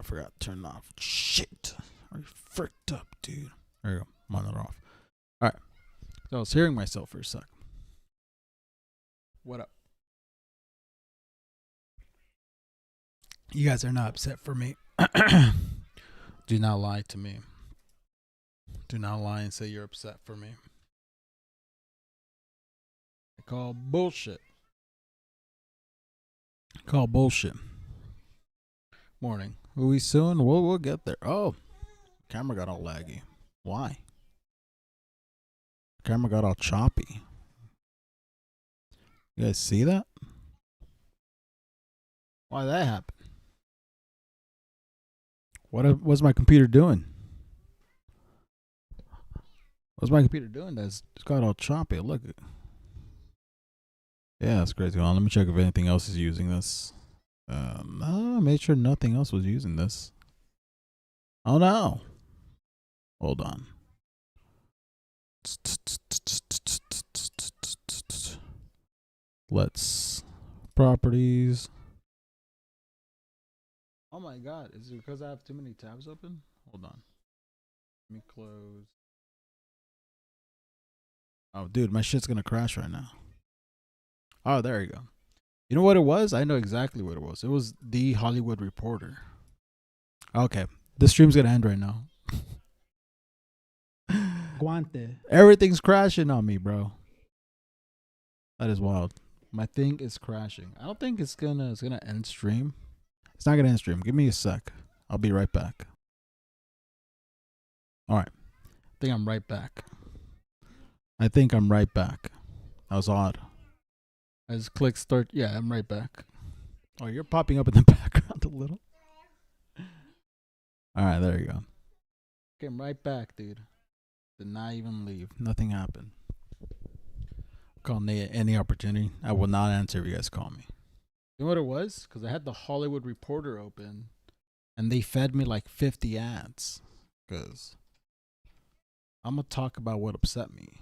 I forgot to turn it off. Shit. Are you fricked up, dude? There you go. I'm on it off. All right. So I was hearing myself for a sec. What up? You guys are not upset for me. Do not lie to me. Do not lie and say you're upset for me. I call bullshit. Call bullshit. Morning. Are we soon? We'll get there. Oh, camera got all laggy. Why? Camera got all choppy. You guys see that? Why that happen? What's my computer doing? What's my computer doing? It's got all choppy. Look. Yeah, that's crazy. Hold on, let me check if anything else is using this. No, I made sure nothing else was using this. Oh no. Hold on. Let's properties. Oh my god, is it because I have too many tabs open? Hold on. Let me close. Oh dude, my shit's gonna crash right now. Oh, there you go. You know what it was? I know exactly what it was. It was The Hollywood Reporter. Okay, this stream's gonna end right now. Guante. Everything's crashing on me, bro. That is wild. My thing is crashing. I don't think it's gonna end stream. It's not gonna end stream. Give me a sec. I'll be right back. All right. I think I'm right back. That was odd. I just click start. Yeah, I'm right back. Oh, you're popping up in the background a little. All right, there you go. Okay, I'm right back, dude. Did not even leave. Nothing happened. Call Nate at any opportunity. I will not answer if you guys call me. You know what it was? Because I had the Hollywood Reporter open, and they fed me like 50 ads. Because I'm going to talk about what upset me.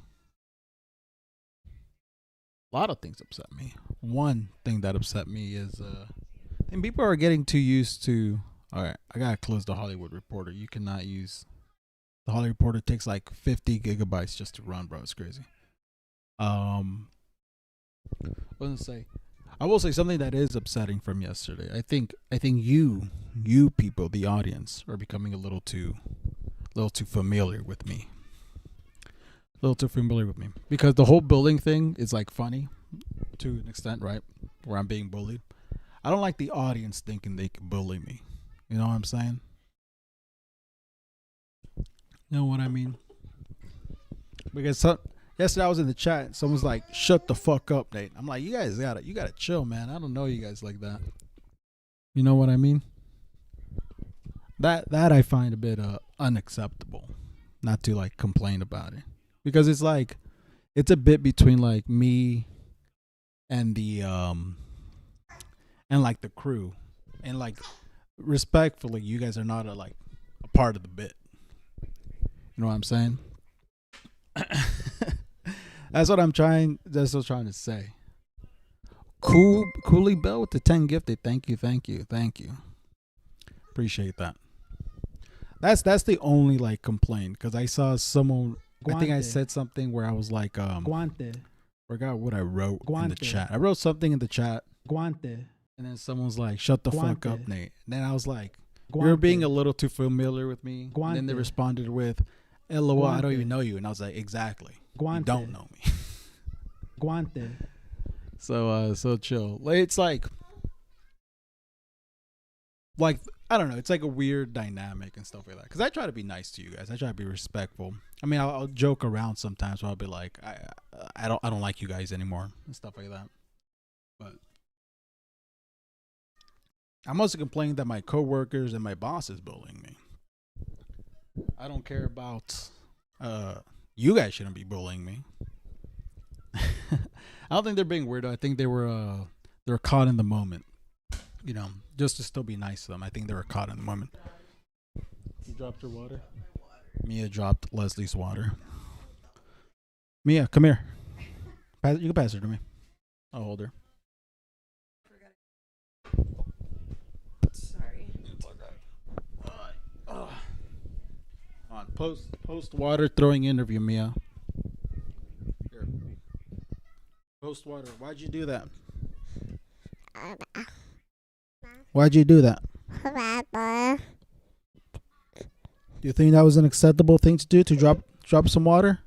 A lot of things upset me. One thing that upset me is, and people are getting too used to, all right, I got to close the Hollywood Reporter. You cannot use, the Hollywood Reporter takes like 50 gigabytes just to run, bro. It's crazy. What was I say? I will say something that is upsetting from yesterday. I think you people, the audience, are becoming a little too familiar with me. Because the whole bullying thing is like funny to an extent, right? Where I'm being bullied. I don't like the audience thinking they can bully me. You know what I'm saying? You know what I mean? Because yesterday I was in the chat and someone's like, "Shut the fuck up, Nate." I'm like, you gotta chill, man. I don't know you guys like that. You know what I mean? That I find a bit unacceptable. Not to like complain about it. Because it's like, it's a bit between like me and the and like the crew, and like respectfully, you guys are not a part of the bit. You know what I'm saying? That's what I'm trying to say. Cooley Bell with the 10 gifted. Thank you. Appreciate that. That's the only like complaint, because I saw someone. Guante. I think I said something where I was like, Guante. Forgot what I wrote Guante. in the chat. I wrote something in the chat. Guante. And then someone's like, "Shut the Guante. fuck up, Nate." And then I was like, Guante. "You're being a little too familiar with me." Guante. And then they responded with, "LOL, I don't Guante. even know you." And I was like, "Exactly. Guante. You don't know me." Guante. So chill. Like, it's like I don't know. It's like a weird dynamic and stuff like that. Because I try to be nice to you guys. I try to be respectful. I mean, I'll joke around sometimes. Where I'll be like, I don't like you guys anymore and stuff like that. But I'm also complaining that my coworkers and my boss is bullying me. I don't care about. You guys shouldn't be bullying me. I don't think they're being weird. I think they were caught in the moment. You know, just to still be nice to them. I think they were caught in the moment. You dropped your water? Mia dropped Leslie's water. Mia, come here. You can pass her to me. I'll hold her. Sorry. It's okay. Post water throwing interview, Mia. Here. Post water. Why'd you do that? Why'd you do that? Do you think that was an acceptable thing to do, to drop some water?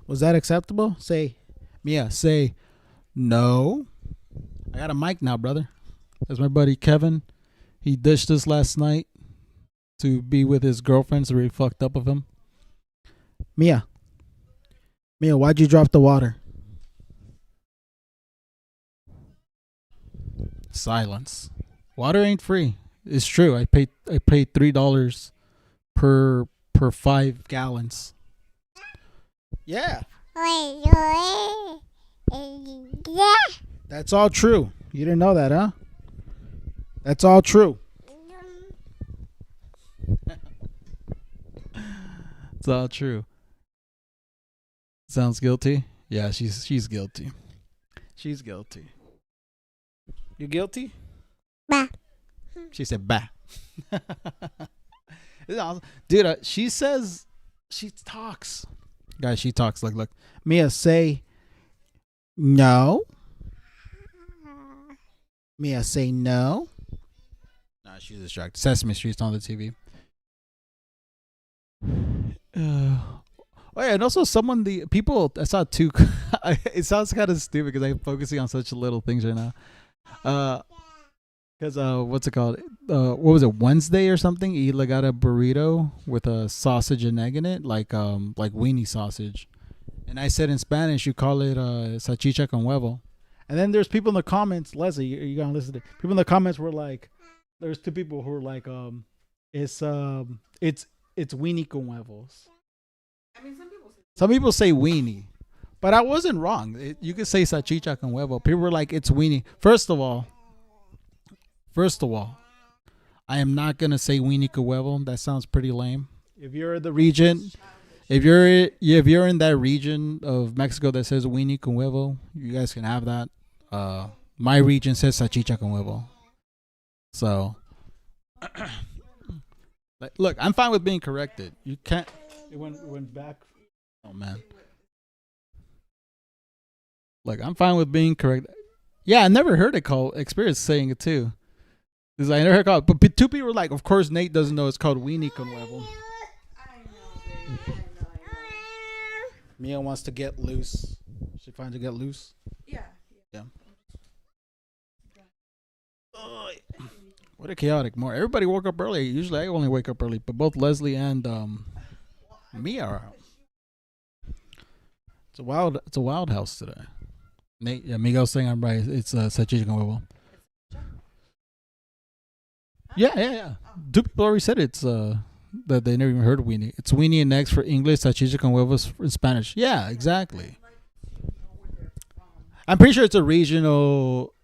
Was that acceptable? Say, Mia, say no. I got a mic now, brother. That's my buddy Kevin. He dished us last night to be with his girlfriend, so we fucked up of him. Mia, why'd you drop the water? Silence. Water ain't free. It's true. I paid $3 per 5 gallons. Yeah. That's all true. You didn't know that, huh? That's all true. It's all true. Sounds guilty? Yeah, she's guilty. She's guilty. You guilty? Bah. She said bah. Dude, she says, she talks. Guys, she talks. Look. Mia, say no. Mia, say no. Nah, she's distracted. Sesame Street's on the TV. Oh yeah, and also I saw two. It sounds kind of stupid because I'm focusing on such little things right now. Because what's it called? What was it? Wednesday or something? Ela got a burrito with a sausage and egg in it, like weenie sausage. And I said in Spanish, you call it salchicha con huevo. And then there's people in the comments. Leslie, you gonna listen to people in the comments were like, there's two people who were like, it's weenie con huevos. I mean, Some people say weenie, but I wasn't wrong. You could say salchicha con huevo. People were like, it's weenie. First of all, I am not gonna say weenie con huevo. That sounds pretty lame. If you're the region, if you're in that region of Mexico that says weenie con huevo, you guys can have that. My region says salchicha con huevo. So, look, I'm fine with being corrected. You can't. It went back. Oh man. Look, I'm fine with being correct. Yeah, I never heard it called. Experience saying it too. Because I never heard it called. But two people were like, of course Nate doesn't know it's called weenie con huevo. I know, baby. I know. Mia wants to get loose. She finds to get loose. Yeah. What a chaotic morning. Everybody woke up early. Usually I only wake up early, but both Leslie and Mia are out. It's a wild house today. Nate, Miguel's saying I'm right. It's salchicha con huevo. Yeah. Two people already said it's that they never even heard of weenie. It's weenie and eggs for English, salchicha con huevos in Spanish. Yeah, exactly. I'm pretty sure it's a regional.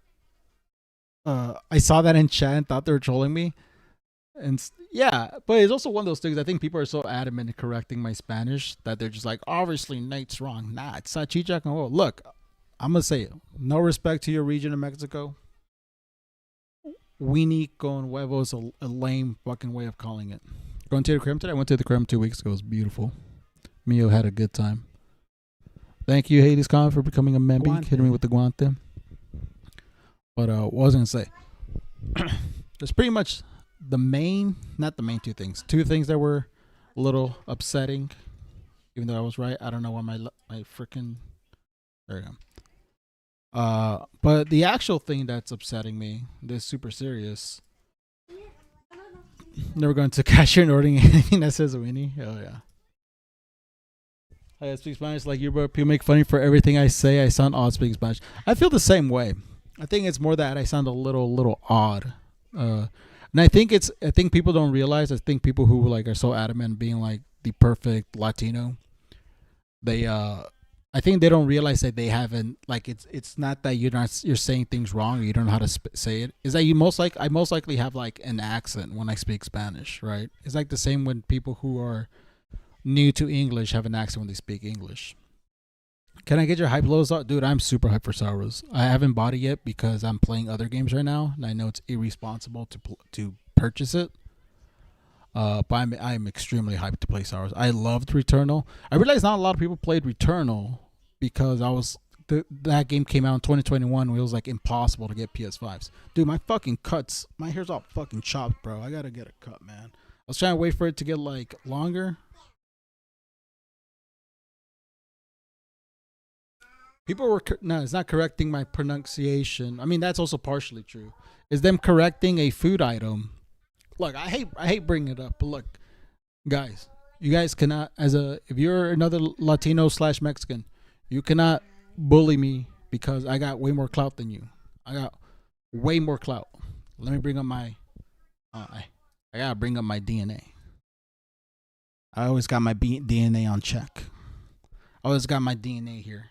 I saw that in chat and thought they were trolling me, and yeah, but it's also one of those things. I think people are so adamant in correcting my Spanish that they're just like, obviously Nate's wrong. Nah, it's salchicha con huevo. Look, I'm gonna say it. No respect to your region of Mexico. Weenie con huevo is a lame fucking way of calling it. Going to the crib today? I went to the crib 2 weeks ago. It was beautiful. Mio had a good time. Thank you, Hades Khan, for becoming a member. Hitting me with the guante. But what was I going to say? There's pretty much not the main two things. Two things that were a little upsetting. Even though I was right. I don't know why my freaking... There you go. But the actual thing that's upsetting me, this super serious... Never going to cashier and ordering anything that says weenie. Oh yeah. I speak Spanish like you, but people make fun of me for everything I say. I sound odd speaking Spanish. I feel the same way. I think it's more that I sound a little odd. And I think people don't realize. I think people who like are so adamant being like the perfect Latino, I think they don't realize that they haven't, like, it's not that you're saying things wrong or you don't know how to say it. Is that I most likely have like an accent when I speak Spanish, right? It's like the same when people who are new to English have an accent when they speak English. Can I get your hype lows up? Dude, I'm super hyped for Star Wars. I haven't bought it yet because I'm playing other games right now, and I know it's irresponsible to purchase it. But I'm extremely hyped to play Star Wars. I loved Returnal. I realized not a lot of people played Returnal because that game came out in 2021 when it was like impossible to get PS5s. Dude, my fucking cuts, my hair's all fucking chopped, bro. I gotta get a cut, man. I was trying to wait for it to get like longer. People were no, it's not correcting my pronunciation. I mean, that's also partially true. Is them correcting a food item. Look, I hate bringing it up, but look, guys, you guys cannot if you're another Latino slash Mexican, you cannot bully me because I got way more clout than you. I got way more clout. Let me bring up my I gotta bring up my DNA. I always got my DNA on check. I always got my DNA here.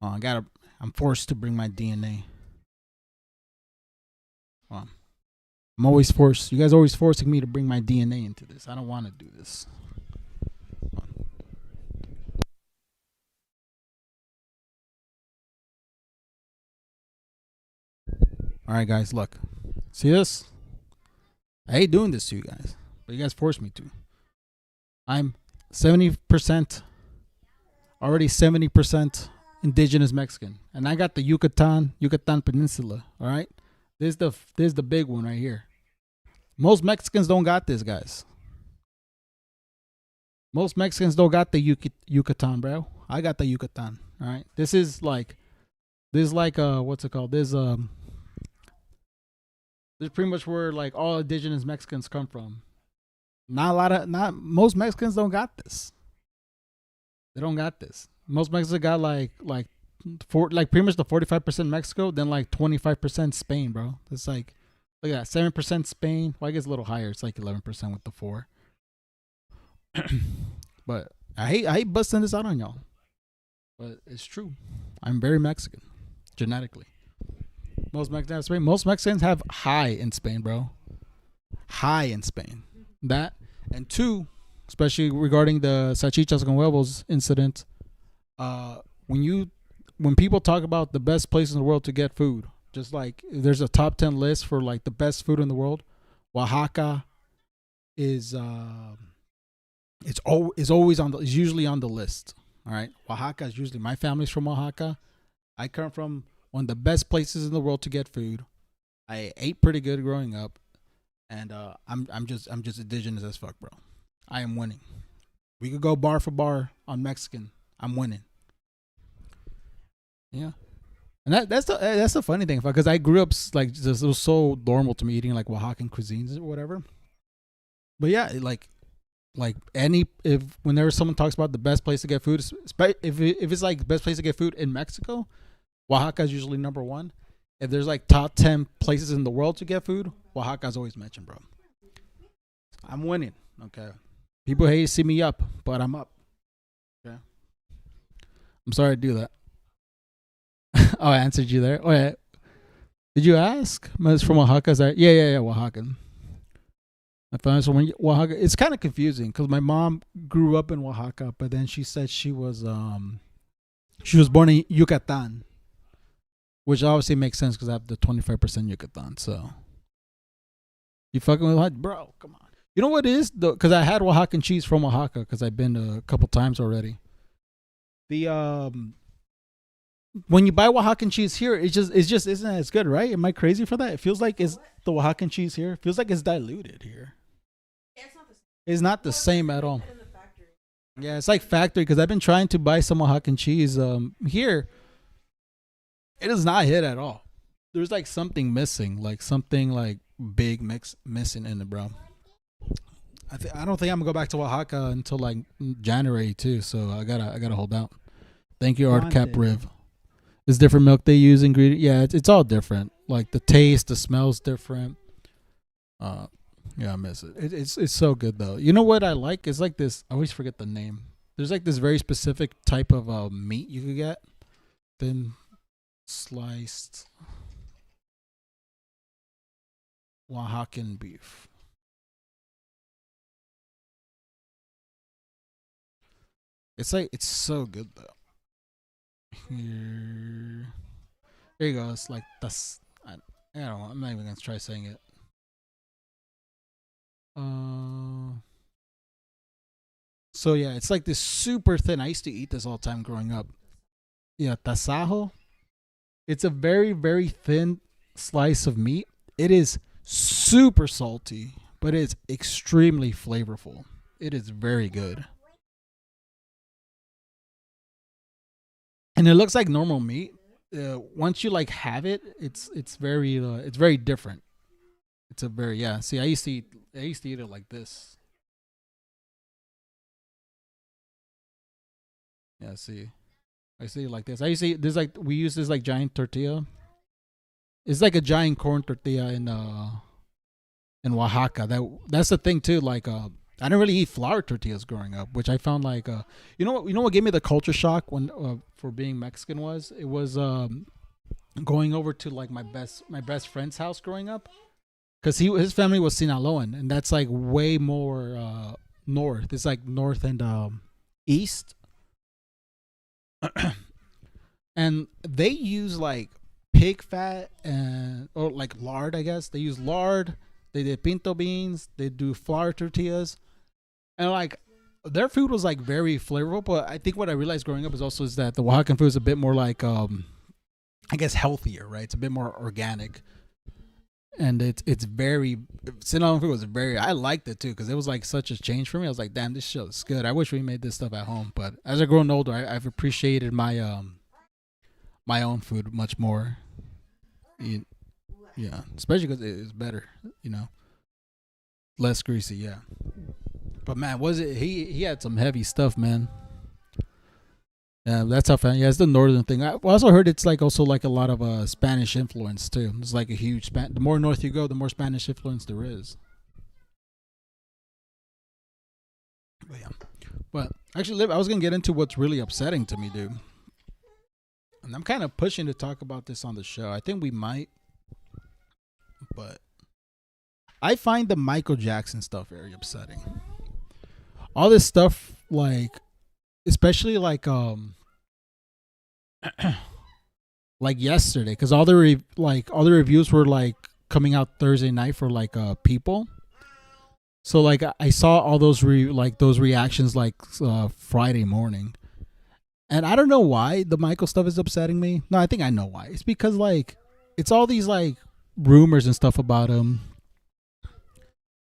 I'm forced to bring my DNA. Well, I'm always forced. You guys are always forcing me to bring my DNA into this. I don't want to do this. All right, guys, look. See this? I hate doing this to you guys, but you guys force me to. I'm 70%, already 70% indigenous Mexican, and I got the Yucatan Peninsula. All right, this is the big one right here. Most Mexicans don't got this, guys. Most Mexicans don't got the Yucatan, bro. I got the Yucatan. All right, this is like what's it called? This pretty much where like all indigenous Mexicans come from. Not most Mexicans don't got this. They don't got this. Most Mexicans got like pretty much the 45% Mexico, then like 25% Spain, bro. It's like look at that, 7% Spain. Well, I guess a little higher. It's like 11% with the 4. But I hate busting this out on y'all. But it's true. I'm very Mexican, genetically. Most Mexicans have Spain. Most Mexicans have high in Spain, bro. High in Spain. That and 2, especially regarding the salchichas con huevos incident. When people talk about the best places in the world to get food, just like there's a top 10 list for like the best food in the world, Oaxaca is is usually on the list. All right, Oaxaca is usually, my family's from Oaxaca. I come from one of the best places in the world to get food. I ate pretty good growing up, and I'm just indigenous as fuck, bro. I am winning. We could go bar for bar on Mexican. I'm winning. Yeah, and that's the funny thing, because I grew up like just, it was so normal to me eating like Oaxacan cuisines or whatever. But yeah, if whenever someone talks about the best place to get food, if it's like the best place to get food in Mexico, Oaxaca is usually number 1. If there's like top 10 places in the world to get food, Oaxaca's always mentioned, bro. I'm winning. Okay. People hate to see me up, but I'm up. Okay. I'm sorry to do that. Oh, I answered you there. Oh, yeah. Did you ask? It's from Oaxaca. Yeah, Oaxacan. My family's from Oaxaca. It's kind of confusing because my mom grew up in Oaxaca, but then she said she was born in Yucatan, which obviously makes sense because I have the 25% Yucatan. So you fucking with Oaxaca, bro? Come on. You know what it is? Because I had Oaxacan cheese from Oaxaca because I've been a couple times already. The when you buy Oaxacan cheese here, it just isn't as good, right? Am I crazy for that? It feels like it's the Oaxacan cheese here. It feels like it's diluted here. Yeah, it's not the same. It's not the Well, same at all. in the factory. Yeah, it's like factory because I've been trying to buy some Oaxacan cheese here. It does not hit at all. There's like something missing, like something like big missing in it, bro. I don't think I'm gonna go back to Oaxaca until like January too. So I gotta hold out. Thank you, Art Cap Riv. It's different milk they use ingredient. Yeah, it's all different. Like the taste, the smell's different. Yeah, I miss it. It's so good though. You know what I like? It's like this. I always forget the name. There's like this very specific type of meat you could get, thin sliced Oaxacan beef. It's like it's so good though. Here, there you go. It's like that's. I don't know. I'm not even gonna try saying it. Uh. So yeah, it's like this super thin. I used to eat this all the time growing up. Yeah, tasajo. It's a very very thin slice of meat. It is super salty, but it's extremely flavorful. It is very good. And it looks like normal meat. Once you like have it, it's very different. It's a very yeah. See, I used to eat it like this. Yeah, see, I see it like this. I used to eat this like we use this like giant tortilla. It's like a giant corn tortilla in Oaxaca. That's the thing too. Like I didn't really eat flour tortillas growing up, which I found like you know what gave me the culture shock when for being Mexican was it was going over to like my best friend's house growing up because his family was Sinaloan and that's like way more north. It's like north and east, and they use like pig fat and or like lard. I guess they use lard. They did pinto beans. They do flour tortillas, and like their food was like very flavorful. But I think what I realized growing up is that the Oaxacan food is a bit more like I guess healthier, right? It's a bit more organic, and it's very Sinaloa food was very. I liked it too because it was like such a change for me. I was like, damn, this shit is good. I wish we made this stuff at home. But as I grown older, I've appreciated my own food much more. Y- Yeah, especially because it's better, you know, less greasy. Yeah, but man, was it he had some heavy stuff, man. Yeah, that's how. Yeah, it's the northern thing. I also heard it's like also like a lot of Spanish influence too. It's like a huge The more north you go, the more Spanish influence there is. But yeah, but actually, Liv, I was gonna get into what's really upsetting to me, dude. And I'm kind of pushing to talk about this on the show. I think we might, but I find the Michael Jackson stuff very upsetting. All this stuff, like especially like yesterday, because all the reviews were like coming out Thursday night for like people. So like I saw all those reactions like Friday morning, and I don't know why the Michael stuff is upsetting me. No, I think I know why. It's because like it's all these like rumors and stuff about him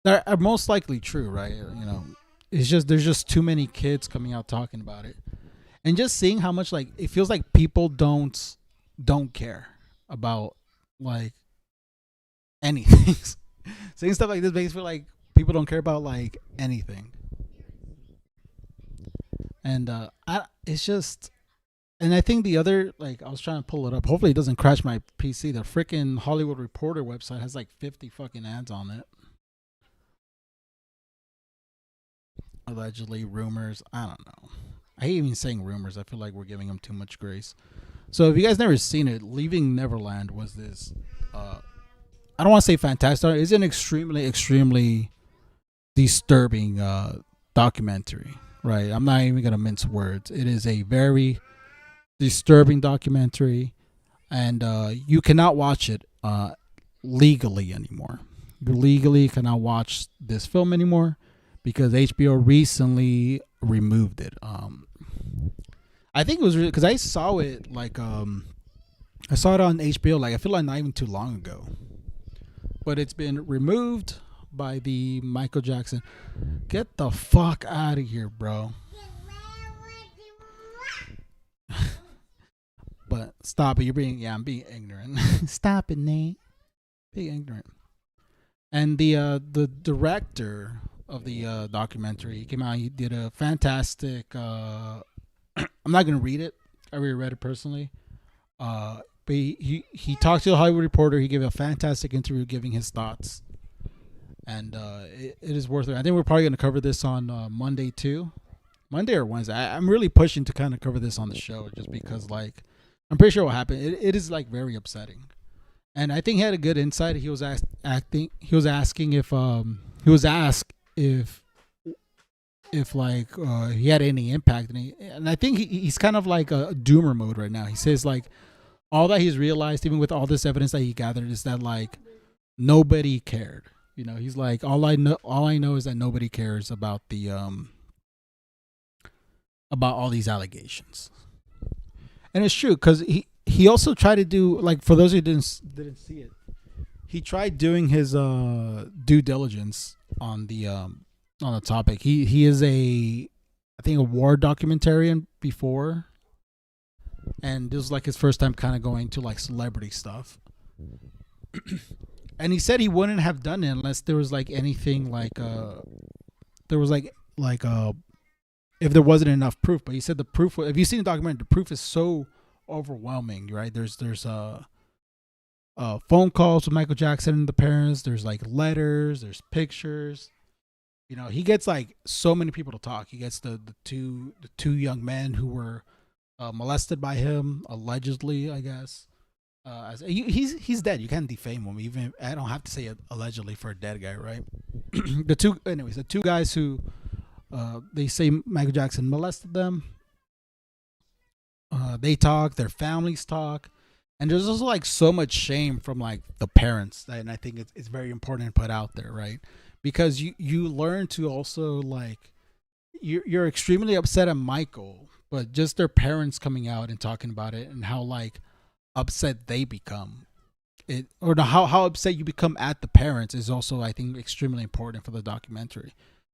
that are most likely true, right? You know, it's just there's just too many kids coming out talking about it, and just seeing how much like it feels like people don't care about like anything. Saying stuff like this makes me feel like people don't care about like anything, and it's just. And I think the other, like, I was trying to pull it up. Hopefully, it doesn't crash my PC. The freaking Hollywood Reporter website has like 50 fucking ads on it. Allegedly, rumors. I don't know. I hate even saying rumors. I feel like we're giving them too much grace. So, if you guys never seen it, Leaving Neverland was this. I don't want to say fantastic. It's an extremely disturbing documentary, right? I'm not even gonna mince words. It is a very disturbing documentary, and you cannot watch it legally anymore. You legally cannot watch this film anymore because HBO recently removed it. I think it was because I saw it like I saw it on HBO like I feel like not even too long ago, but it's been removed by the Michael Jackson. Get the fuck out of here, bro. But stop it. I'm being ignorant. Stop it, Nate. Being ignorant. And the director of the documentary, he came out. He did a fantastic. I'm not gonna read it. I already read it personally. But he talked to the Hollywood Reporter. He gave a fantastic interview, giving his thoughts, and it is worth it. I think we're probably gonna cover this on Monday too. Monday or Wednesday. I'm really pushing to kind of cover this on the show just because like I'm pretty sure what happened. It is like very upsetting, and I think he had a good insight. He was asking if he was asked if like he had any impact, and I think he's kind of like a doomer mode right now. He says like all that he's realized, even with all this evidence that he gathered, is that like nobody cared. You know, he's like all I know is that nobody cares about all these allegations. And it's true because he also tried to do, like, for those who didn't see it, he tried doing his due diligence on the topic. He is I think a war documentarian before, and this was like his first time kind of going to like celebrity stuff. And he said he wouldn't have done it unless there was like anything like there was like if there wasn't enough proof. But he said the proof, if you've seen the documentary, the proof is so overwhelming, right? There's phone calls with Michael Jackson and the parents. There's like letters. There's pictures. You know, he gets like so many people to talk. He gets the two young men who were molested by him allegedly, I guess. He's dead. You can't defame him. Even I don't have to say it allegedly for a dead guy, right? The two guys who they say Michael Jackson molested them. They talk. Their families talk. And there's also like so much shame from like the parents, and I think it's very important to put out there, right? Because you learn to also like you're extremely upset at Michael, but just their parents coming out and talking about it and how like upset they become, it or how upset you become at the parents is also, I think, extremely important for the documentary.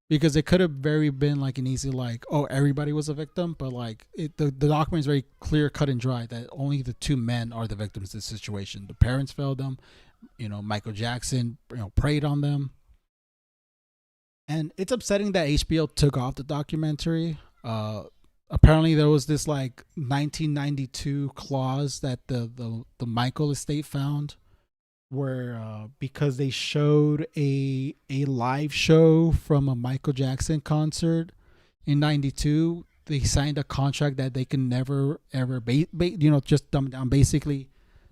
Because it could have very been like an easy like, oh, everybody was a victim, but like the document is very clear, cut and dry that only the two men are the victims of this situation. The parents failed them, you know. Michael Jackson, preyed on them, and it's upsetting that HBO took off the documentary. Apparently, there was this like 1992 clause that the Michael estate found, where because they showed a live show from a Michael Jackson concert in '92, they signed a contract that they can never ever just dumb down, basically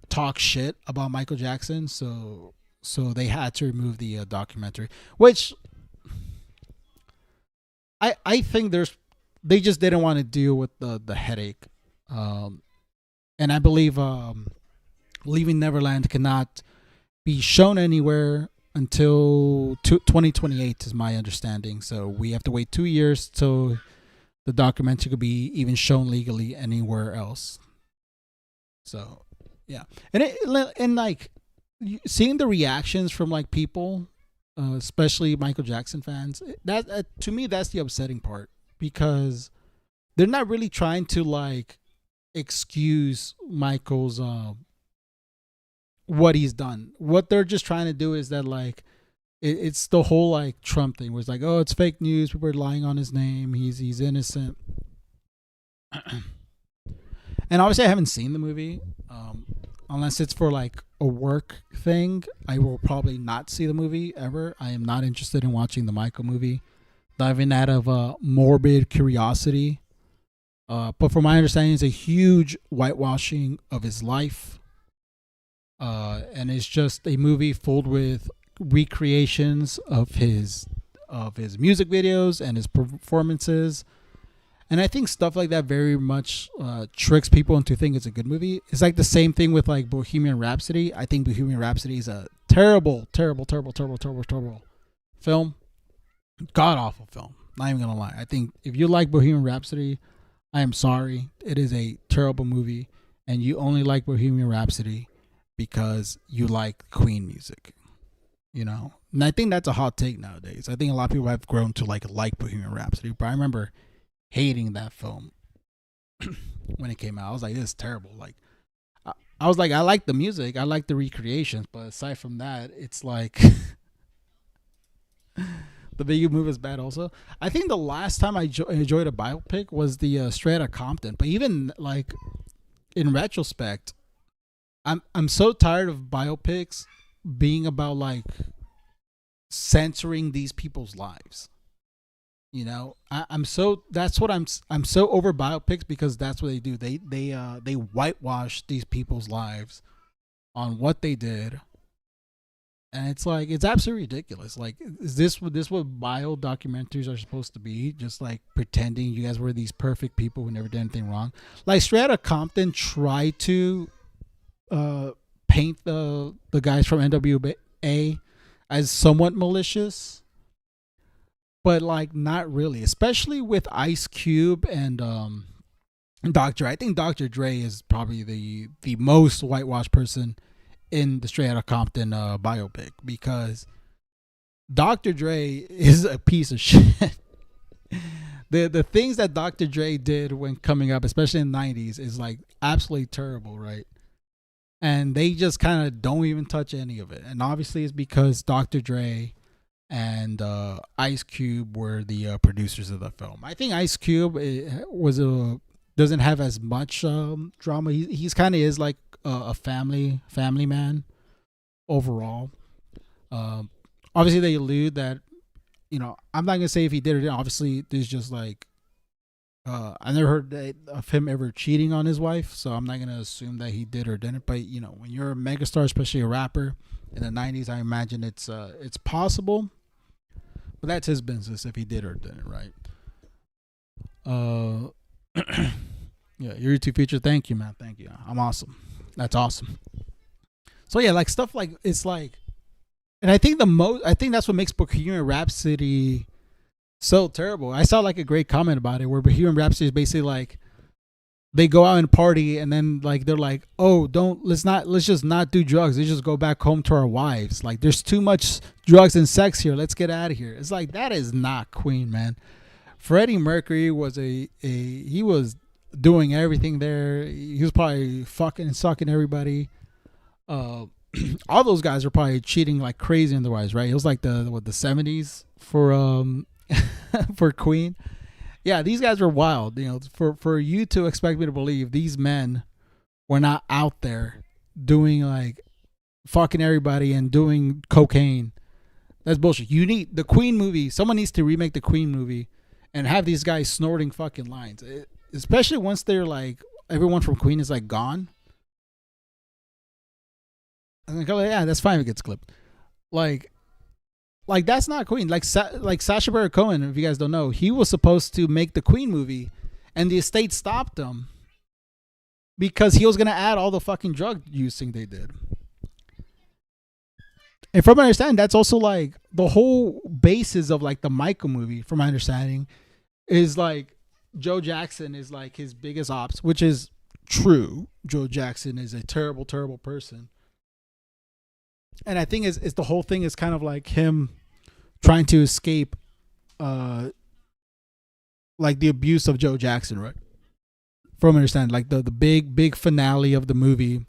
talk shit about Michael Jackson. So they had to remove the documentary, which I think they just didn't want to deal with the headache, and I believe Leaving Neverland cannot be shown anywhere until 2028 is my understanding. So we have to wait 2 years till the documentary could be even shown legally anywhere else. So yeah, and like seeing the reactions from like people, especially Michael Jackson fans, that to me that's the upsetting part, because they're not really trying to like excuse Michael's what he's done. What they're just trying to do is that like it's the whole like Trump thing, where it's like, oh, it's fake news, people are lying on his name, he's innocent. And obviously I haven't seen the movie, unless it's for like a work thing. I will probably not see the movie ever. I am not interested in watching the Michael movie, diving out of morbid curiosity. But from my understanding, it's a huge whitewashing of his life. And it's just a movie filled with recreations of his music videos and his performances, and I think stuff like that very much tricks people into thinking it's a good movie. It's like the same thing with like Bohemian Rhapsody. I think Bohemian Rhapsody is a terrible film, god awful film. Not even gonna lie. I think if you like Bohemian Rhapsody, I am sorry, it is a terrible movie, and you only like Bohemian Rhapsody because you like Queen music, and I think that's a hot take nowadays. I think a lot of people have grown to like Bohemian Rhapsody, but I remember hating that film when it came out. I was like, this is terrible. Like, I was like, I like the music, I like the recreations, but aside from that, it's like the big movie is bad. Also, I think the last time I enjoyed a biopic was the Straight Outta Compton. But even like in retrospect, I'm so tired of biopics being about like censoring these people's lives. I'm so over biopics, because that's what they do. They whitewash these people's lives on what they did, And it's like it's absolutely ridiculous. Like, is this what bio documentaries are supposed to be? Just like pretending you guys were these perfect people who never did anything wrong. Like straight outta Compton tried to uh, paint the guys from NWA as somewhat malicious, but like not really. Especially with Ice Cube and Dr. I think Dr. Dre is probably the most whitewashed person in the Straight Outta Compton biopic, because Dr. Dre is a piece of shit. The things that Dr. Dre did when coming up, especially in the 90s, is like absolutely terrible, right? And they just kind of don't even touch any of it. And obviously, it's because Dr. Dre and Ice Cube were the producers of the film. I think Ice Cube was a doesn't have as much drama. He's kind of is like a family man overall. Um, Obviously, they allude that, I'm not gonna say if he did or didn't. Obviously, there's just like I never heard of him ever cheating on his wife, so I'm not gonna assume that he did or didn't. But when you're a megastar, especially a rapper in the '90s, I imagine it's possible. But that's his business if he did or didn't, right? Uh, yeah, your YouTube feature. Thank you, man. Thank you. I'm awesome. That's awesome. So yeah, like stuff like it's like, and I think that's what makes Bohemian Rhapsody so terrible. I saw like a great comment about it where Bohemian Rhapsody is basically like they go out and party and then like they're like, oh, let's just not do drugs. Let's just go back home to our wives. Like there's too much drugs and sex here. Let's get out of here. It's like that is not Queen, man. Freddie Mercury was he was doing everything there. He was probably fucking and sucking everybody. All those guys are probably cheating like crazy otherwise, right? It was like the 70s for for Queen. Yeah, these guys were wild. For you to expect me to believe these men were not out there doing like fucking everybody and doing cocaine, that's bullshit. You need the Queen movie. Someone needs to remake the Queen movie and have these guys snorting fucking lines, especially once they're like everyone from Queen is like gone. I'm like, oh, yeah, that's fine if it gets clipped. Like that's not Queen. Like Sacha Baron Cohen, if you guys don't know, he was supposed to make the Queen movie, and the estate stopped him because he was gonna add all the fucking drug using they did. And from my understanding, that's also like the whole basis of like the Michael movie. From my understanding, is like Joe Jackson is like his biggest ops, which is true. Joe Jackson is a terrible, terrible person. And I think is the whole thing is kind of like him trying to escape like the abuse of Joe Jackson, right? From understanding, like the big finale of the movie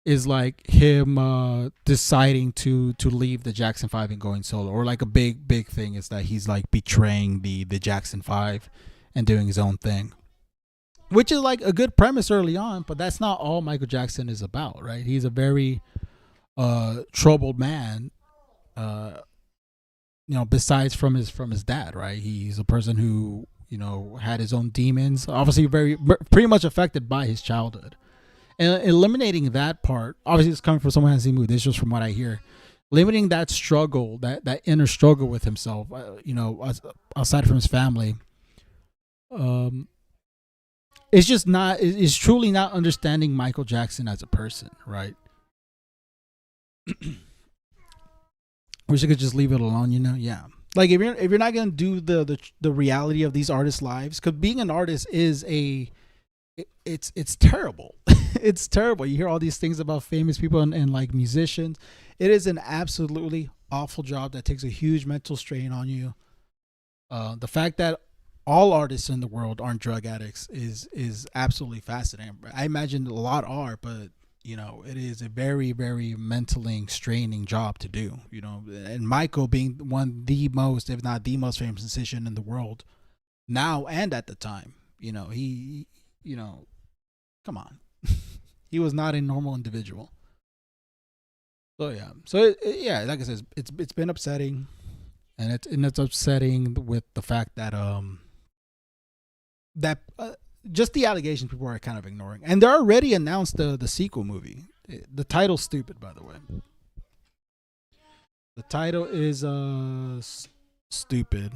is like him deciding to leave the Jackson 5 and going solo, or like a big thing is that he's like betraying the Jackson 5 and doing his own thing, which is like a good premise early on, but that's not all Michael Jackson is about, right? He's a very troubled man, besides from his dad, right? He's a person who had his own demons, obviously pretty much affected by his childhood, and eliminating that part. Obviously, it's coming from someone who hasn't seen the movie. This is just from what I hear. Limiting that struggle, that inner struggle with himself, aside from his family, it's just not. It's truly not understanding Michael Jackson as a person, right? Wish I could just leave it alone, Yeah, like if you're not gonna do the reality of these artists' lives, because being an artist is it's terrible. It's terrible. You hear all these things about famous people and like musicians. It is an absolutely awful job that takes a huge mental strain on you. The fact that all artists in the world aren't drug addicts is absolutely fascinating. I imagine a lot are, but it is a very, very mentally straining job to do, and Michael being the most, if not the most famous musician in the world now and at the time, he, come on, he was not a normal individual. So yeah, yeah, like I said, it's been upsetting, and it's upsetting with the fact that just the allegations people are kind of ignoring, and they already announced the sequel movie. The title's stupid, by the way. The title is stupid.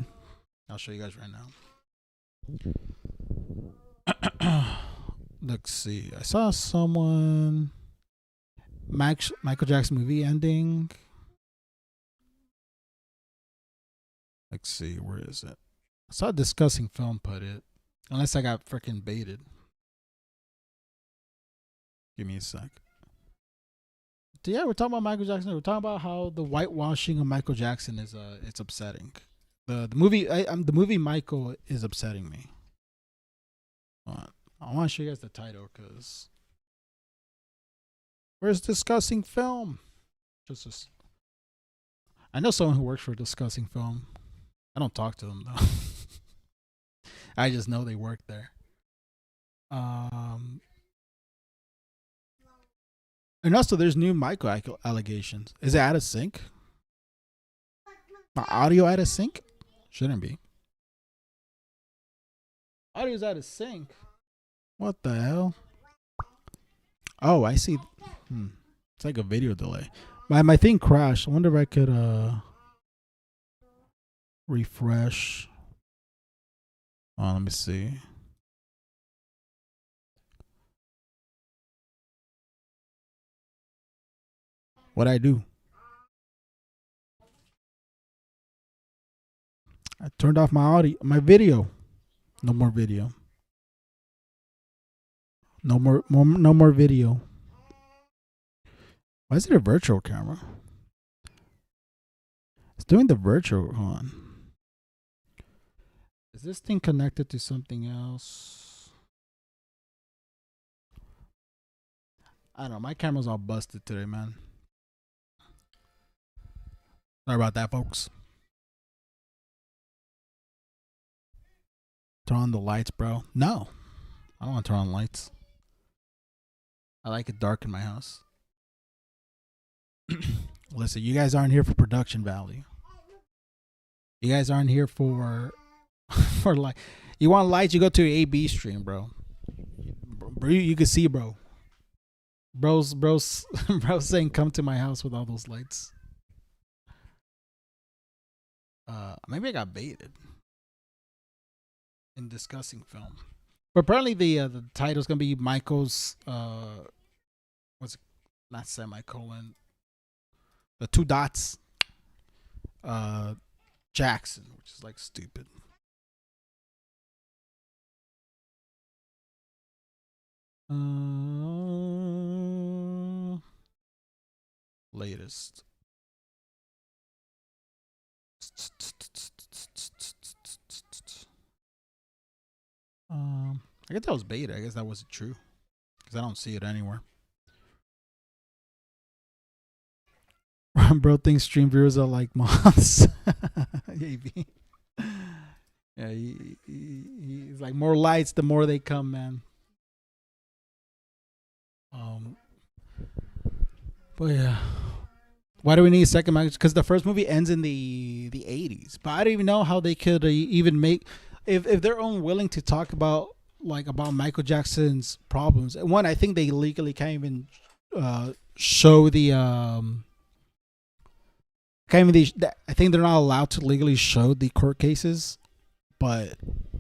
I'll show you guys right now. Let's see. I saw someone Michael Jackson movie ending. Let's see, where is it? I saw a discussing film put it. Unless I got freaking baited. Give me a sec. Yeah, we're talking about Michael Jackson. We're talking about how the whitewashing of Michael Jackson is it's upsetting. The movie the movie Michael is upsetting me. I want to show you guys the title because where's discussing film? I know someone who works for discussing film. I don't talk to them though. I just know they work there. And also, there's new Michael allegations. Is it out of sync? My audio out of sync? Shouldn't be. Audio's out of sync. What the hell? Oh, I see. It's like a video delay. My thing crashed. I wonder if I could refresh. Oh, let me see. What'd I do? I turned off my audio, my video. No more video. No more video. Why is it a virtual camera? It's doing the virtual. Hold on. Is this thing connected to something else? I don't know. My camera's all busted today, man. Sorry about that, folks. Turn on the lights, bro. No. I don't want to turn on lights. I like it dark in my house. Listen, you guys aren't here for production value. You guys aren't here for like. You want lights? You go to an AB stream, bro. Bro, you can see, bro. Bro's saying, "Come to my house with all those lights." Maybe I got baited in discussing film, but apparently the title's gonna be Michael's what's it, not semicolon, the two dots Jackson, which is like stupid. Latest. I guess that was beta. I guess that wasn't true because I don't see it anywhere. Bro thinks stream viewers are like moths. AB. Yeah, he's like, more lights, the more they come, man. But yeah, why do we need a second Michael? Because the first movie ends in the 80s. But I don't even know how they could even make if they're unwilling to talk about Michael Jackson's problems. One, I think they legally can't even show the can't even. I think they're not allowed to legally show the court cases. But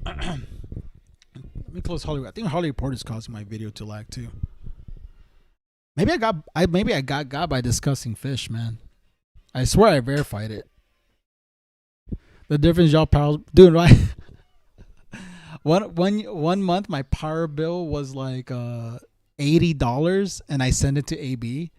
let me close Hollywood. I think Hollywood Report is causing my video to lag too. Maybe I got by discussing fish, man. I swear I verified it. The difference, y'all power doing right. One month my power bill was like $80, and I sent it to AB,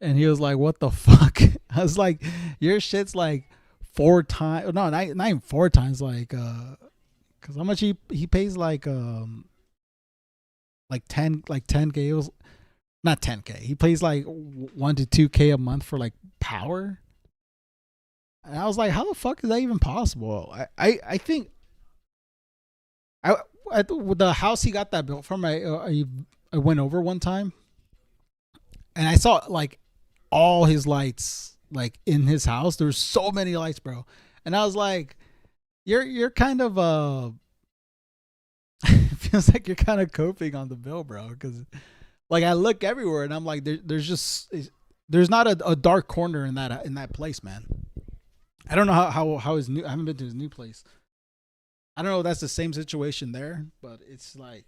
and he was like, "What the fuck?" I was like, "Your shit's like 4 times." No, not even 4 times. Like, cause how much he pays like 10K. It was not 10K. He pays like 1 to 2K a month for like power. And I was like, how the fuck is that even possible? I think with the house he got that built from, I went over one time, and I saw like all his lights like in his house. There's so many lights, bro. And I was like, you're kind of it feels like you're kind of coping on the bill, bro. Because like I look everywhere and I'm like, there's just There's not a dark corner in that place, man. I don't know how his new. I haven't been to his new place. I don't know if that's the same situation there, but it's like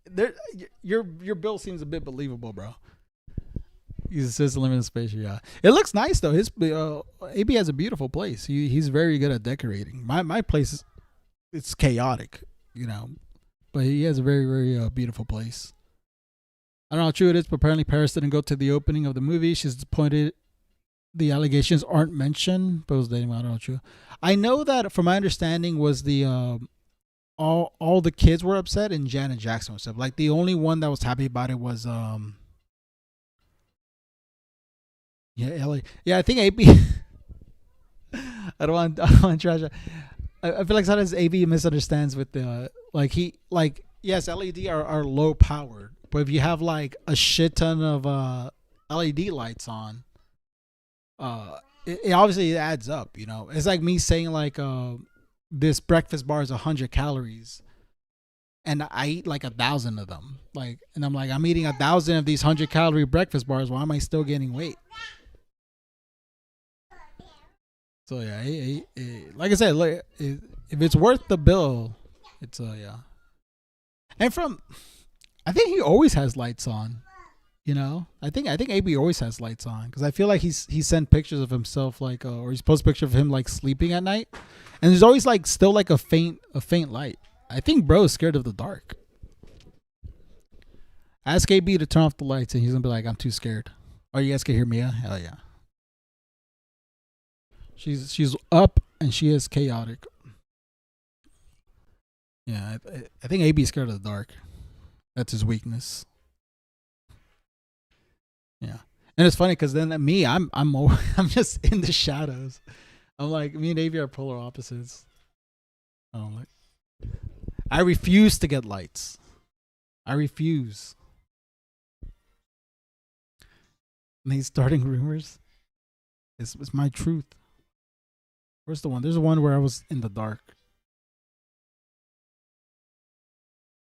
there. Your bill seems a bit believable, bro. He's assistant living space. Yeah, it looks nice though. His AB has a beautiful place. He's very good at decorating. My place, it's chaotic, you know, but he has a very beautiful place. I don't know how true it is, but apparently Paris didn't go to the opening of the movie. She's disappointed the allegations aren't mentioned, but it was dating. I don't know true. I know that from my understanding was the all the kids were upset and Janet Jackson was upset. Like the only one that was happy about it was yeah, Ellie. Yeah, I think AB. I don't want to trash it. I feel like sometimes AB misunderstands with the like yes, LED are low powered, but if you have like a shit ton of LED lights on, it obviously adds up. You know, it's like me saying like this breakfast bar is 100 calories, and I eat like 1,000 of them. Like, and I'm like, I'm eating 1,000 of these 100-calorie breakfast bars. Why am I still gaining weight? So yeah, like I said, if it's worth the bill, it's yeah. And I think he always has lights on. You know, I think AB always has lights on because I feel like he sent pictures of himself like or he's posted picture of him like sleeping at night, and there's always like still like a faint light. I think bro is scared of the dark. Ask AB to turn off the lights and he's gonna be like, I'm too scared. Oh, you guys can hear me? Yeah? Hell yeah. She's up and she is chaotic. Yeah, I think AB is scared of the dark. That's his weakness. Yeah, and it's funny because then me, I'm I'm just in the shadows. I'm like me and AB are polar opposites. I refuse to get lights. I refuse. And he's starting rumors. It's my truth. Where's the one? There's one where I was in the dark.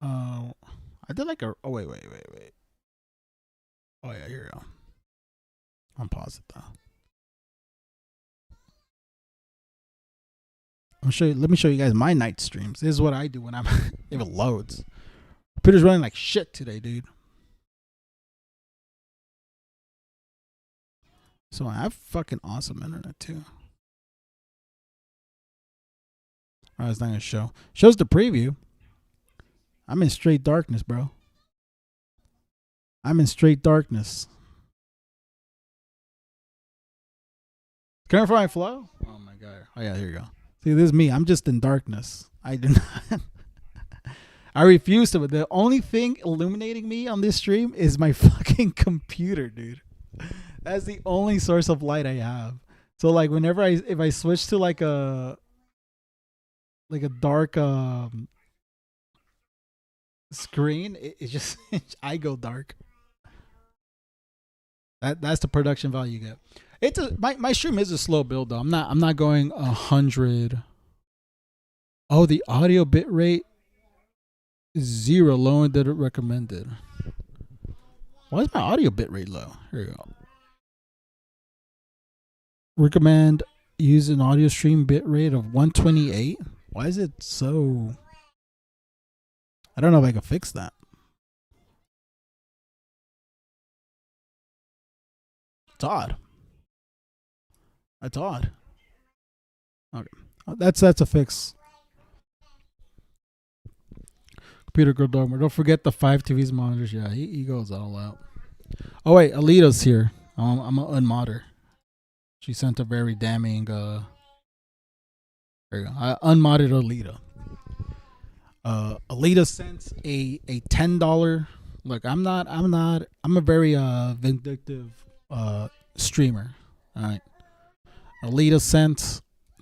I did like a. Oh wait. Oh yeah, here we go. I'm paused though. Let me show you guys my night streams. This is what I do when I'm if it loads. Computer's running like shit today, dude. So I have fucking awesome internet too. Oh, it's not gonna show. Shows the preview. I'm in straight darkness, bro. I'm in straight darkness. Current for my flow? Oh my god. Oh yeah, here you go. See, this is me. I'm just in darkness. I do not. I refuse to. But the only thing illuminating me on this stream is my fucking computer, dude. That's the only source of light I have. So like, whenever if I switch to like a dark screen, it just I go dark. That's the production value you get. It's my stream is a slow build though. I'm not going 100. Oh, the audio bit rate is 0, lower than recommended. Why is my audio bit rate low? Here we go. Recommend use an audio stream bit rate of 128. Why is it so? I don't know if I can fix that. It's odd. That's odd. Okay, that's a fix. Computer Girl Dogma. Don't forget the 5 TVs monitors. Yeah, he goes all out. Oh wait, Alita's here. I'm gonna unmod her. She sent a very damning. There you go. I unmodded Alita. Alita sent a $10. Look, I'm a very vindictive streamer. All right. Alita sent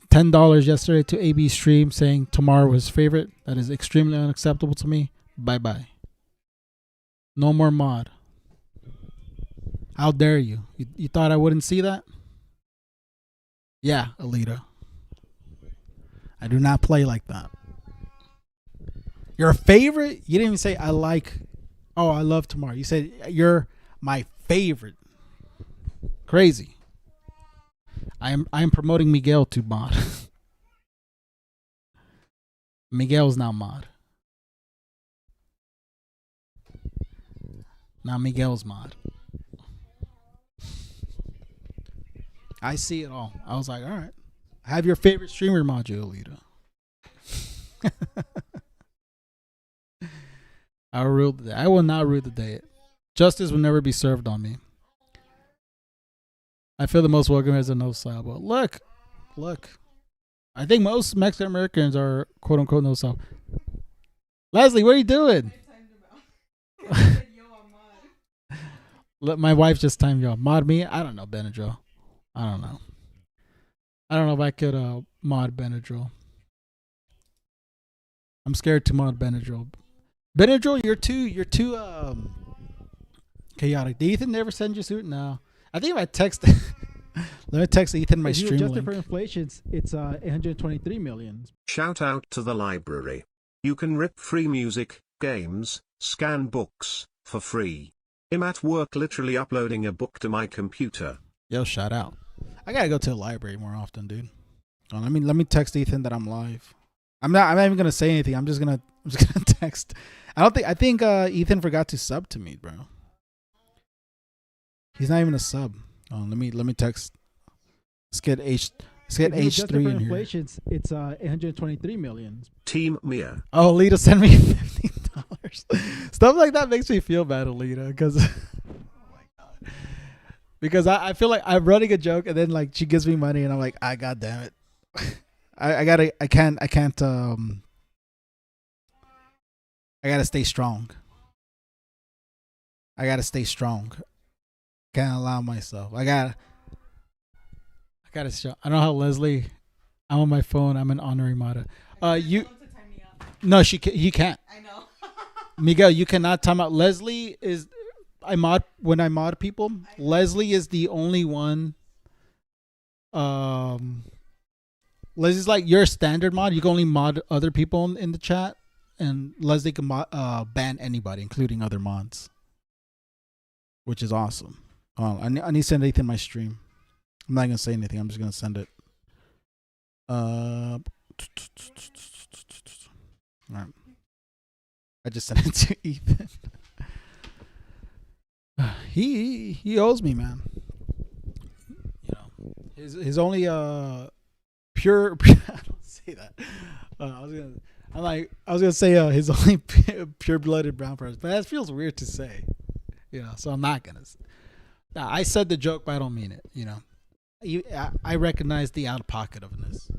$10 yesterday to AB stream saying tomorrow was his favorite. That is extremely unacceptable to me. Bye bye. No more mod. How dare you? You thought I wouldn't see that? Yeah, Alita. I do not play like that. Your favorite? You didn't even say I like Oh, I love Tomorrow. You said you're my favorite. Crazy. I am promoting Miguel to mod. Miguel's now mod. Now Miguel's mod. I see it all. I was like, all right. Have your favorite streamer mod, Alita. I will rule the day. I will not rule the day. Justice will never be served on me. I feel the most welcome as a no style. But look. I think most Mexican Americans are quote unquote no style. Leslie, what are you doing? Look, my wife just timed y'all. Mod me? I don't know, Benadryl. I don't know. I don't know if I could mod Benadryl. I'm scared to mod Benadryl. Benadryl, you're too chaotic. Did Ethan never send you suit? No. I think if I text let me text Ethan my If you stream adjust it link. for inflation, it's 823 million. Shout out to the library. You can rip free music, games, scan books, for free. I'm at work literally uploading a book to my computer. Yo, shout out. I gotta go to the library more often, dude. Oh, let me text Ethan that I'm live. I'm not even gonna say anything. I'm just gonna text. I think Ethan forgot to sub to me, bro. He's not even a sub. Oh, let me text. Let's get H3 in here. Inflation, it's 823 million. Team Mia. Oh, Alita sent me $15. Stuff like that makes me feel bad, Alita, because oh my god. Because I feel like I'm running a joke and then like she gives me money and I'm like, god damn it. I can't I gotta stay strong. Can't allow myself. I gotta show. I don't know how Leslie. I'm on my phone. I'm an honorary mod. You. No, he can't. I know. Miguel, you cannot time out. Leslie is. When I mod people. Leslie is the only one. Leslie's like your standard mod. You can only mod other people in the chat, and Leslie can ban anybody, including other mods, which is awesome. I need to send Ethan my stream. I'm not gonna say anything. I'm just gonna send it. All right. I just sent it to Ethan. He owes me, man. You know, his only pure. I don't say that. I was gonna say his only pure blooded brown person, but that feels weird to say. You know, so I'm not gonna. Nah, I said the joke, but I don't mean it. You know. I recognize the out of pocket of this.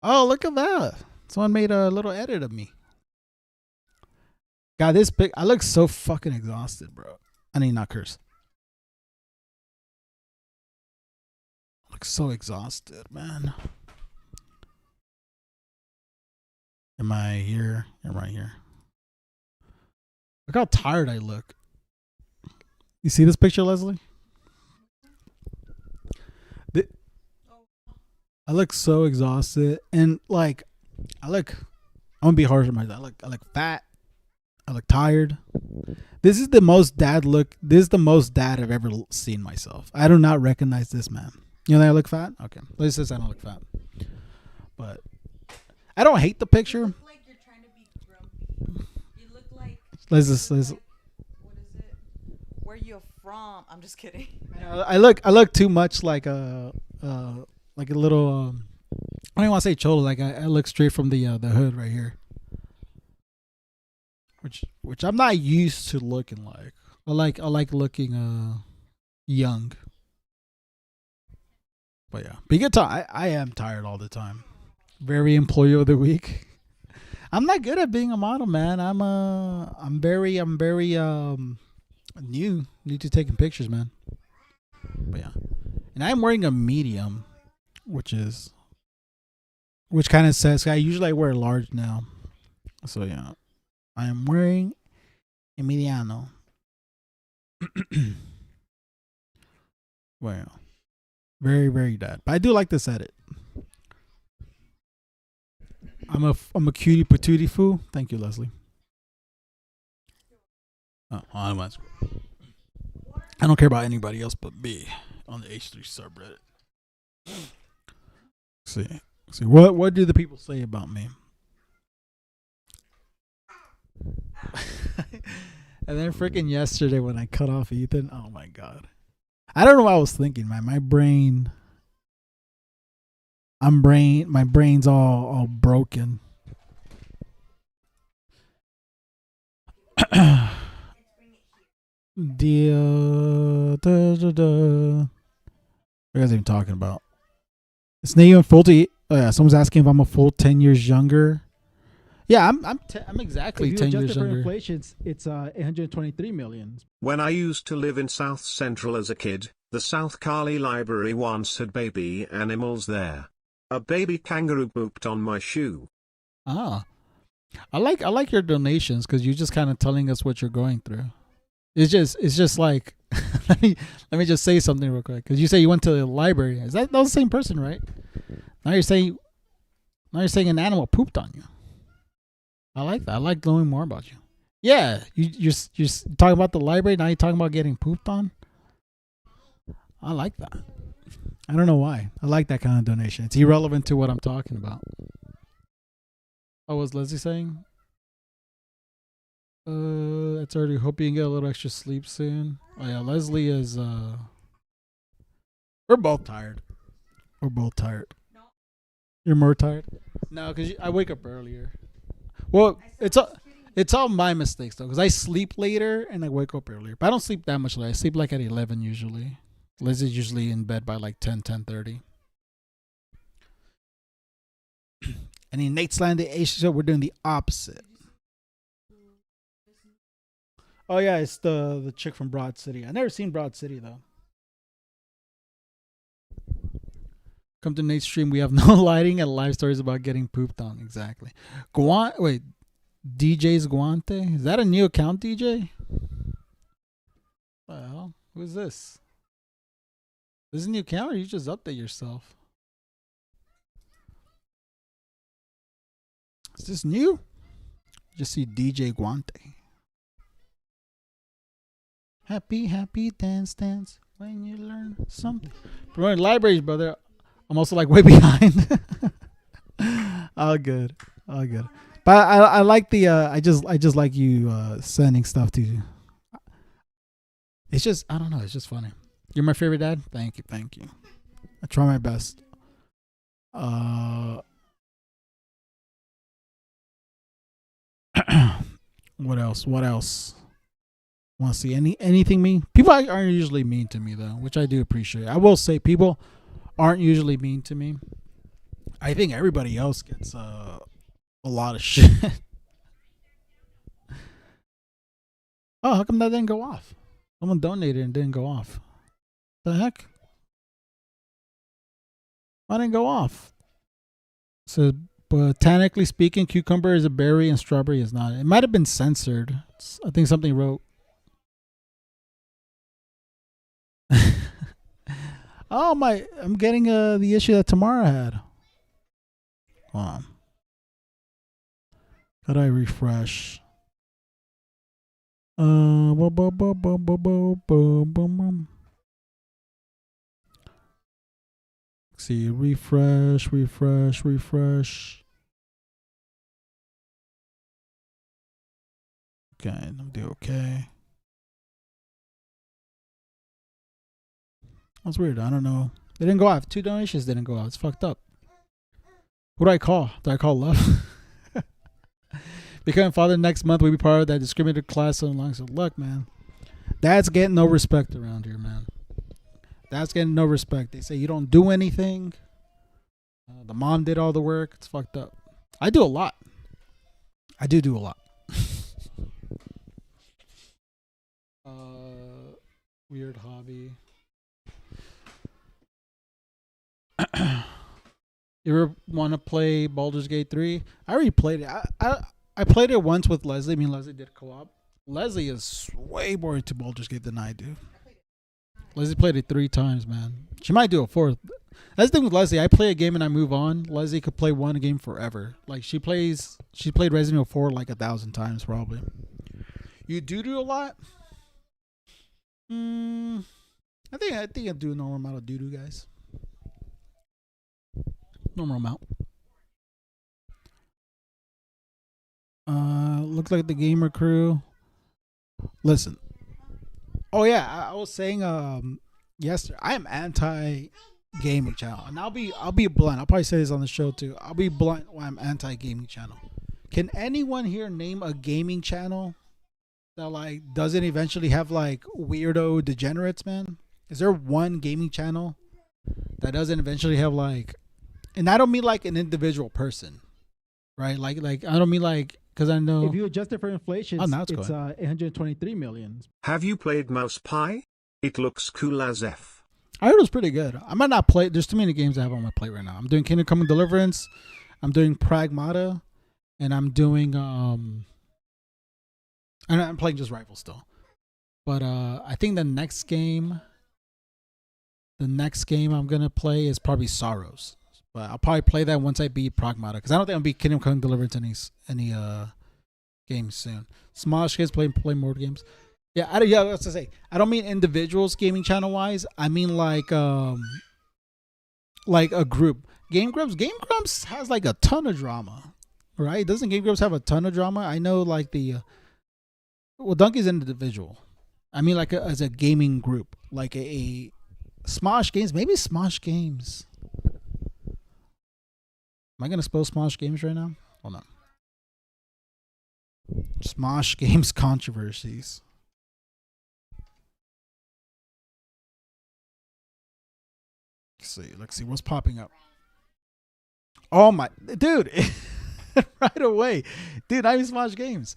Oh, look at that! Someone made a little edit of me. God, this big. I look so fucking exhausted, bro. I need not curse. I look so exhausted, man. Am I here? Am I here? Look how tired I look. You see this picture, Leslie? I look so exhausted, and like, I'm gonna be harsh on myself. I look fat. I look tired. This is the most dad look. This is the most dad I've ever seen myself. I do not recognize this man. You know that I look fat? Okay, Leslie says I don't look fat, but I don't hate the picture. You look like you're trying to be grumpy. You look like. Leslie. What is it? Where you from? I'm just kidding. I look too much like a little. I don't even want to say cholo. Like I look straight from the hood right here. Which I'm not used to looking like. I like looking young. But yeah, be good time. I am tired all the time. Very employee of the week. I'm not good at being a model, man. I'm very new to taking pictures, man. But yeah, and I'm wearing a medium, which kind of says I usually wear a large now. So yeah. I am wearing a mediano. Well, very, very dead. But I do like this edit. I'm a cutie patootie foo. Thank you, Leslie. Oh, I don't care about anybody else but me on the H3 subreddit. See what do the people say about me? And then freaking yesterday when I cut off Ethan, oh my god. I don't know what I was thinking, man. My brain's all broken. Deal. What are you guys even talking about? It's not even full to. Oh yeah, someone's asking if I'm a full 10 years younger. Yeah, I'm exactly If you 10 adjust years it for younger. inflation, it's 823 million. When I used to live in South Central as a kid, the South Cali Library once had baby animals there. A baby kangaroo pooped on my shoe. Ah, I like your donations because you're just kind of telling us what you're going through. It's just like let me just say something real quick because you say you went to the library. Is that was the same person, right? Now you're saying an animal pooped on you. I like that. I like knowing more about you. Yeah, you're talking about the library. Now you're talking about getting pooped on. I like that. I don't know why. I like that kind of donation. It's irrelevant to what I'm talking about. Oh, was Leslie saying? It's already. Hope you can get a little extra sleep soon. Oh yeah, Leslie is. We're both tired. We're both tired. You're more tired. No, because I wake up earlier. Well, it's all my mistakes though, because I sleep later and I wake up earlier. But I don't sleep that much later. I sleep like at 11 usually. Leslie's usually in bed by like 10:30. And in Nate's Land, the Asian show, we're doing the opposite. Oh yeah, it's the chick from Broad City. I never seen Broad City though. Come to Nate's stream. We have no lighting and live stories about getting pooped on. Exactly. DJ's Guante. Is that a new account, DJ? Well, who's this? This is a new account, or you just update yourself? Is this new? Just see DJ Guante. Happy dance when you learn something. Promoting libraries, brother. I'm also like way behind. All good. But I like the I just like you sending stuff to you. It's just I don't know. It's just funny. You're my favorite dad. Thank you. I try my best. What else? Want to see anything mean? People aren't usually mean to me though, which I do appreciate. I will say people aren't usually mean to me. I think everybody else gets a lot of shit. Oh, how come that didn't go off? Someone donated and didn't go off. The heck? Why didn't it go off? So botanically speaking, cucumber is a berry and strawberry is not. It might have been censored. I think something wrote. Oh my! I'm getting the issue that Tamara had. Hold on. How do I refresh? See, refresh. Okay, I'm do okay. That's weird. I don't know. They didn't go off. 2 donations didn't go out. It's fucked up. Who do I call? Do I call Love? Becoming father next month. We'll be part of that discriminated class so long. So look, man. Dad's getting no respect around here, man. Dad's getting no respect. They say you don't do anything. The mom did all the work. It's fucked up. I do a lot. I do a lot. Weird hobby. You ever want to play Baldur's Gate 3? I already played it. I played it once with Leslie. Me and Leslie did co-op. Leslie is way more into Baldur's Gate than I do. Leslie played it 3 times, man. She might do a 4th. That's the thing with Leslie. I play a game and I move on. Leslie could play one game forever. Like she played Resident Evil 4 like 1,000 times probably. You do a lot. I think I do a normal amount of doo guys. Normal amount. Looks like the gamer crew. Listen. Oh yeah, I was saying yesterday I am anti gaming channel, and I'll be blunt. I'll probably say this on the show too. I'll be blunt why I'm anti gaming channel. Can anyone here name a gaming channel that like doesn't eventually have like weirdo degenerates, man? Is there one gaming channel that doesn't eventually have like, and I don't mean like an individual person, right? Like I don't mean like, because I know If you adjust it for inflation, now it's it's going. 823 million. Have you played Mouse Pie? It looks cool as F. I heard it was pretty good. I might not play. There's too many games I have on my plate right now. I'm doing Kingdom Come and Deliverance. I'm doing Pragmata, and I'm doing and I'm playing just Rifle still. But I think the next game I'm gonna play is probably Sorrows. But I'll probably play that once I beat Pragmata, because I don't think I'll beat Kingdom Come Deliverance any games soon. Smosh kids play more games. Yeah, I was to say, I don't mean individuals gaming channel wise. I mean like a group. Game Grumps has like a ton of drama, right? Doesn't Game Grumps have a ton of drama? I know like Donkey's an individual. I mean like as a gaming group, like a Smosh Games, maybe Smosh Games. Am I gonna spell Smosh Games right now? Hold on. Smosh Games controversies. Let's see what's popping up. Oh my dude. Right away. Dude, I mean Smosh Games.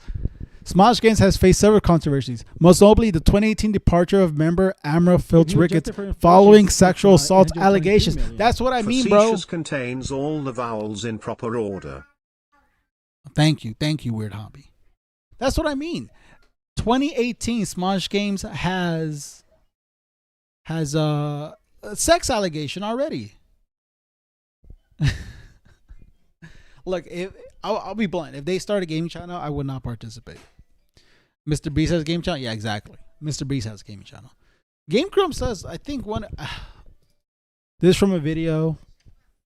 Smosh Games has faced several controversies, most notably the 2018 departure of member Amra Filtz Ricketts following sexual assault allegations. That's what I mean, bro. Facetious contains all the vowels in proper order. Thank you, Weird Hobby. That's what I mean. 2018 Smosh Games has a sex allegation already. Look, I'll be blunt. If they start a gaming channel, I would not participate. Mr. Beast has a game channel? Yeah, exactly. Mr. Beast has a gaming channel. Game Grumps says, I think this is from a video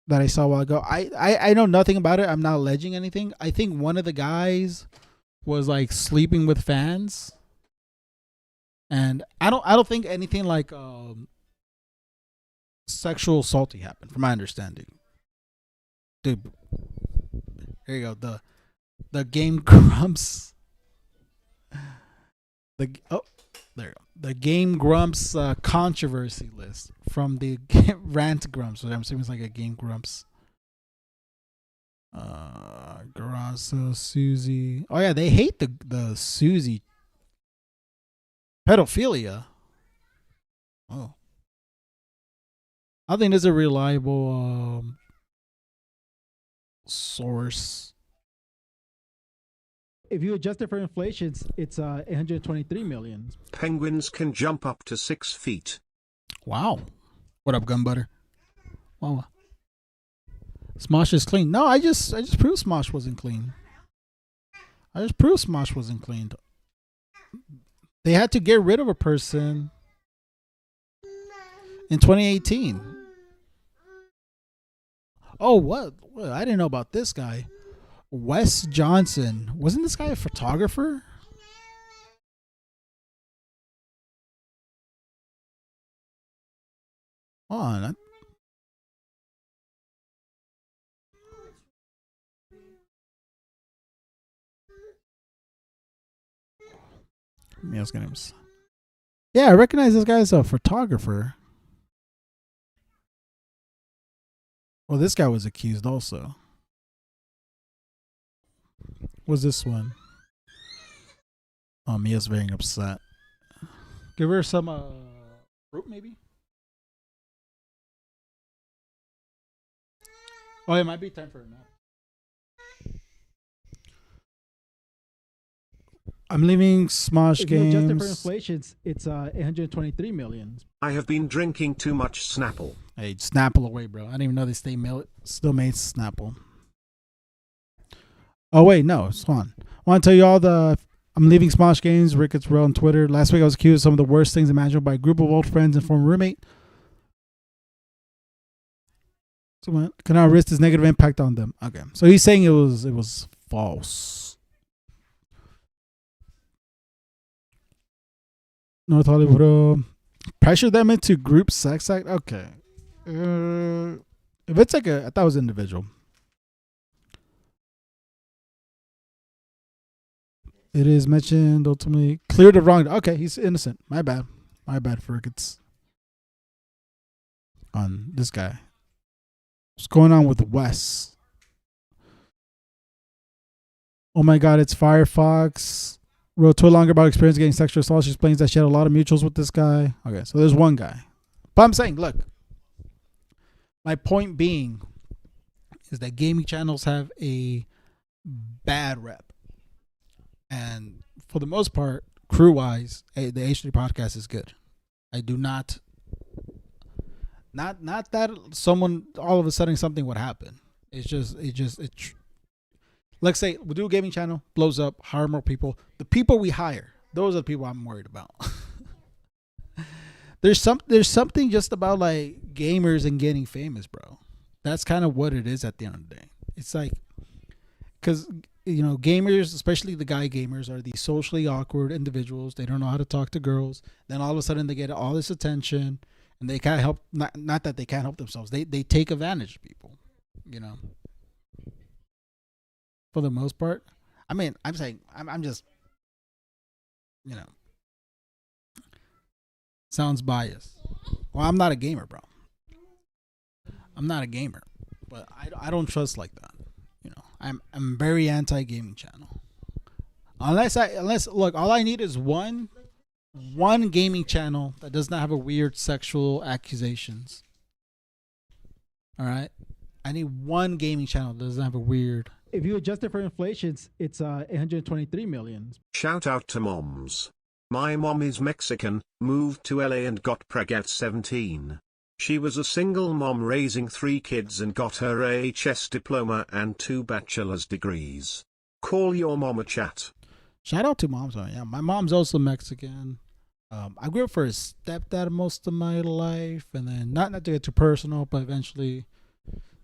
that I saw a while ago. I know nothing about it. I'm not alleging anything. I think one of the guys was like sleeping with fans. And I don't think anything like sexual assaulting happened, from my understanding. Dude, here you go. The Game Grumps. There you go. The Game Grumps controversy list from the Rant Grumps. So I'm assuming it's like a Game Grumps. Grasso, Susie. Oh yeah, they hate the Susie pedophilia. Oh, I think there's a reliable source. If you adjust it for inflation, it's 823 million. Penguins can jump up to 6 feet. Wow. What up, Gun Butter? Wow. Smosh is clean. No, I just proved Smosh wasn't clean. They had to get rid of a person in 2018. Oh, what? Well, I didn't know about this guy. Wes Johnson. Wasn't this guy a photographer? Hold on. Yeah, I recognize this guy as a photographer. Well, this guy was accused also. What's this one? Oh, Mia's very upset. Give her some fruit, maybe? Oh, it might be time for a nap. I'm leaving Smosh If you adjust it for Games. inflation, it's 823 million. I have been drinking too much Snapple. Hey, Snapple away, bro. I didn't even know they still made Snapple. Oh wait, no, it's fun. I want to tell you all I'm leaving Smosh Games. Ricketts Row on Twitter. Last week I was accused of some of the worst things imaginable by a group of old friends and former roommate. So cannot risk this negative impact on them. Okay, so he's saying it was false. North Hollywood pressure them into group sex act. Okay, if it's like I thought it was individual. It is mentioned ultimately cleared of wrong. Okay, he's innocent. My bad for Ricketts. On this guy. What's going on with Wes? Oh my God, it's Firefox. Wrote to a longer about experience getting sexual assault. She explains that she had a lot of mutuals with this guy. Okay, so there's one guy. But I'm saying, look, my point being is that gaming channels have a bad rep. And for the most part, crew-wise, the H3 podcast is good. I do not that someone all of a sudden something would happen. Let's say we do a gaming channel, blows up, hire more people. The people we hire, those are the people I'm worried about. There's something just about like gamers and getting famous, bro. That's kind of what it is at the end of the day. It's like, because gamers, especially the guy gamers, are these socially awkward individuals. They don't know how to talk to girls. Then all of a sudden they get all this attention, and they can't help. Not that they can't help themselves. They take advantage of people. For the most part. I mean, I'm saying I'm just sounds biased. Well, I'm not a gamer, bro. I'm not a gamer, but I don't trust like that. I'm very anti gaming channel. Unless look, all I need is one gaming channel that does not have a weird sexual accusations. All right, I need one gaming channel that doesn't have a weird. If you adjust it for inflation, it's 823 million. Shout out to moms. My mom is Mexican, moved to LA and got preg at 17. She was a single mom raising 3 kids and got her AHS diploma and 2 bachelor's degrees. Call your mama chat. Shout out to moms. Yeah, my mom's also Mexican. I grew up for a stepdad most of my life, and then not to get too personal, but eventually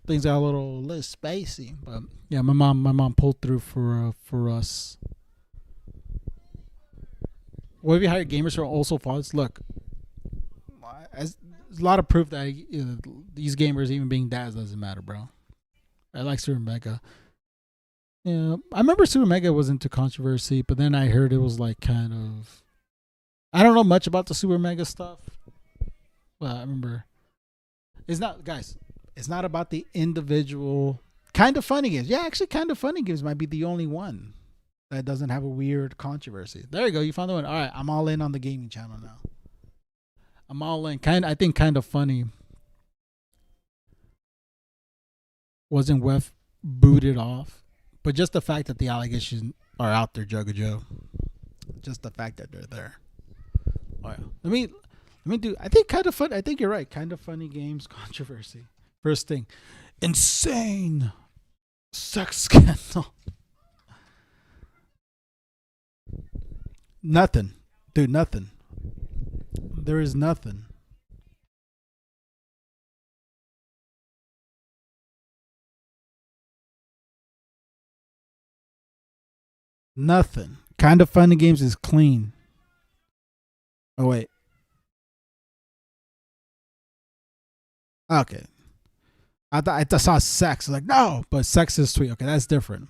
things got a little spicy. But yeah, my mom pulled through for us. What if you hired gamers who are also fathers? Look, there's a lot of proof that these gamers even being dads doesn't matter, bro. I like Super Mega. Yeah, I remember Super Mega was into controversy, but then I heard it was like kind of. I don't know much about the Super Mega stuff, but I remember it's not, guys. It's not about the individual. Kind of Funny Games. Yeah, actually, Kind of Funny Games might be the only one that doesn't have a weird controversy. There you go. You found the one. All right, I'm all in on the gaming channel now. I'm all in. I think Kind of Funny wasn't booted off, but just the fact that the allegations are out there, Jugga Joe. Just the fact that they're there. Oh yeah. Let me do. I think Kind of Fun. I think you're right. Kind of Funny Games controversy. First thing, insane sex scandal. Nothing, dude. Nothing. There is nothing. Nothing. Kind of Funny Games is clean. Oh wait. Okay. I saw sex. Like, no, but sex is sweet. Okay, that's different.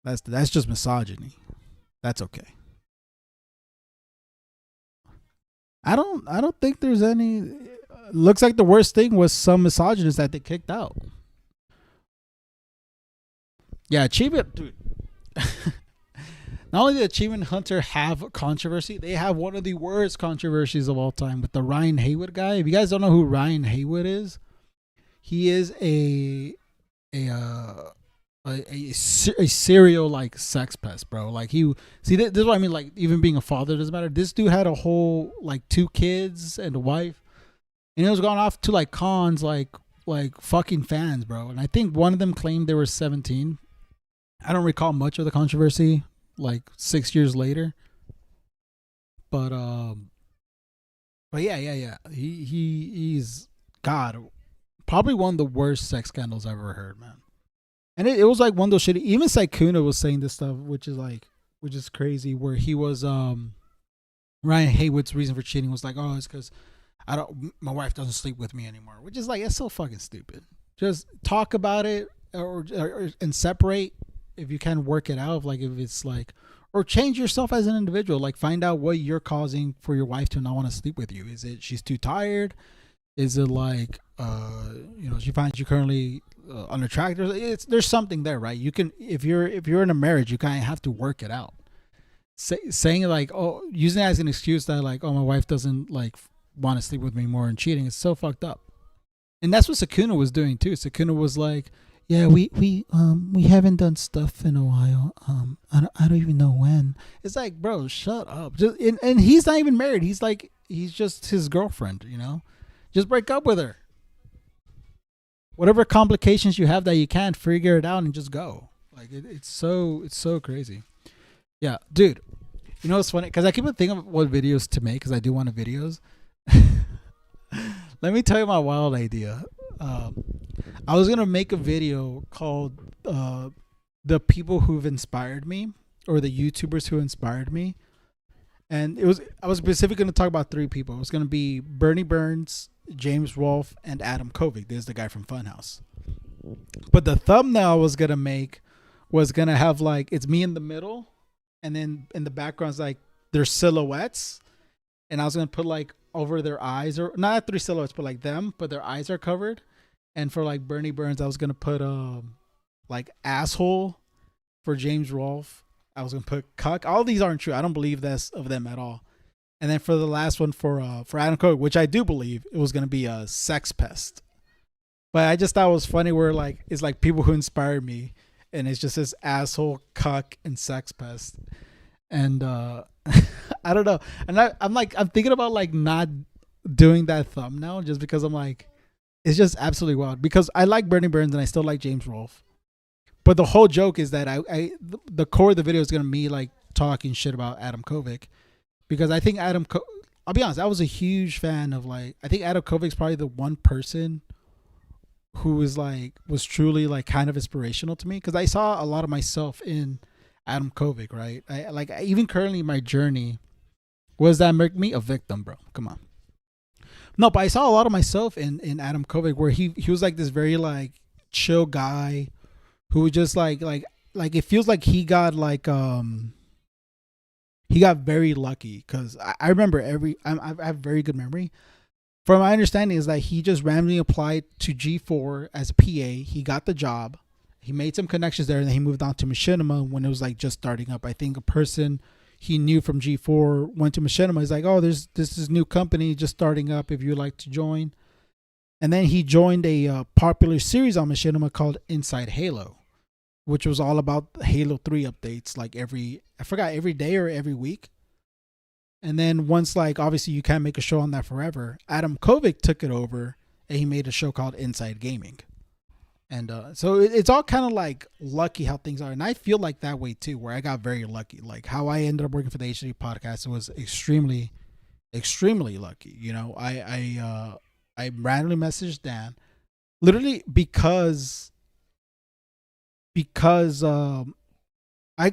That's just misogyny. That's okay. I don't think there's any. Looks like the worst thing was some misogynists that they kicked out. Yeah, achievement, dude. Not only did Achievement Hunter have controversy, they have one of the worst controversies of all time with the Ryan Haywood guy. If you guys don't know who Ryan Haywood is, he is a serial like sex pest, bro. Like this is what I mean. Like even being a father doesn't matter. This dude had a whole like 2 kids and a wife. and it was going off to like cons, like fucking fans, bro. And I think one of them claimed they were 17. I don't recall much of the controversy, like 6 years later. But yeah. He's God, probably one of the worst sex scandals I've ever heard, man. And it was like one of those shitty. Even Saikuna was saying this stuff, which is crazy. Where he was, Ryan Haywood's reason for cheating was like, oh, it's because my wife doesn't sleep with me anymore. Which is like, that's so fucking stupid. Just talk about it and separate if you can work it out. Like if it's like, or change yourself as an individual. Like find out what you're causing for your wife to not want to sleep with you. Is it she's too tired? Is it like, she finds you currently unattractive? There's something there, right? You can, if you're in a marriage, you kind of have to work it out. Saying like, oh, using it as an excuse that like, oh, my wife doesn't like want to sleep with me more and cheating, is so fucked up. And that's what Sakuna was doing too. Sakuna was like, yeah, we haven't done stuff in a while. I don't even know when. It's like, bro, shut up. And he's not even married. He's just his girlfriend, Just break up with her. Whatever complications you have that you can't, figure it out and just go. Like it's so crazy. Yeah, dude. You know what's funny? Because I keep on thinking of what videos to make because I do want to videos. Let me tell you my wild idea. I was gonna make a video called "The People Who've Inspired Me" or the YouTubers who inspired me, and I was specifically gonna talk about 3 people. It was gonna be Bernie Burns, James Rolfe, and Adam Kovic. There's the guy from Funhouse. But the thumbnail I was gonna make was gonna have like it's me in the middle, and then in the background's like their silhouettes, and I was gonna put like over their eyes, or not 3 silhouettes, but like them, but their eyes are covered. And for like Bernie Burns, I was gonna put like asshole. For James Rolfe, I was gonna put cuck. All these aren't true. I don't believe this of them at all. And then for the last one for Adam Kovic, which I do believe, it was gonna be a sex pest. But I just thought it was funny where like it's like people who inspired me, and it's just this asshole, cuck, and sex pest. And I don't know. And I'm thinking about like not doing that thumbnail just because I'm like, it's just absolutely wild. Because I like Bernie Burns and I still like James Rolfe. But the whole joke is that the core of the video is gonna be me like talking shit about Adam Kovic. Because I think I'll be honest, I was a huge fan of like, I think Adam Kovic's probably the one person who was truly like kind of inspirational to me. Because I saw a lot of myself in Adam Kovic, right? Even currently my journey, what does that make me? A victim, bro. Come on. No, but I saw a lot of myself in Adam Kovic, where he was like this very like chill guy who was just like it feels like he got like he got very lucky. Because I remember I have very good memory. From my understanding is that he just randomly applied to G4 as a PA. He got the job. He made some connections there, and then he moved on to Machinima when it was like just starting up. I think a person he knew from G4 went to Machinima. He's like, oh, this is new company just starting up if you'd like to join. And then he joined a popular series on Machinima called Inside Halo, which was all about Halo 3 updates, like every day or every week. And then once like obviously you can't make a show on that forever, Adam Kovic took it over and he made a show called Inside Gaming. And so it's all kind of like lucky how things are. And I feel like that way too, where I got very lucky. Like how I ended up working for the HD podcast was extremely, extremely lucky. I randomly messaged Dan literally because I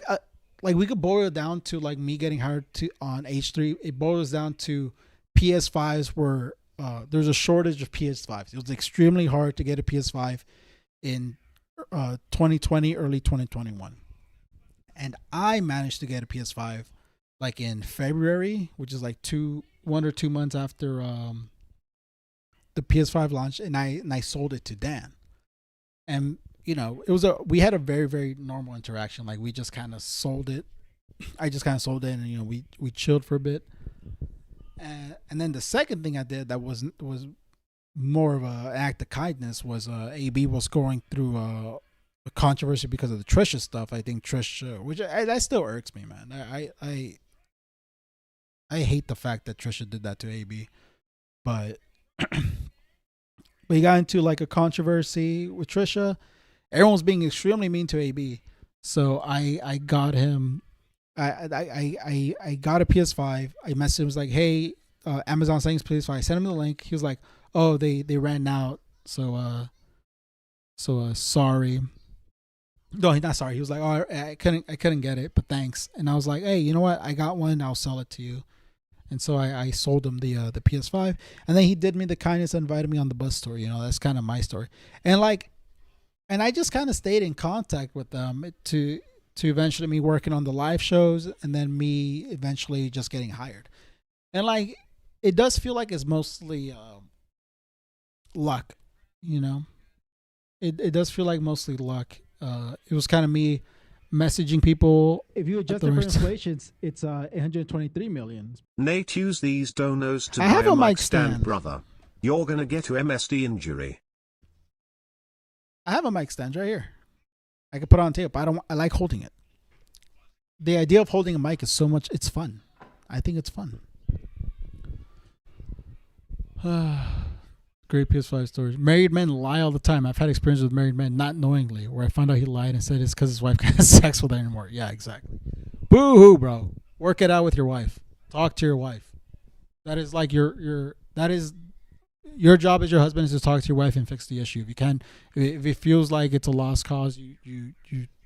like we could boil it down to like me getting hired on H3. It boils down to PS5s where there's a shortage of PS5s. It was extremely hard to get a PS5 in 2020, early 2021. And I managed to get a PS5 like in February, which is like 1 or 2 months after the PS5 launch, and I sold it to Dan. And we had a very, very normal interaction. Like we just kind of sold it. I just kind of sold it, and we chilled for a bit. And then the second thing I did that was more of an act of kindness was AB was going through a controversy because of the Trisha stuff. I think Trisha, which that still irks me, man. I hate the fact that Trisha did that to AB, but We got into like a controversy with Trisha. Everyone was being extremely mean to AB. So I got him. I got a PS5. I messaged him, was like, hey, Amazon sent PS5. I sent him the link. He was like, oh, they ran out. So sorry. No, he's not sorry. He was like, oh, I couldn't get it, but thanks. And I was like, hey, you know what? I got one. I'll sell it to you. And so I sold him the PS5, and then he did me the kindness and invited me on the bus tour. That's kind of my story. And I just kind of stayed in contact with them to eventually me working on the live shows, and then me eventually just getting hired. And it does feel like it's mostly luck, you know. It does feel like mostly luck. It was kind of me messaging people. If you adjust it for inflation, it's 823 million. Nate, use these donos to I buy have a a mic mic stand, stand. brother. You're gonna get to MSD injury. I have a mic stand right here. I can put it on tape. I like holding it. The idea of holding a mic is so much. It's fun. I think it's fun. Great PS5 stories. Married men lie all the time. I've had experience with married men not knowingly, where I found out he lied and said it's because his wife can't have sex with him anymore. Yeah, exactly. Boo hoo, bro. Work it out with your wife. Talk to your wife. That is like that is your job as your husband is to talk to your wife and fix the issue. If you can, if it feels like it's a lost cause, you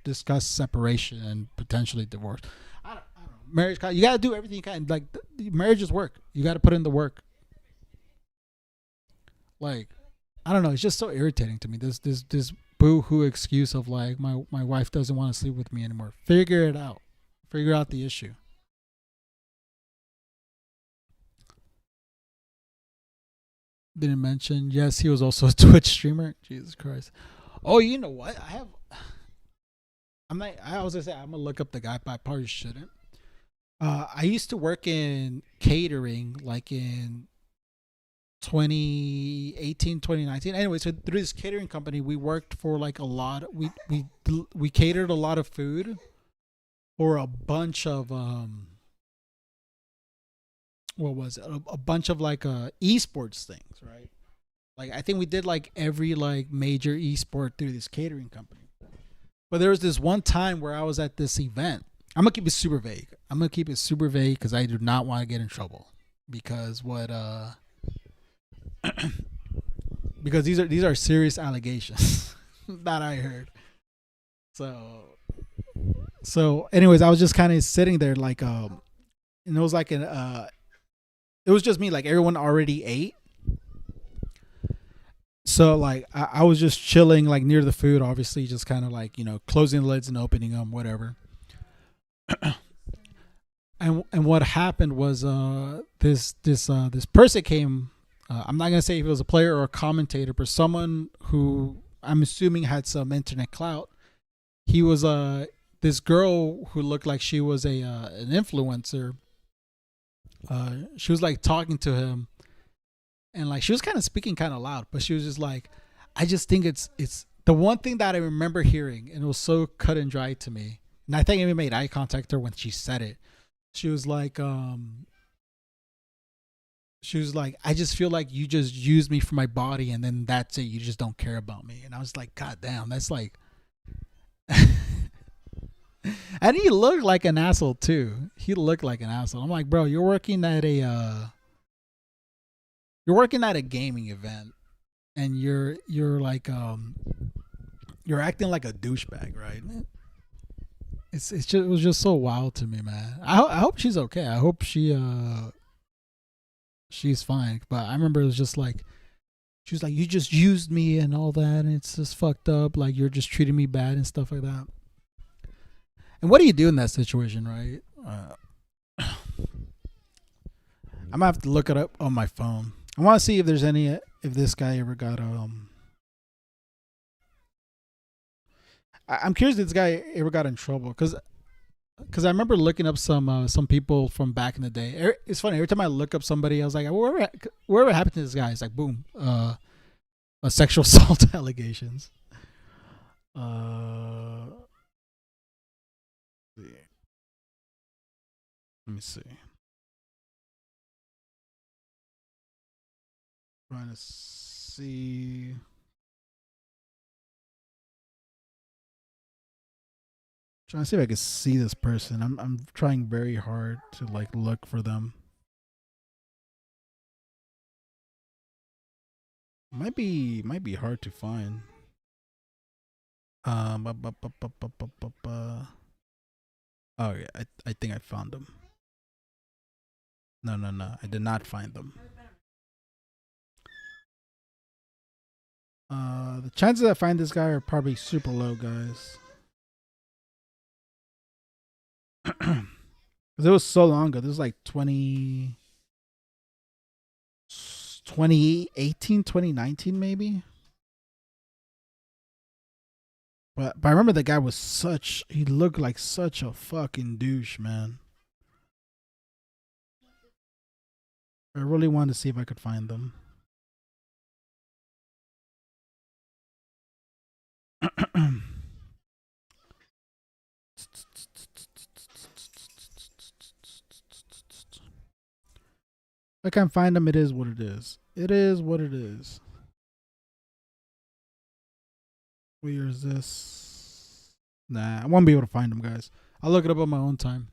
discuss separation and potentially divorce. I don't know. Marriage, you got to do everything you can. Like, marriage is work. You got to put in the work. Like, I don't know. It's just so irritating to me. This boo-hoo excuse of like my wife doesn't want to sleep with me anymore. Figure it out. Figure out the issue. Didn't mention. Yes, he was also a Twitch streamer. Jesus Christ. Oh, you know what? I'm not. I was gonna say I'm gonna look up the guy, but I probably shouldn't. I used to work in catering, like in 2018, 2019. Anyway, so through this catering company, we worked for like a lot. We catered a lot of food for a bunch of what was it? A bunch of like esports things, right? Like I think we did like every like major esport through this catering company. But there was this one time where I was at this event. I'm gonna keep it super vague. Because I do not want to get in trouble. Because because these are serious allegations that I heard. So anyways, I was just kind of sitting there like and it was like it was just me, like everyone already ate. So like I was just chilling like near the food, obviously just kind of like, closing the lids and opening them, whatever. And what happened was this person came. I'm not gonna say if it was a player or a commentator, but someone who I'm assuming had some internet clout. He was this girl who looked like she was an influencer. She was like talking to him, and like she was kind of speaking kind of loud, but she was just like, I just think it's the one thing that I remember hearing, and it was so cut and dry to me. And I think I even made eye contact with her when she said it. She was like, I just feel like you just use me for my body, and then that's it. You just don't care about me. And I was like, God damn, that's like. And he looked like an asshole too. He looked like an asshole. I'm like, bro, you're working at a gaming event, and you're like you're acting like a douchebag, right? It was just so wild to me, man. I hope she's okay. I hope she's fine. But I remember it was just like she was like, you just used me and all that, and it's just fucked up. Like you're just treating me bad and stuff like that. And what do you do in that situation, right? I'm gonna have to look it up on my phone. I want to see if there's if this guy ever got I'm curious if this guy ever got in trouble because I remember looking up some people from back in the day. It's funny, every time I look up somebody, I was like, whatever happened to this guy? It's like boom, sexual assault allegations. Let me see. Trying to see. Trying to see if I can see this person. I'm trying very hard to like look for them. Might be hard to find. Bu- bu- bu- bu- bu- bu- bu- bu- Oh yeah, I think I found them. No, I did not find them. The chances I find this guy are probably super low, guys. Because it was so long ago. This was like 2018, 2019 maybe. But I remember the guy was he looked like such a fucking douche, man. I really wanted to see if I could find them. I can't find them. It is what it is. It is what it is. Where is this? Nah, I won't be able to find them, guys. I'll look it up on my own time.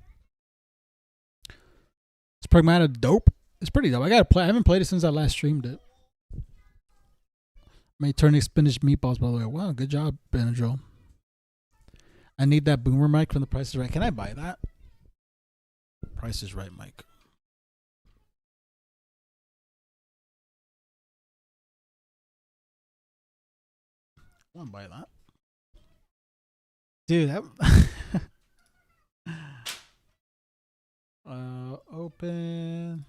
It's pragmatic dope. It's pretty dope. I gotta play. I haven't played it since I last streamed it. Made turning spinach meatballs, by the way. Wow, good job, Benadryl. I need that boomer mic from the Price is Right. Can I buy that? Price is Right mic. I want to buy that. Dude, that. Open.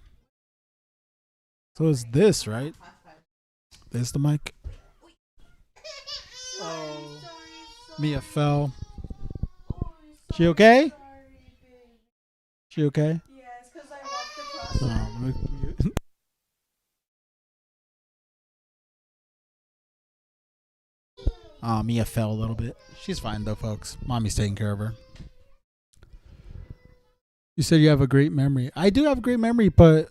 So it's this, right? This the mic. Oh, Mia fell. She okay? She okay? Yes, because I walked across. Oh, let me mute. Mia fell a little bit. She's fine though, folks. Mommy's taking care of her. You said you have a great memory. I do have a great memory, but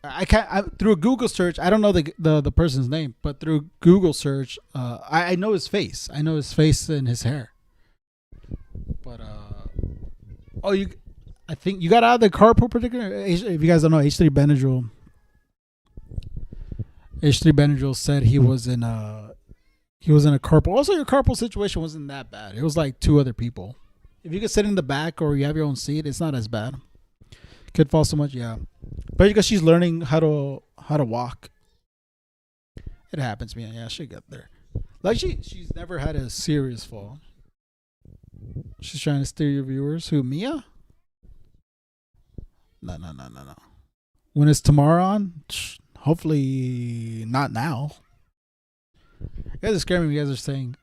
I can't. Through a Google search, I don't know the person's name, but through Google search, I know his face. I know his face and his hair. But I think you got out of the carpool particular. If you guys don't know, H3 Benadryl. H3 Benadryl said he was in a carpool. Also, your carpool situation wasn't that bad. It was like two other people. If you could sit in the back or you have your own seat, it's not as bad. Could fall so much, yeah. But because she's learning how to walk, it happens, man. Yeah, she'll get there. Like she's never had a serious fall. She's trying to steer your viewers. Who, Mia? No. When is tomorrow on? Hopefully not now. You guys are scaring me. You guys are saying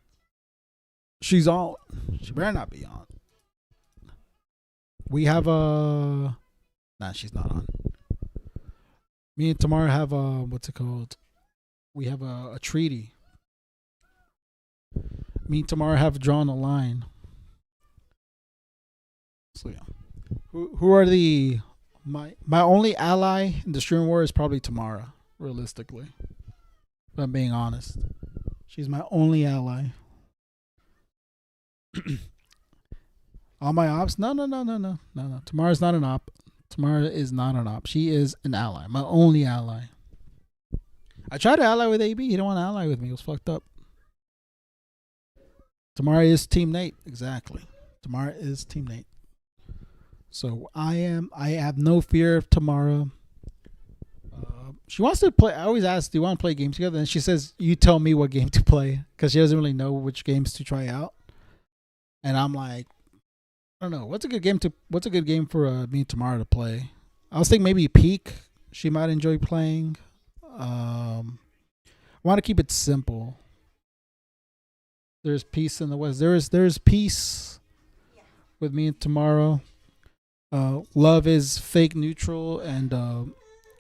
she's on. She better not be on. We have a. Nah, she's not on. Me and Tamara have a. What's it called? We have a treaty. Me and Tamara have drawn a line. So yeah. Who are my only ally in the stream war is probably Tamara, realistically. If I'm being honest. She's my only ally. All my ops? No. Tamara's not an op. Tamara is not an op. She is an ally. My only ally. I tried to ally with AB. He didn't want to ally with me. It was fucked up. Tamara is Team Nate. Exactly. Tamara is Team Nate. So I have no fear of Tamara. She wants to play. I always ask, do you want to play games together? And she says, you tell me what game to play. Because she doesn't really know which games to try out. And I'm like, I don't know. What's a good game for me and Tamara to play? I was thinking maybe Peak. She might enjoy playing. I want to keep it simple. There's peace in the West. There's peace with me and Tamara. Love is fake neutral, and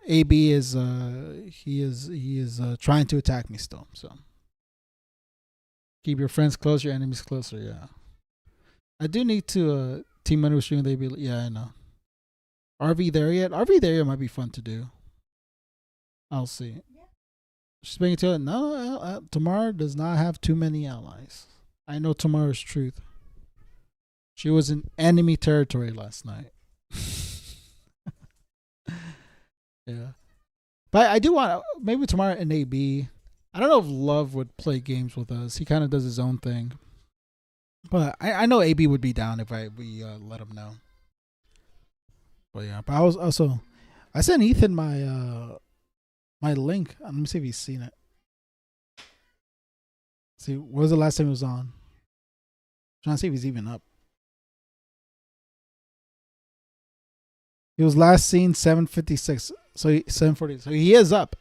AB is he is trying to attack me still. So keep your friends close, your enemies closer. Yeah, I do need to team under stream with AB. Yeah, I know. RV there yet? RV there yet might be fun to do. I'll see. She's speaking to it. No, Tamara does not have too many allies. I know Tamara's truth. She was in enemy territory last night. Yeah. But I do want maybe Tamara and AB. I don't know if Love would play games with us. He kind of does his own thing. But I know AB would be down if we let him know. But yeah, but I was also I sent Ethan my link. Let me see if he's seen it. See, what was the last time he was on? Trying to see if he's even up. He was last seen 7:56. So 7:40. So he is up.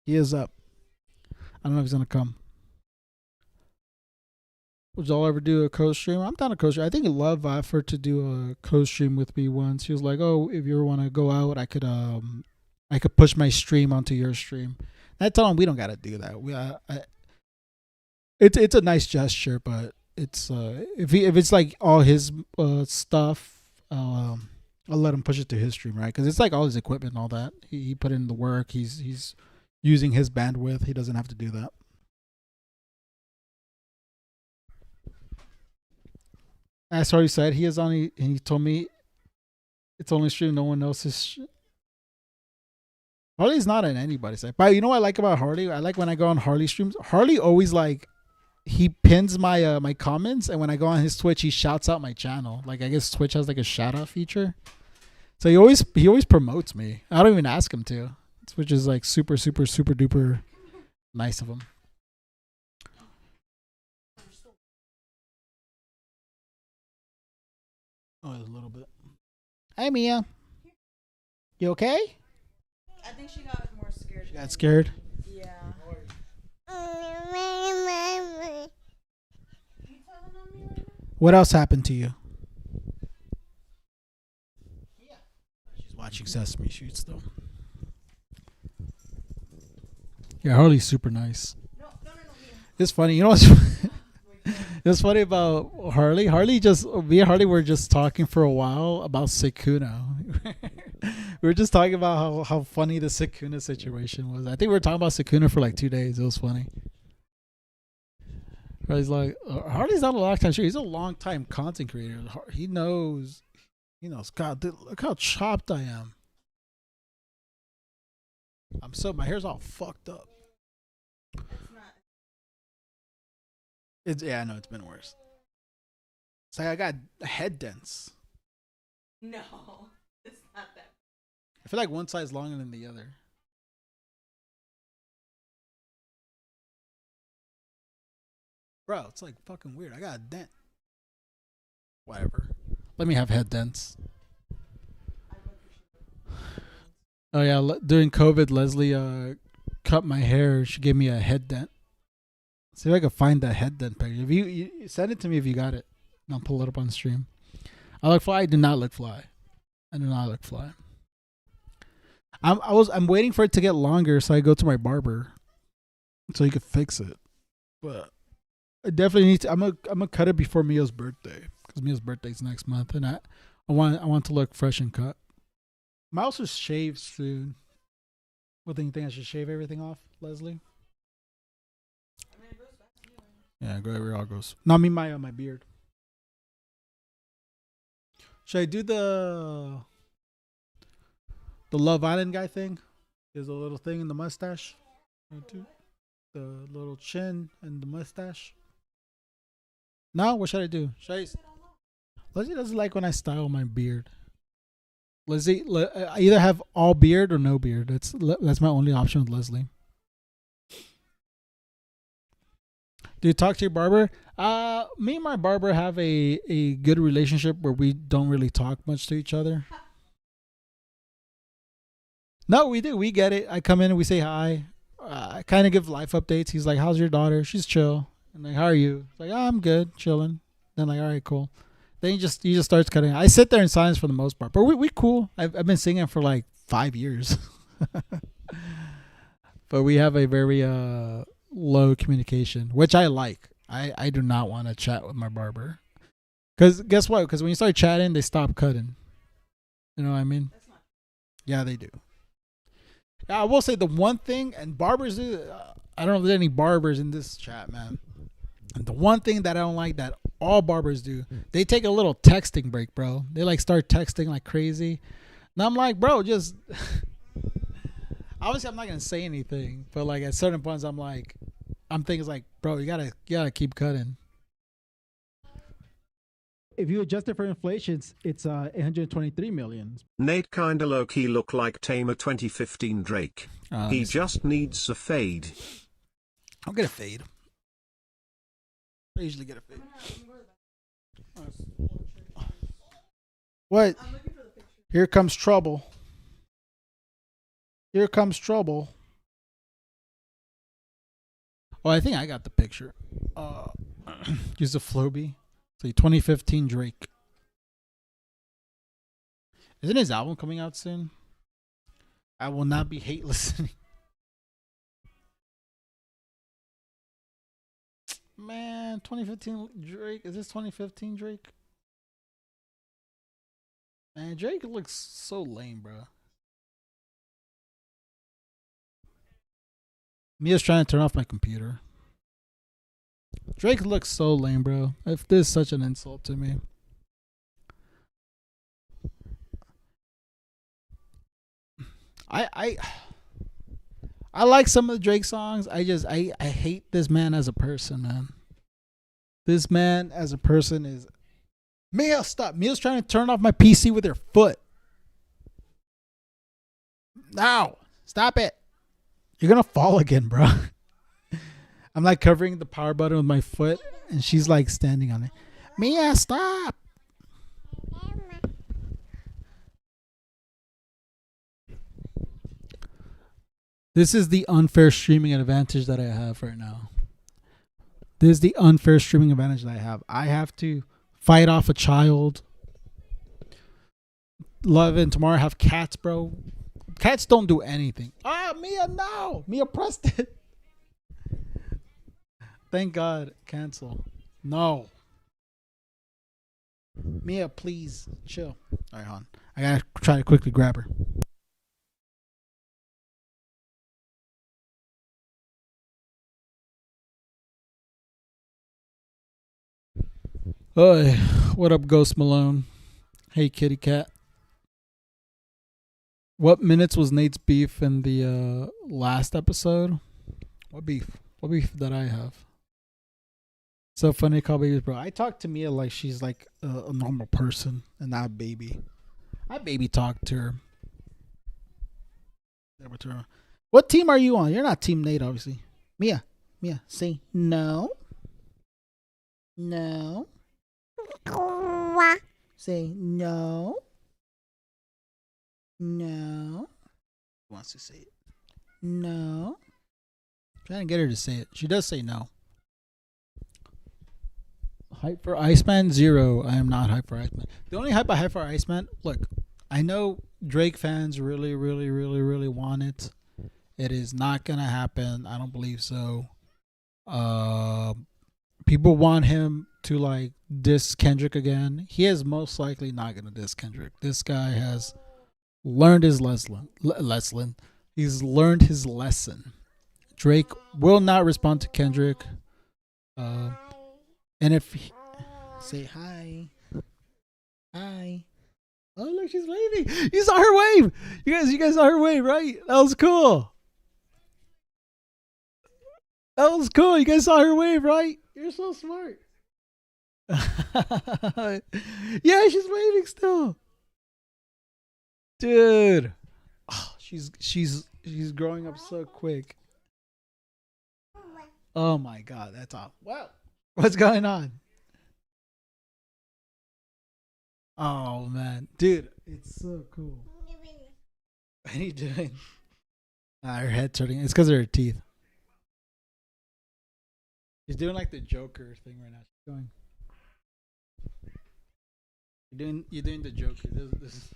He is up. I don't know if he's gonna come. Would y'all ever do a co-stream? I'm down to co-stream. I think Love offered to do a co-stream with me once. He was like, "Oh, if you ever want to go out, I could push my stream onto your stream." And I told him we don't gotta do that. It's a nice gesture, but it's if it's like all his stuff, I'll let him push it to his stream, right? Because it's like all his equipment and all that. He put in the work. He's using his bandwidth. He doesn't have to do that. As Hardy said, he is on. And he told me it's only stream. No one else's. Harley's not on anybody's side. But you know what I like about Harley? I like when I go on Harley streams. Harley always like he pins my my comments, and when I go on his Twitch, he shouts out my channel. Like I guess Twitch has like a shout out feature. So he always promotes me. I don't even ask him to, which is like super duper nice of him. Oh, a little bit. Hey Mia, you okay? I think she got more scared. She got scared. Yeah. What else happened to you? She's watching Sesame Street though. Yeah, Harley's super nice. No. It's funny. You know what's it's funny about Harley? Me and Harley were just talking for a while about Sukuna. We were just talking about how funny the Sukuna situation was. I think we were talking about Sukuna for like 2 days. It was funny. Harley's like, Harley's not a long time. He's a long time content creator. He knows. God, look how chopped I am. My hair's all fucked up. I know it's been worse. It's like I got head dents. No, it's not that. I feel like one side's longer than the other. Bro, it's like fucking weird. I got a dent. Whatever. Let me have head dents. Oh yeah, during COVID, Leslie cut my hair. She gave me a head dent. See if I can find that head dent picture. If you send it to me if you got it, and I'll pull it up on stream. I look fly. I do not look fly. I do not look fly. I'm waiting for it to get longer so I go to my barber, so he could fix it. But I definitely need to. I'm gonna cut it before Mio's birthday because Mio's birthday's next month, and I want to look fresh and cut. I also shave soon. What do you think? I should shave everything off, Leslie? Yeah, go everywhere all goes. Not me, my beard. Should I do the Love Island guy thing? There's a little thing in the mustache. The little chin and the mustache. No, what should I do? Leslie doesn't like when I style my beard. Leslie, I either have all beard or no beard. That's my only option with Leslie. Do you talk to your barber? Me and my barber have a good relationship where we don't really talk much to each other. No, we do. We get it. I come in and we say hi. I kind of give life updates. He's like, "How's your daughter?" She's chill. I'm like, "How are you?" He's like, "Oh, I'm good, chilling." Then like, "All right, cool." Then he just starts cutting. I sit there in silence for the most part, but we cool. I've been singing for like 5 years, but we have a very low communication, which I like. I do not want to chat with my barber, because guess what? Because when you start chatting, they stop cutting. You know what I mean? Yeah, they do. I will say the one thing, and barbers do. I don't know if there's any barbers in this chat, man. And the one thing that I don't like that all barbers do, they take a little texting break, bro. They like start texting like crazy. And I'm like, bro, just obviously I'm not gonna say anything, but like at certain points I'm thinking like, bro, you gotta keep cutting. If you adjust it for inflation, it's 823 million. Nate kinda low-key look like Tamer 2015 Drake. He just needs a fade. I'll get a fade. I usually get a fade. What? Here comes trouble. Here comes trouble. Oh, I think I got the picture. Use the Floby. So 2015 Drake. Isn't his album coming out soon? I will not be hate listening. Man, 2015 Drake. Is this 2015 Drake? Man, Drake looks so lame, bro. Mia's trying to turn off my computer. Drake looks so lame, bro. If this is such an insult to me. I like some of the Drake songs. I hate this man as a person, man. This man as a person is Mia, stop. Mia's trying to turn off my PC with her foot. No. Stop it. You're gonna fall again, bro. I'm like covering the power button with my foot and she's like standing on it. Mia, stop. This is the unfair streaming advantage that I have right now. This is the unfair streaming advantage that I have. I have to fight off a child. Love and tomorrow have cats, bro. Cats don't do anything. Ah, Mia, no. Mia pressed it. Thank God. Cancel. No. Mia, please. Chill. All right, hon. I gotta try to quickly grab her. Hey, what up, Ghost Malone? Hey, kitty cat. What minutes was Nate's beef in the last episode? What beef? What beef did I have? So funny, call babies, bro. I talk to Mia like she's like a normal person and not a baby. I baby talk to her. What team are you on? You're not Team Nate, obviously. Mia, say no. No. Say no. No. Who wants to say it? No. I'm trying to get her to say it. She does say no. Hype for Iceman? 0. I am not hype for Iceman. The only hype I have for Iceman, look, I know Drake fans really, really, really, really want it. It is not going to happen. I don't believe so. People want him to like diss Kendrick again. He is most likely not going to diss Kendrick. This guy has learned his lesson. He's learned his lesson. Drake will not respond to Kendrick. And if he, say hi. Hi. Oh, look, she's waving. You saw her wave. You guys saw her wave, right? That was cool. That was cool. You guys saw her wave, right? You're so smart. Yeah, she's waving still. Dude. Oh, she's growing up so quick. Oh my God, that's awful. Wow. What's going on? Oh man, dude, it's so cool. What are you doing? Her head's hurting. It's because of her teeth. She's doing like the Joker thing right now. She's going. You're doing the Joker. This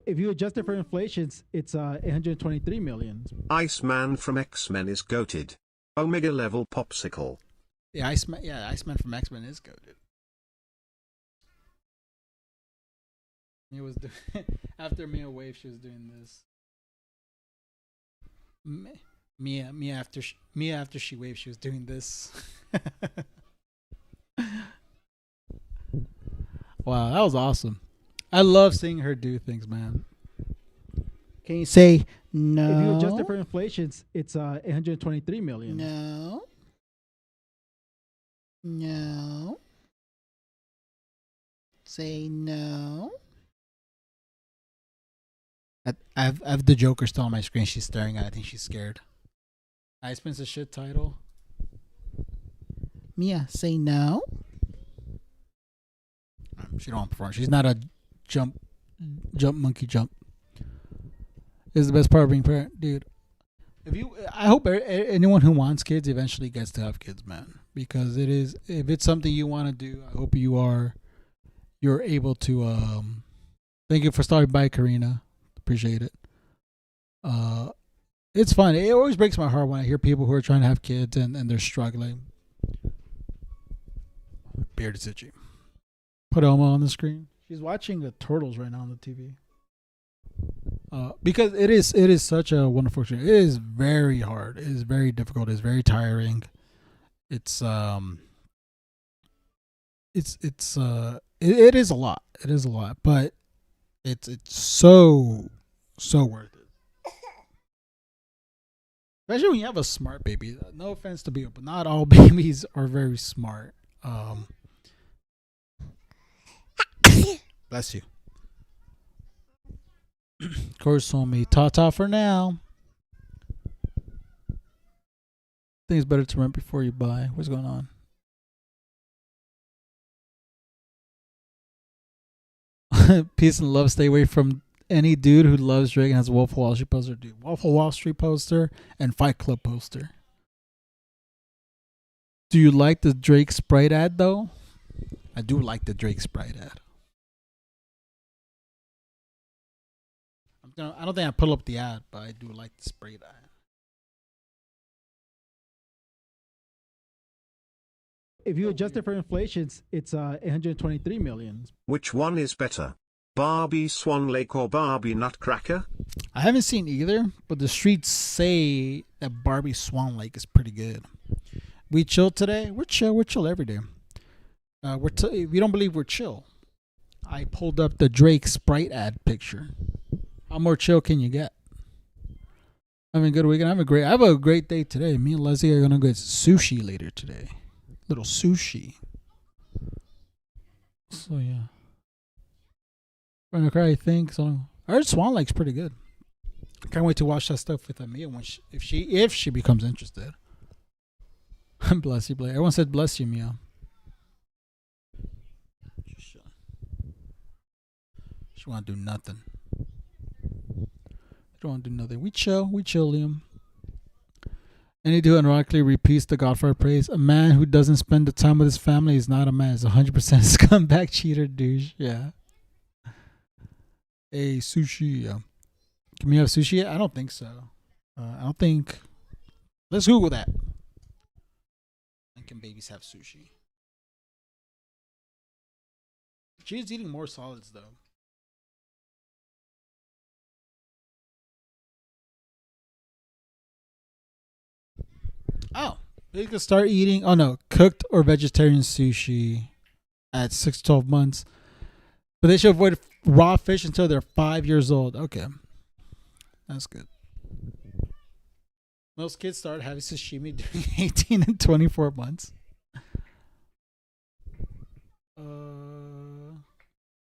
If you adjust it for inflation, it's 823 million. Iceman from X-Men is goated. Omega level popsicle. Yeah, Iceman from X-Men is goated. Mia was doing after Mia waved, she was doing this. Mia after she waved, she was doing this. Wow, that was awesome. I love seeing her do things, man. Can you say no? If you adjust it for inflation, it's 823 million. No. No. Say no. I have the Joker still on my screen. She's staring at it. I think she's scared. I spent a shit title. Mia, say no. She don't perform. She's not a jump monkey jump. This is the best part of being a parent, dude. I hope anyone who wants kids eventually gets to have kids, man. Because if it's something you want to do, I hope you're able to. Thank you for stopping by, Karina. Appreciate it. It's fun. It always breaks my heart when I hear people who are trying to have kids and they're struggling. Beard is itchy. Put Elma on the screen. She's watching the turtles right now on the TV. Because it is such a wonderful experience. It is very hard. It is very difficult. It's very tiring. It is a lot. It is a lot, but it's so worth it. Especially when you have a smart baby. No offense to people, but not all babies are very smart. Bless you. Of course, told me ta for now. I think it's better to rent before you buy. What's going on? Peace and love. Stay away from any dude who loves Drake and has a Wolf of Wall Street poster. Dude, Wolf of Wall Street poster and Fight Club poster. Do you like the Drake Sprite ad though? I do like the Drake Sprite ad. I don't think I pull up the ad, but I do like the Sprite ad. If you adjust it for inflation, it's 823 million. Which one is better? Barbie Swan Lake or Barbie Nutcracker? I haven't seen either, but the streets say that Barbie Swan Lake is pretty good. We chill today. We're chill. We're chill every day. If you don't believe we're chill, I pulled up the Drake Sprite ad picture. How more chill can you get? Having a good weekend. I have a great day today. Me and Leslie are gonna get sushi later today. Little sushi. So yeah. We're gonna cry, I think. So I heard Swan Lake's pretty good. Can't wait to watch that stuff with Mia when if she becomes interested. Bless you, Blake. Everyone said bless you, Mia. She wanna do nothing. Don't want to do nothing. We chill, Liam. Any dude ironically repeats the Godfather praise. A man who doesn't spend the time with his family is not a man. It's 100% scumbag, cheater, douche. Yeah. Hey, sushi. Can we have sushi yet? I don't think so. I don't think. Let's Google that. And can babies have sushi? She's eating more solids though. Oh, they can start eating. Oh no, cooked or vegetarian sushi at 6 to 12 months, but they should avoid raw fish until they're 5 years old. Okay, that's good. Most kids start having sashimi during 18 and 24 months.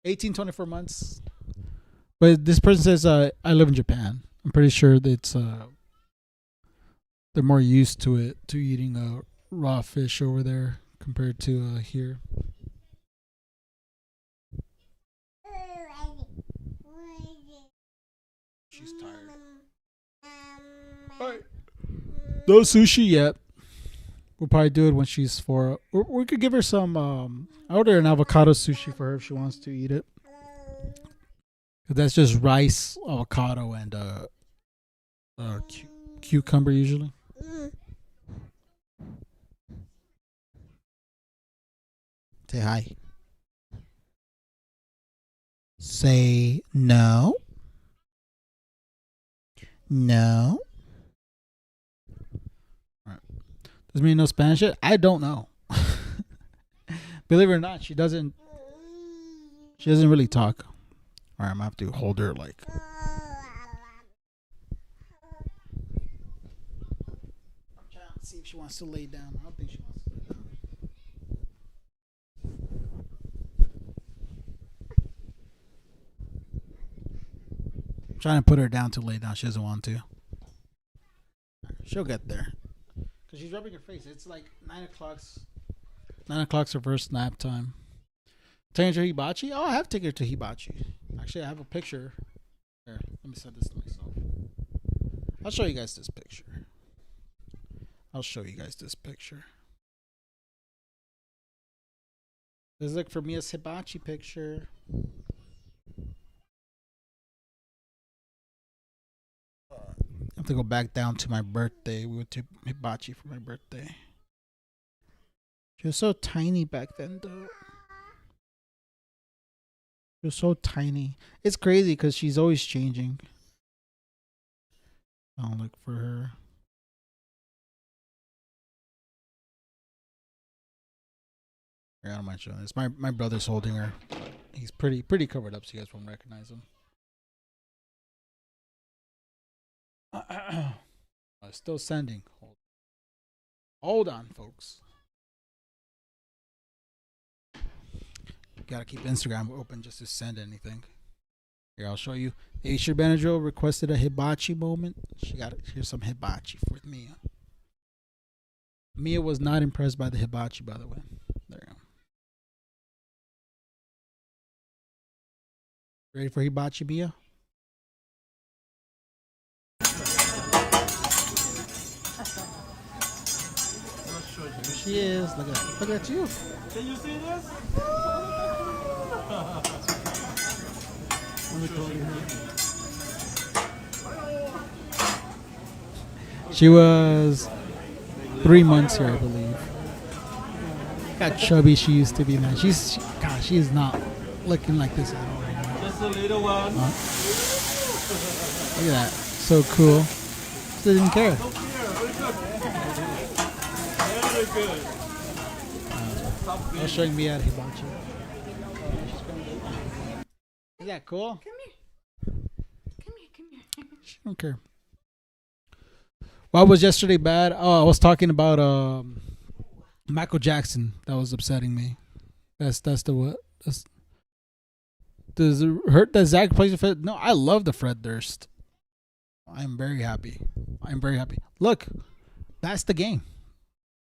18, 24 months. But this person says, I live in Japan. I'm pretty sure that it's they're more used to it, to eating raw fish over there compared to here. She's tired. All right. No sushi yet. We'll probably do it when she's 4. Or we could give her some. I order an avocado sushi for her if she wants to eat it. 'Cause that's just rice, avocado, and cucumber usually. Say hi. Say no. No. All right. Does it mean no Spanish yet? I don't know. Believe it or not, she doesn't really talk. All right, I'm gonna have to hold her like. I'm trying to see if she wants to lay down. I don't think she wants to lay down. I'm trying to put her down to lay down. She doesn't want to. She'll get there. Because she's rubbing her face. It's like 9 o'clock. 9 o'clock's her first nap time. Taking her to Hibachi? Oh, I have taken her to Hibachi. Actually, I have a picture. Here, let me send this to myself. I'll show you guys this picture. Let's look for Mia's Hibachi picture. I have to go back down to my birthday. We went to Hibachi for my birthday. She was so tiny back then, though. She was so tiny. It's crazy because she's always changing. I'll look for her. Here, I don't mind showing this. My brother's holding her. He's pretty covered up, so you guys won't recognize him. Still sending. Hold on, folks. Gotta keep Instagram open just to send anything. Here, I'll show you. Aisha Benadryl requested a hibachi moment. Here's some hibachi with Mia. Mia was not impressed by the hibachi, by the way. There you go. Ready for hibachi, Mia? There she is. Look at you. Can you see this? She was 3 months here, I believe. How chubby she used to be, man. She is not looking like this at all right now. Just a little one. Look at that. So cool. She didn't care. Very good. I was showing me at Hibachi. Is that cool? Come here. She don't care. Why was yesterday bad? Oh, I was talking about Michael Jackson. That was upsetting me. That's the what? Does it hurt that Zach plays the Fred? No, I love the Fred Durst. I'm very happy. Look, that's the game.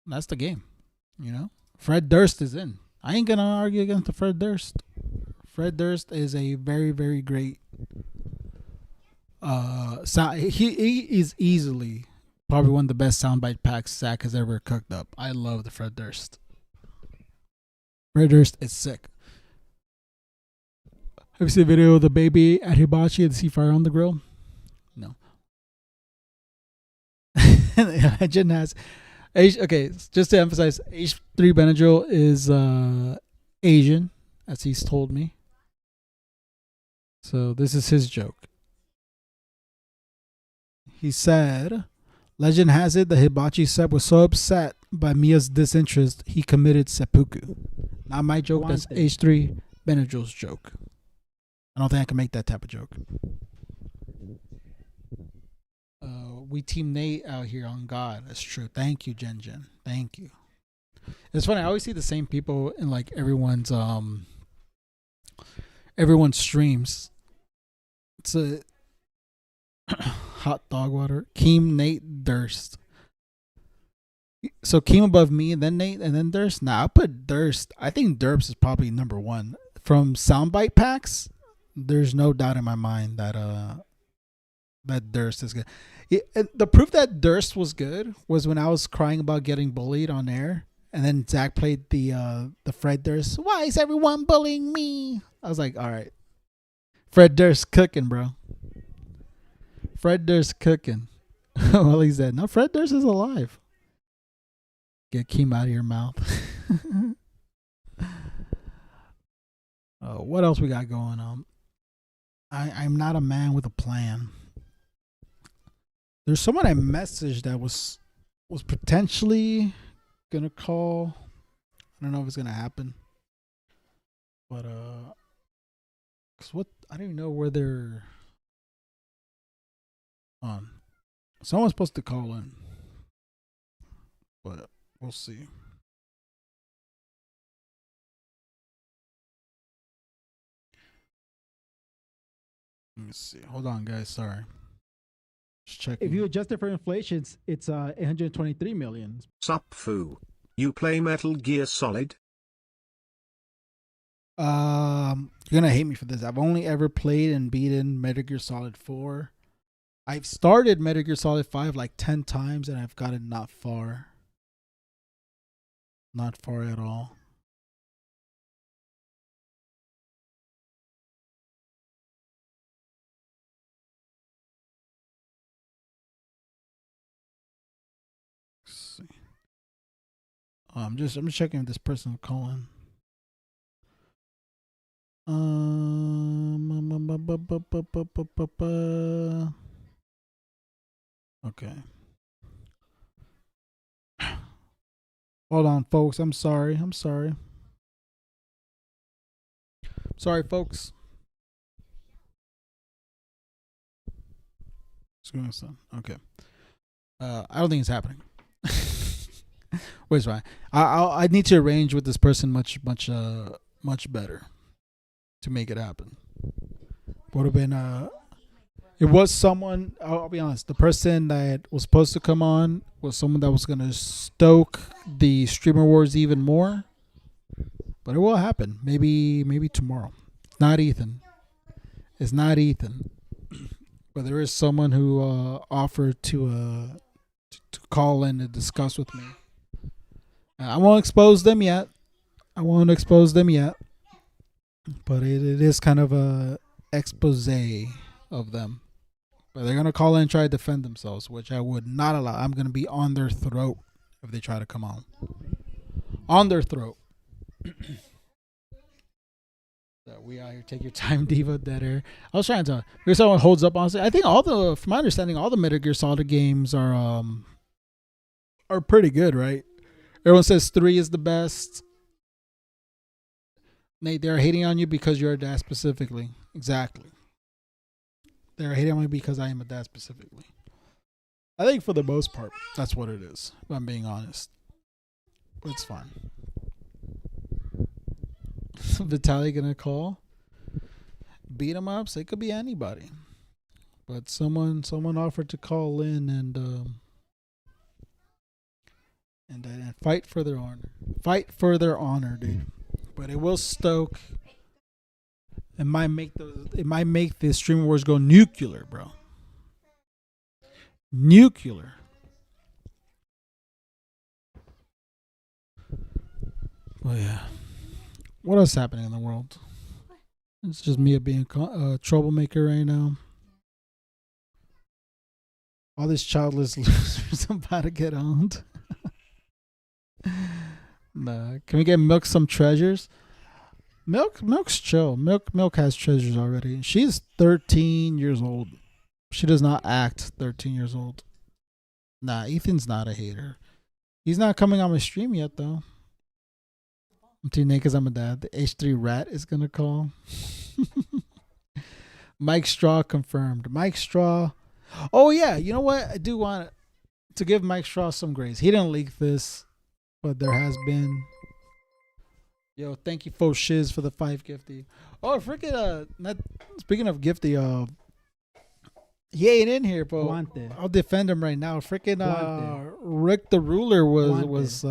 You know, Fred Durst is in. I ain't gonna argue against the Fred Durst. Fred Durst is a very, very great. He is easily probably one of the best soundbite packs Zach has ever cooked up. I love the Fred Durst. Fred Durst is sick. Have you seen a video of the baby at Hibachi and see fire on the grill? No. Jen has. Okay, just to emphasize, H3 Benadryl is Asian, as he's told me. So this is his joke. He said, legend has it the Hibachi Sep was so upset by Mia's disinterest, he committed seppuku. Not my joke, that's H3 Benadryl's joke. I don't think I can make that type of joke. We team Nate out here on God. That's true. Thank you, Jen. Thank you. It's funny. I always see the same people in like everyone's streams. It's a hot dog water. Keem, Nate, Durst. So Keem above me, and then Nate, and then Durst. Nah, I'll put Durst. I think Durst is probably number one from soundbite packs. There's no doubt in my mind that that Durst is good. The proof that Durst was good was when I was crying about getting bullied on air, and then Zach played the Fred Durst. Why is everyone bullying me? I was like, all right, Fred Durst cooking, bro. Fred Durst cooking. Well, he said, no, Fred Durst is alive. Get Keem out of your mouth. What else we got going on? I'm not a man with a plan. There's someone I messaged that was potentially gonna call. I don't know if it's gonna happen, but 'cause what I don't even know where they're on. Someone's supposed to call in, but we'll see. Let me see. Hold on, guys. Sorry. Just checking. If you adjust it for inflation, it's 823 million. Sup foo. You play Metal Gear Solid? You're gonna hate me for this. I've only ever played and beaten Metal Gear Solid 4. I've started Metal Gear Solid 5 like 10 times and I've gotten not far. Not far at all. Let's see. I'm just checking if this person will call in. Okay. Hold on, folks. I'm sorry. Sorry, folks. Okay. I don't think it's happening. Wait, it's fine. I need to arrange with this person much better to make it happen. Would have been it was someone. I'll be honest. The person that was supposed to come on was someone that was gonna stoke the streamer wars even more. But it will happen. Maybe tomorrow. It's not Ethan. But there is someone who offered to call in and discuss with me. I won't expose them yet. But it is kind of a expose of them. But they're going to call in and try to defend themselves, which I would not allow. I'm going to be on their throat if they try to come on. On their throat. We out here. Take your time, Diva. Dead air. I was trying to. If someone holds up, honestly, I think from my understanding, all the Metal Gear Solid games are pretty good, right? Everyone says 3 is the best. Nate, they're hating on you because you're a dad specifically. Exactly. They're hating on me because I am a dad specifically. I think for the most part, that's what it is. If I'm being honest, but it's fine. Vitaly gonna call, beat him ups. It could be anybody, but someone offered to call in and fight for their honor. Fight for their honor, dude. But it will stoke. It might make the stream wars go nuclear, bro. Nuclear. Oh yeah. What else happening in the world? It's just me being a troublemaker right now. All these childless losers about to get owned. Nah. Can we get Milk some treasures? Milk's chill. Milk has treasures already. She's 13 years old. She does not act 13 years old. Nah, Ethan's not a hater. He's not coming on my stream yet, though. I'm too naked because I'm a dad. The H3 rat is going to call. Mike Straw confirmed. Mike Straw. Oh, yeah. You know what? I do want to give Mike Straw some grace. He didn't leak this, but there has been. Yo, thank you, Faux Shiz, for the 5 gifty. Oh, freaking, speaking of gifty, he ain't in here, bro. Guante. I'll defend him right now. Freaking, Rick the Ruler was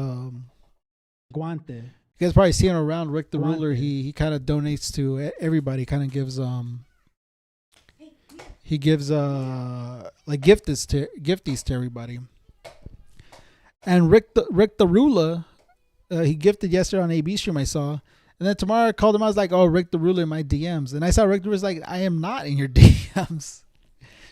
Guante. You guys probably see him around. Rick the Ruler, he kind of donates to everybody. Kind of gives he gives like gifties to everybody. And Rick the Ruler, he gifted yesterday on AB stream I saw, and then tomorrow I called him. I was like, "Oh, Rick the Ruler in my DMs," and I saw Rick the Ruler's like, "I am not in your DMs."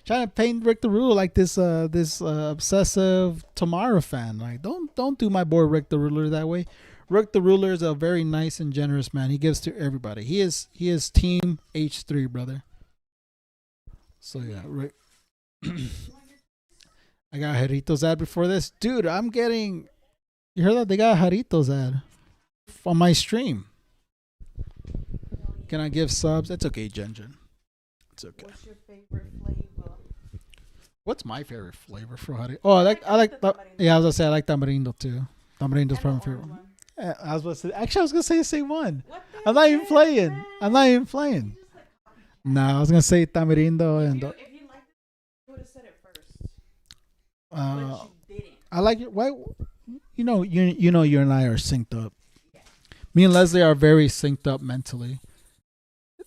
Trying to paint Rick the Ruler like this obsessive Tamara fan. Like, don't do my boy Rick the Ruler that way. Rick the Ruler is a very nice and generous man. He gives to everybody. He is team H3, brother. So yeah, right. I got Jaritos ad before this, dude. I'm getting. You heard that they got a Jaritos ad on my stream. Can I give subs? That's okay, Jen. It's okay. What's your favorite flavor? What's my favorite flavor for Jaritos? Oh, I like. Yeah, I was gonna say I like tamarindo too. Tamarindo's And probably my the favorite orange one. one. I was about to say. Actually, I was gonna say the same one. What the I'm not even heck, playing. man? I'm not even playing. You just, like, copycat. No, I was gonna say tamarindo If and. you liked it, you would have said it first. Uh, But you didn't. I like it. Why? You know, you and I are synced up. Me and Leslie are very synced up mentally.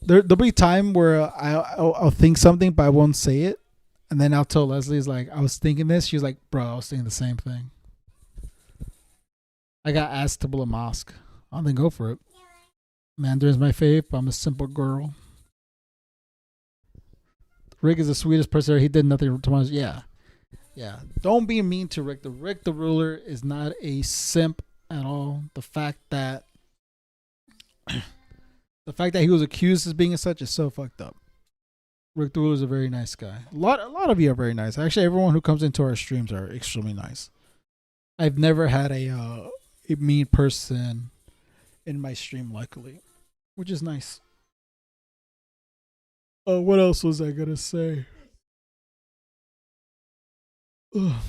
There'll be time where I'll think something, but I won't say it, and then I'll tell Leslie, "Is like I was thinking this." She's like, "Bro, I was thinking the same thing." I got asked to blow a mosque. I don't think go for it. Mandarin's my fave. But I'm a simple girl. Rick is the sweetest person. He did nothing to us. Yeah. Don't be mean to Rick. Rick the ruler is not a simp at all. The fact that he was accused as being such is so fucked up. Rick the ruler is a very nice guy. A lot of you are very nice. Actually, everyone who comes into our streams are extremely nice. I've never had a mean person in my stream, luckily, which is nice. What else was I gonna say? Ugh.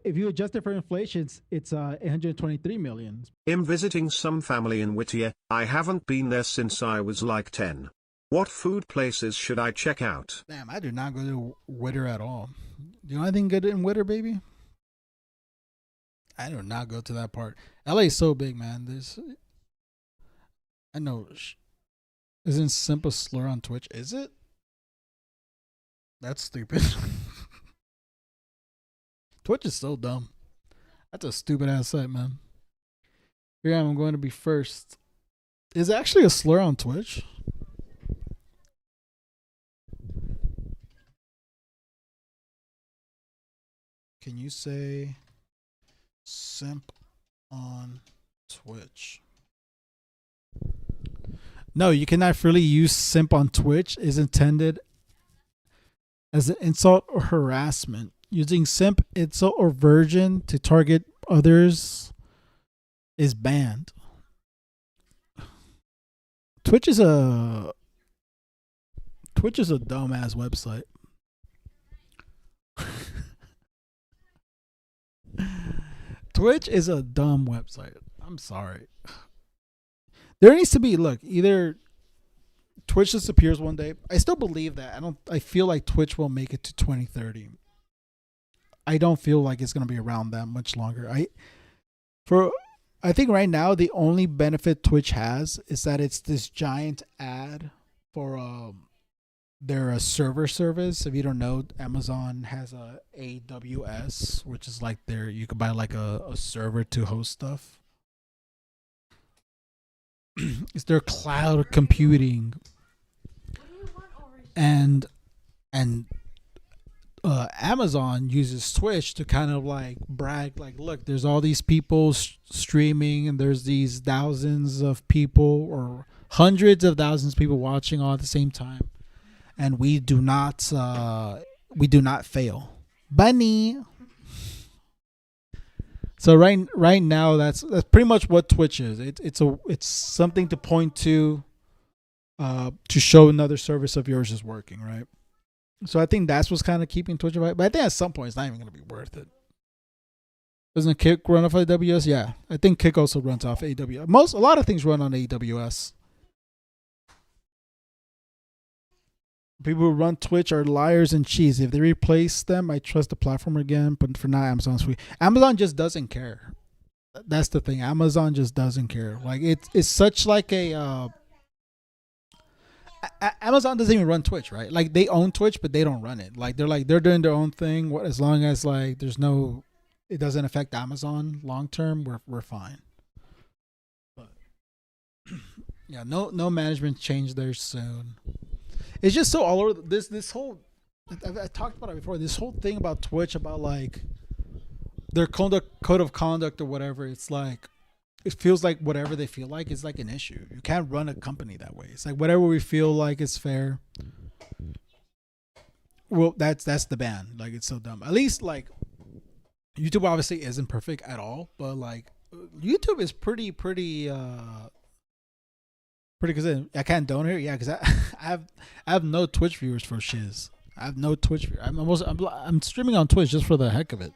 If you adjust it for inflation, it's 823 million. I'm visiting some family in Whittier. I haven't been there since I was like 10. What food places should I check out? Damn, I do not go to Witter at all. Do you know anything good in Witter, baby? I do not go to that part. LA is so big, man. I know. Isn't simp a slur on Twitch? Is it? That's stupid. Twitch is so dumb. That's a stupid ass site, man. Here I am. I'm going to be first. Is it actually a slur on Twitch? Can you say simp on Twitch? No, you cannot freely use simp on Twitch. Is intended as an insult or harassment. Using simp, insult, or virgin to target others is banned. Twitch is a dumbass website. Twitch is a dumb website. I'm sorry. There needs to be either Twitch disappears one day. I still believe that. I feel like Twitch will make it to 2030. I don't feel like it's going to be around that much longer. I think right now the only benefit Twitch has is that it's this giant ad for their server service. If you don't know, Amazon has a AWS, which is like you could buy like a server to host stuff. It's their cloud computing, and Amazon uses Twitch to kind of like brag, like, look, there's all these people streaming, and there's these thousands of people or hundreds of thousands of people watching all at the same time, and we do not fail, bunny. So right now that's pretty much what Twitch is. It's something to point to show another service of yours is working, right? So I think that's what's kind of keeping Twitch alive. But I think at some point it's not even going to be worth it. Doesn't Kick run off AWS? Yeah, I think Kick also runs off AWS. A lot of things run on AWS. People who run Twitch are liars and cheese. If they replace them, I trust the platform again. But for now, Amazon's free. Amazon just doesn't care. That's the thing. Amazon just doesn't care. Like it's such like a. Amazon doesn't even run Twitch, right? Like they own Twitch, but they don't run it. Like they're doing their own thing. As long as like it doesn't affect Amazon long term, we're fine. But yeah, no management change there soon. It's just so all over this whole. I talked about it before. This whole thing about Twitch, about like their code of conduct or whatever. It's like it feels like whatever they feel like is like an issue. You can't run a company that way. It's like whatever we feel like is fair. Well, that's the ban. Like it's so dumb. At least like YouTube obviously isn't perfect at all, but like YouTube is pretty good. I can't donate. Yeah, because I have no Twitch viewers for shiz. I have no Twitch viewers. I'm streaming on Twitch just for the heck of it.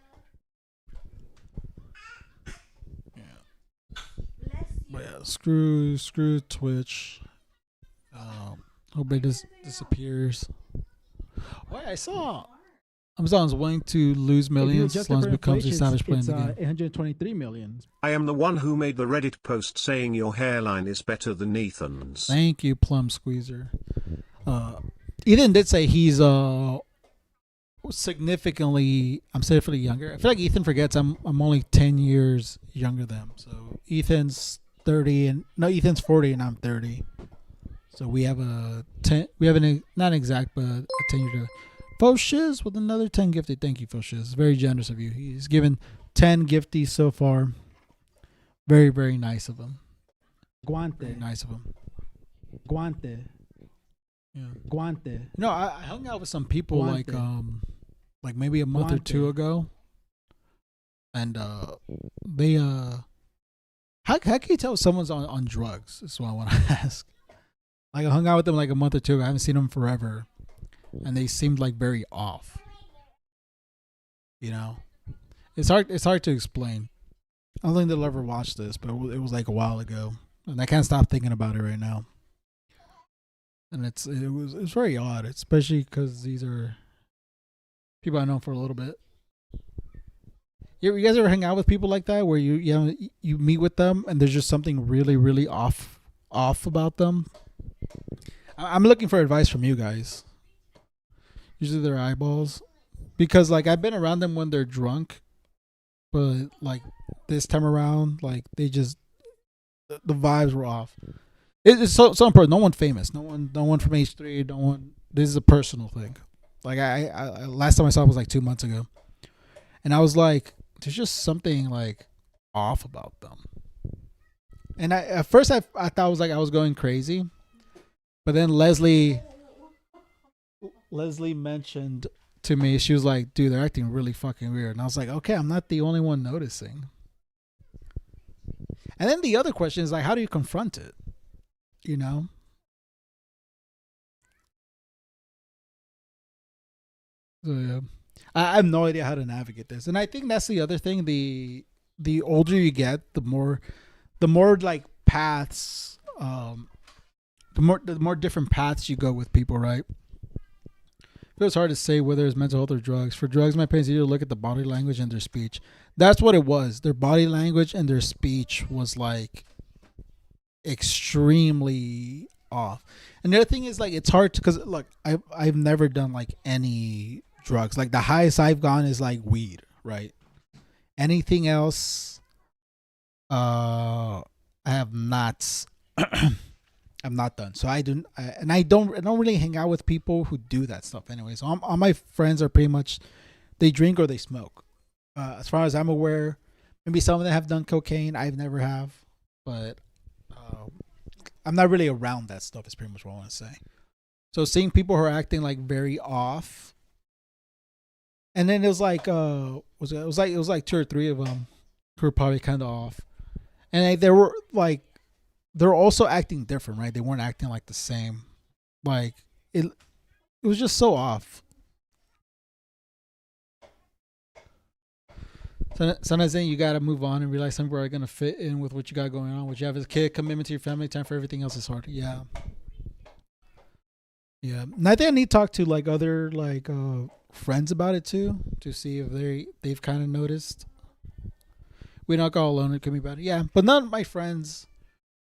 But yeah, screw Twitch. Hope it disappears. Oh, yeah, I saw Amazon's willing to lose millions as long as it becomes a savage play in the game. 123 million. I am the one who made the Reddit post saying your hairline is better than Ethan's. Thank you, Plum Squeezer. Ethan did say he's significantly younger. I feel like Ethan forgets I'm only 10 years younger than him. So Ethan's 40 and I'm 30. So we have not an exact, but a 10-year. Faux Shiz with another 10 gifted. Thank you, Faux Shiz. Very generous of you. He's given 10 gifties so far. Very, very nice of him. Guante. Very nice of him. Guante. Yeah. Guante. No, I hung out with some people Guante. like maybe a month or two ago, and they how can you tell if someone's on drugs? That's what I want to ask. Like I hung out with them like a month or two ago. I haven't seen them forever, and they seemed like very off. You know, it's hard to explain. I don't think they'll ever watch this, but it was like a while ago, and I can't stop thinking about it right now. And it's very odd, especially because these are people I know for a little bit. You guys ever hang out with people like that where you meet with them and there's just something really, really off about them? I'm looking for advice from you guys. Usually their eyeballs, because like I've been around them when they're drunk, but like this time around, like they just the vibes were off. It's so important. No one famous. No one from H3. No one. This is a personal thing. Like I last time I saw it was like 2 months ago, and I was like, there's just something like off about them. And at first I thought it was like I was going crazy, but then Leslie mentioned to me, she was like, dude, they're acting really fucking weird. And I was like, okay, I'm not the only one noticing. And then the other question is like, how do you confront it? You know? So yeah, I have no idea how to navigate this, and I think that's the other thing. The older you get, the more like paths, the more different paths you go with people, right? It was hard to say whether it's mental health or drugs. For drugs, my parents either look at the body language and their speech. That's what it was. Their body language and their speech was like extremely off. And the other thing is like it's hard because look, I've never done like any drugs. Like the highest I've gone is like weed, right? Anything else, I have not. I'm not done. So I don't really hang out with people who do that stuff anyway. So all my friends are pretty much they drink or they smoke. As far as I'm aware, maybe some of them have done cocaine. I've never have, but I'm not really around that stuff. Is pretty much what I want to say. So seeing people who are acting like very off, and then it was like it was like 2 or 3 of them who were probably kind of off, and they were like. They're also acting different, right? They weren't acting like the same. Like it was just so off. Sometimes then you gotta move on and realize some people are gonna fit in with what you got going on. What you have as a kid, commitment to your family, time for everything else is hard. Yeah. Yeah. And I think I need to talk to like other like friends about it too, to see if they've kind of noticed. We're not all alone. It could be better. Yeah, but none of my friends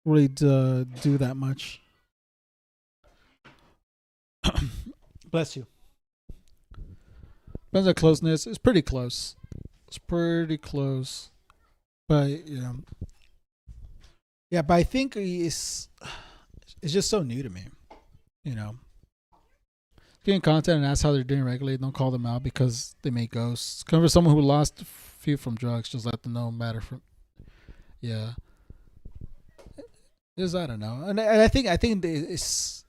really do that much. Bless you. Depends on closeness. It's pretty close. It's pretty close. But yeah, but I think it's just so new to me. You know, getting content and ask how they're doing regularly. Don't call them out because they make ghosts. Come for someone who lost a few from drugs. Just let them know. Matter from. Yeah. Is I don't know, and I think it's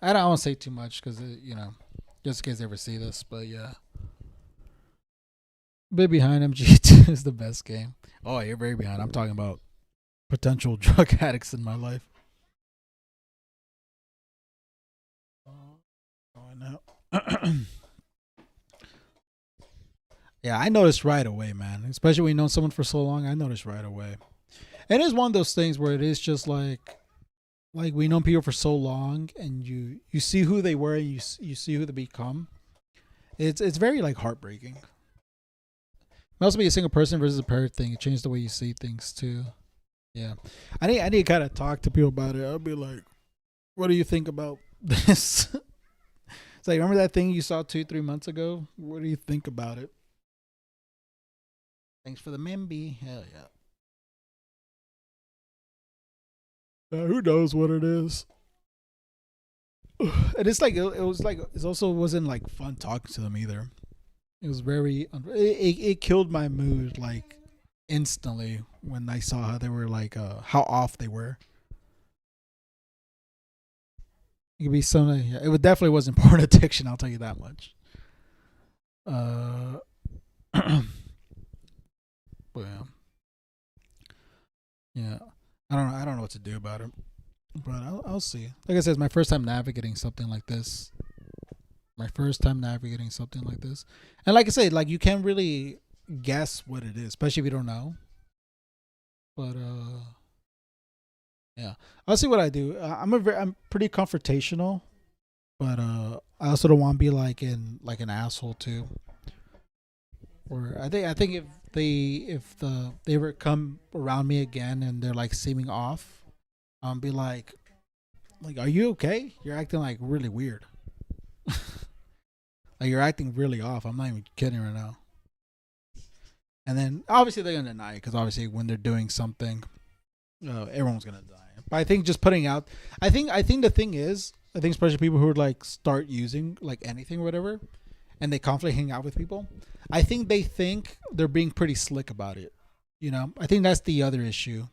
I don't want to say too much because just in case they ever see this, but yeah, Bit Behind MG2 is the best game. Oh, you're very behind. I'm talking about potential drug addicts in my life. Oh no. Yeah, I noticed right away, man. Especially when you know someone for so long, I noticed right away. And it's one of those things where it is just like we know people for so long, and you see who they were, and you see who they become. It's very like heartbreaking. It must be a single person versus a pair thing. It changed the way you see things too. Yeah, I need to kind of talk to people about it. I'll be like, what do you think about this? It's like, remember that thing you saw 2-3 months ago? What do you think about it? Thanks for the Memby. Hell yeah. Who knows what it is? And it's like it was like it also wasn't like fun talking to them either. It was very it killed my mood like instantly when I saw how they were like how off they were. It could be something. Yeah, it definitely wasn't porn addiction. I'll tell you that much. But yeah, I don't know what to do about it, but I'll see. Like I said, it's my first time navigating something like this. And like I said, like you can't really guess what it is, especially if you don't know. But yeah, I'll see what I do. I'm pretty confrontational, but I also don't want to be like an asshole too. Or I think if they ever come around me again and they're like seeming off, I'll be like, are you okay? You're acting like really weird. Like you're acting really off. I'm not even kidding right now. And then obviously they're gonna deny it because obviously when they're doing something, everyone's gonna deny it. But I think just putting out, I think the thing is, I think especially people who would like start using like anything or whatever, and they constantly hang out with people, I think they think they're being pretty slick about it. I think that's the other issue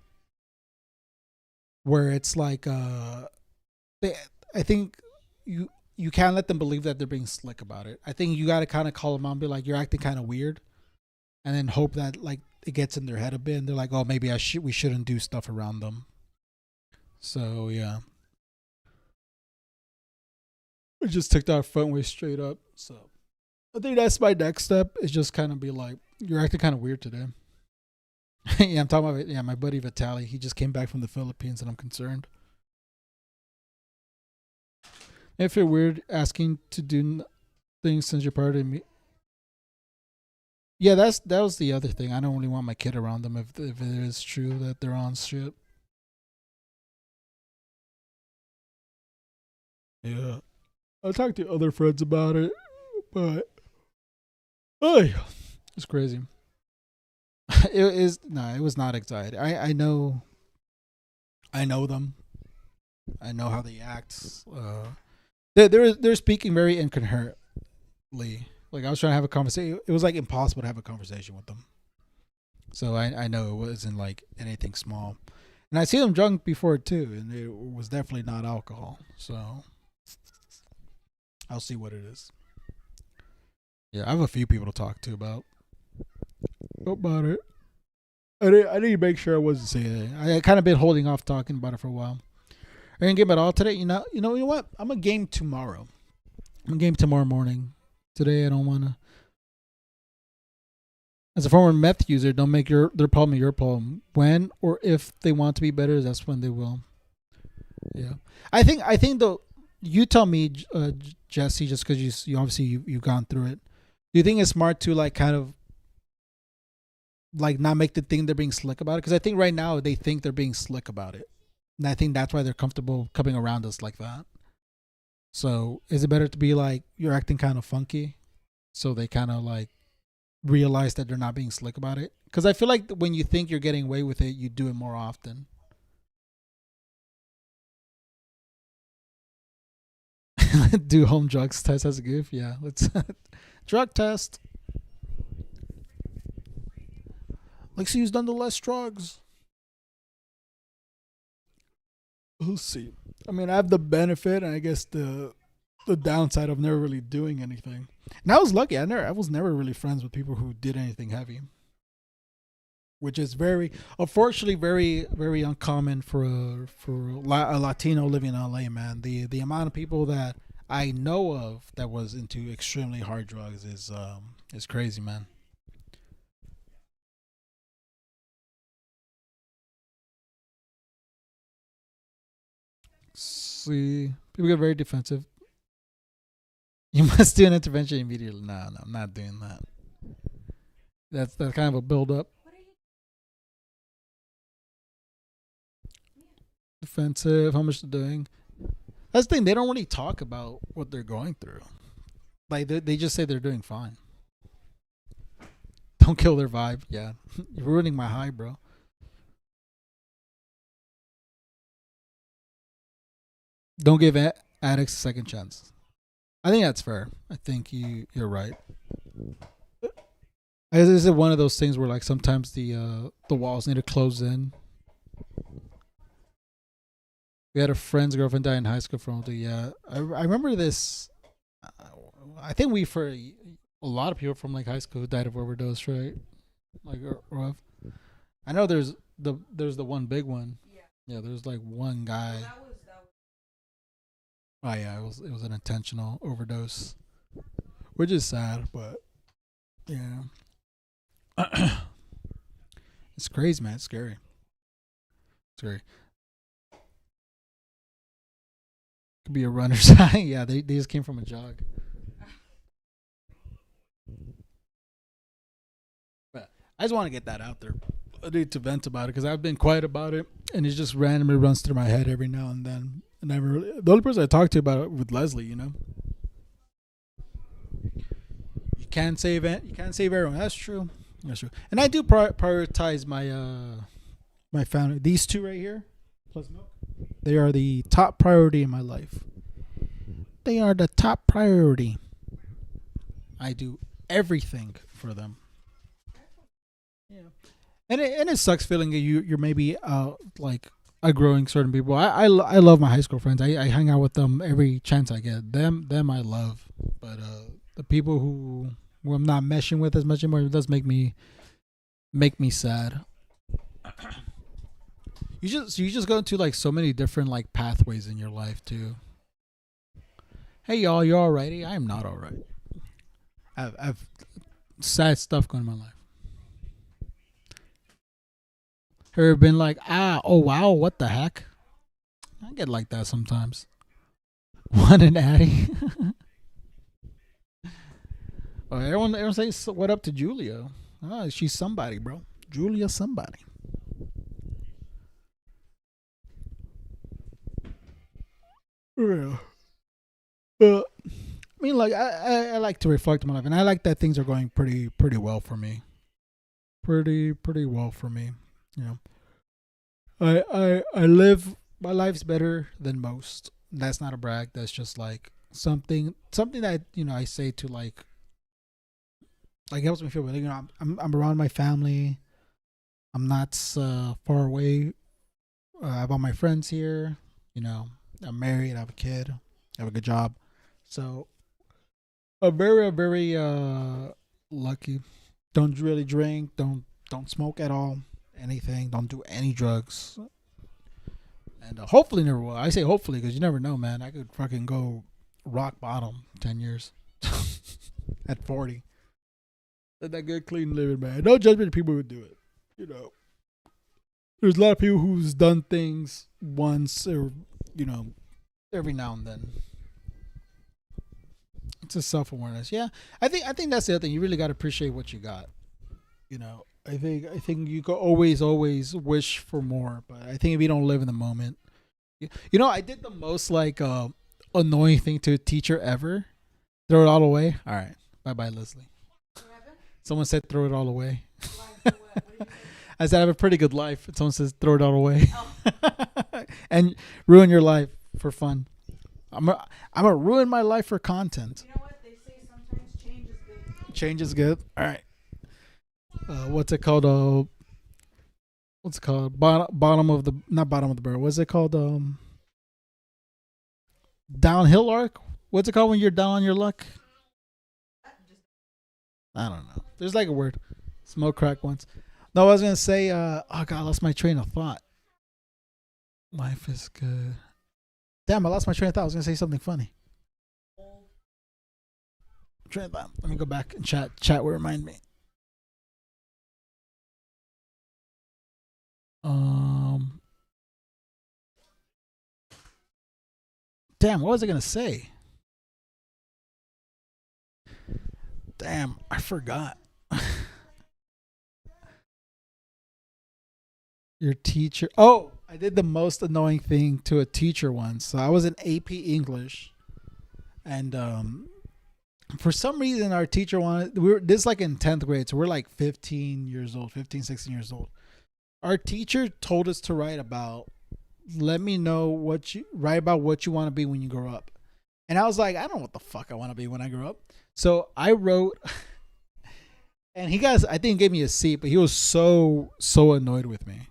where it's like I think you can't let them believe that they're being slick about it. I think you got to kind of call them out and be like, you're acting kind of weird, and then hope that like it gets in their head a bit, and they're like, oh, maybe we shouldn't do stuff around them. So yeah, we just took that front way straight up. So I think that's my next step. Is just kind of be like, you're acting kind of weird today. Yeah, I'm talking about my buddy Vitaly. He just came back from the Philippines, and I'm concerned. If you're weird asking to do things since you're part of me. Yeah, that was the other thing. I don't really want my kid around them if it is true that they're on shit. Yeah, I talked to other friends about it, but it's crazy. It was not anxiety. I know them. I know how they act. They're speaking very incoherently. Like I was trying to have a conversation. It was like impossible to have a conversation with them. So I know it wasn't like anything small. And I see them drunk before too, and it was definitely not alcohol. So I'll see what it is. Yeah, I have a few people to talk to about it. I need to make sure I wasn't saying anything. I kind of been holding off talking about it for a while. I didn't game at all today. You know what? I'm a game tomorrow. I'm a game tomorrow morning. Today I don't wanna. As a former meth user, don't make their problem your problem. When or if they want to be better, that's when they will. Yeah, I think though. You tell me, Jesse, just because you obviously you've gone through it. Do you think it's smart to like kind of like not make the thing they're being slick about it? Because I think right now they think they're being slick about it. And I think that's why they're comfortable coming around us like that. So is it better to be like, you're acting kind of funky, so they kind of like realize that they're not being slick about it? Because I feel like when you think you're getting away with it, you do it more often. Do home drugs test as a goof? Yeah, let's drug test. Like, see who's done the less drugs. We'll see. I mean, I have the benefit, and I guess the downside of never really doing anything. And I was lucky. I was never really friends with people who did anything heavy, which is very, unfortunately, very uncommon for a Latino living in LA. Man, the amount of people that I know of that was into extremely hard drugs is crazy, man. See, people get very defensive. You must do an intervention immediately. No, I'm not doing that. That's kind of a build up. Defensive. How much they're doing. That's the thing. They don't really talk about what they're going through. Like they just say they're doing fine. Don't kill their vibe. Yeah, you're ruining my high, bro. Don't give addicts a second chance. I think that's fair. I think you're right. I guess this is one of those things where like sometimes the walls need to close in. We had a friend's girlfriend die in high school from the I remember this. I think for a lot of people from like high school who died of overdose, right? Like rough. I know there's the one big one. Yeah, there's like one guy. Oh yeah, it was an intentional overdose, which is sad, but yeah, it's crazy, man. It's scary. Scary. Could be a runner's high. Yeah, they just came from a jog. But I just want to get that out there. I need to vent about it because I've been quiet about it, and it just randomly runs through my head every now and then. And the only person I talk to about it with Leslie, you know. You can't save it. You can't save everyone. That's true. That's true. And I do prioritize my family. These two right here, plus milk. They are the top priority in my life. They are the top priority. I do everything for them. Yeah, and it sucks feeling that you're maybe like outgrowing certain people. I love my high school friends. I hang out with them every chance I get. Them I love, but the people who I'm not meshing with as much anymore, it does make me sad. You just go into like so many different like pathways in your life too. Hey y'all, you alrighty? I am not alright. I've sad stuff going on in my life. Have you ever been like, oh wow, what the heck? I get like that sometimes. One and Addy. Oh, everyone say what up to Julia. Oh, she's somebody, bro. Julia somebody. Yeah. I mean, like I like to reflect on my life, and I like that things are going pretty well for me. Pretty well for me. You know, I live my life's better than most. That's not a brag. That's just like something that I say to like helps me feel better. I'm around my family. I'm not far away. I have all my friends here. I'm married. I have a kid. I have a good job. So I'm very lucky. Don't really drink. Don't smoke at all. Anything. Don't do any drugs. And hopefully never will. I say hopefully because you never know, man. I could fucking go rock bottom 10 years at 40. That good clean living, man. No judgment of people who do it. There's a lot of people who's done things once or every now and then. It's a self-awareness. Yeah, I think that's the other thing. You really got to appreciate what you got. I think you could always wish for more, but I think if you don't live in the moment, I did the most like annoying thing to a teacher ever. Throw it all away. All right, bye, Leslie. Someone said throw it all away. I said I have a pretty good life. Someone says throw it all away, and ruin your life for fun. I'm gonna ruin my life for content. You know what they say? Sometimes change is good. Change is good. All right. What's it called? What's it called? Bottom of the not bottom of the barrel. What's it called? downhill arc. What's it called when you're down on your luck? I don't know. There's like a word. Smoke crack once. No, I was gonna say. Oh God, I lost my train of thought. Life is good. Damn, I lost my train of thought. I was gonna say something funny. Train of thought. Let me go back and chat. Chat will remind me. Damn, what was I gonna say? Damn, I forgot. Your teacher. Oh, I did the most annoying thing to a teacher once. So I was in AP English, and for some reason our teacher wanted. We were this like in 10th grade, so we're like 15 years old, 15, 16 years old. Our teacher told us to write about. Let me know what you write about what you want to be when you grow up. And I was like, I don't know what the fuck I want to be when I grow up. So I wrote, and I think gave me a C, but he was so annoyed with me.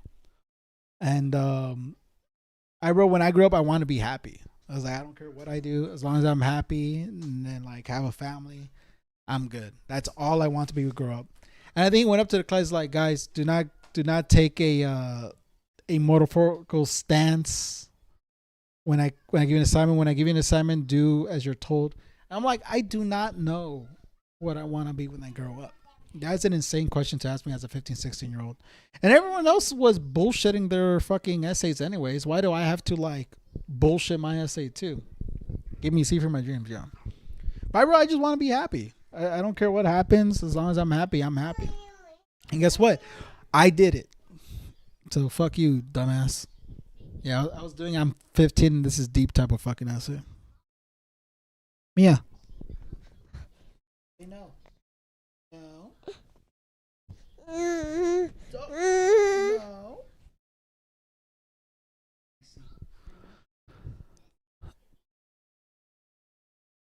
And I wrote, when I grow up, I want to be happy. I was like, I don't care what I do, as long as I'm happy and then like have a family, I'm good. That's all I want to be when I grow up. And I think he went up to the class like, guys, do not take a metaphorical stance when I give you an assignment. When I give you an assignment, do as you're told. And I'm like, I do not know what I want to be when I grow up. That's an insane question to ask me as a 15, 16-year-old. And everyone else was bullshitting their fucking essays anyways. Why do I have to like bullshit my essay too? Give me a C for my dreams, yeah. But I just want to be happy. I don't care what happens. As long as I'm happy, I'm happy. And guess what? I did it. So fuck you, dumbass. Yeah, I was doing. I'm 15. And this is deep type of fucking essay. Yeah. No. No. No.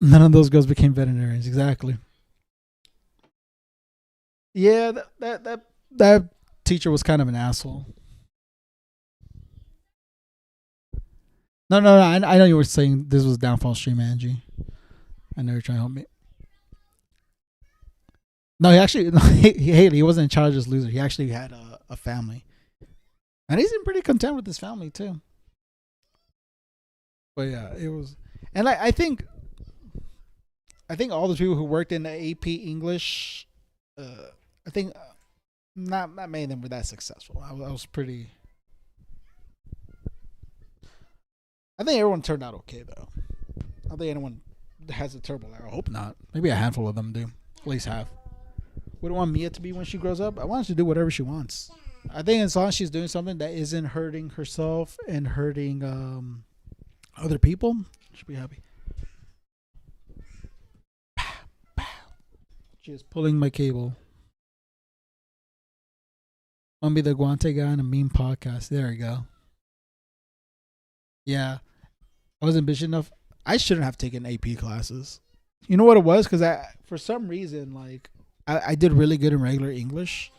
None of those girls became veterinarians. Exactly. Yeah, that teacher was kind of an asshole. No. I know you were saying this was downfall stream, Angie. I know you're trying to help me. No, he wasn't in charge of this loser. He actually had a family, and he's pretty content with his family too. But yeah, it was, and I think all the people who worked in the AP English, I think not many of them were that successful. I was pretty. I think everyone turned out okay though. I don't think anyone has a terrible life. I hope not. Maybe a handful of them do. At least half. What do I want Mia to be when she grows up? I want her to do whatever she wants. I think as long as she's doing something that isn't hurting herself and hurting other people, she'll be happy. She is pulling my cable. I'm be the Guante guy on a meme podcast. There we go. Yeah. I wasn't bitch enough. I shouldn't have taken AP classes. You know what it was? Because for some reason, like, I did really good in regular English.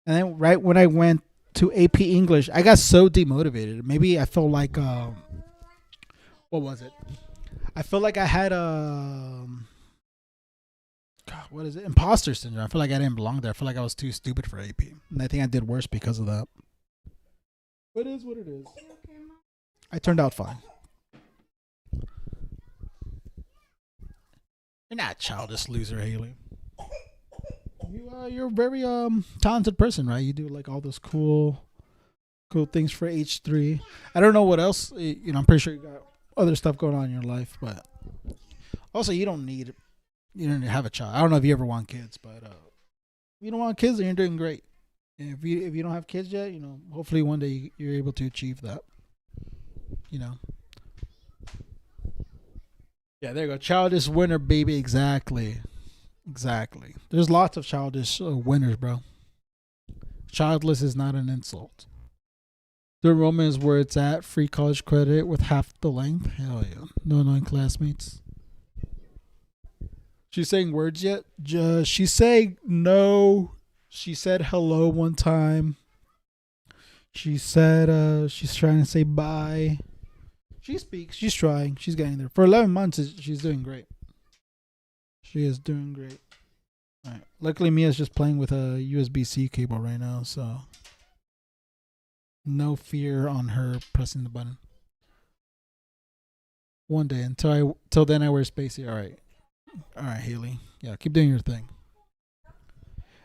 And then right when I went to AP English, I got so demotivated. Maybe I felt like, what was it? I felt like I had what is it? Imposter syndrome. I feel like I didn't belong there. I feel like I was too stupid for AP. And I think I did worse because of that. It is what it is. I turned out fine. You're not a childish loser, Haley. You're a very talented person, right? You do like all those cool things for H3. I don't know what else. You know, I'm pretty sure you got other stuff going on in your life, but also you don't need to have a child. I don't know if you ever want kids, but if you don't want kids, then you're doing great. And if you don't have kids yet, you know, hopefully one day you're able to achieve that. You know. Yeah, there you go. Childish winner, baby. Exactly. There's lots of childish winners, bro. Childless is not an insult. The Roman is where it's at. Free college credit with half the length. Hell yeah. No annoying classmates. She's saying words yet? She's saying no. She said hello one time. She said she's trying to say bye. She speaks. She's trying. She's getting there. For 11 months, she's doing great. She is doing great. All right. Luckily, Mia's just playing with a USB-C cable right now, so no fear on her pressing the button. One day, till then, I wear Spacey. All right, Haley. Yeah, keep doing your thing.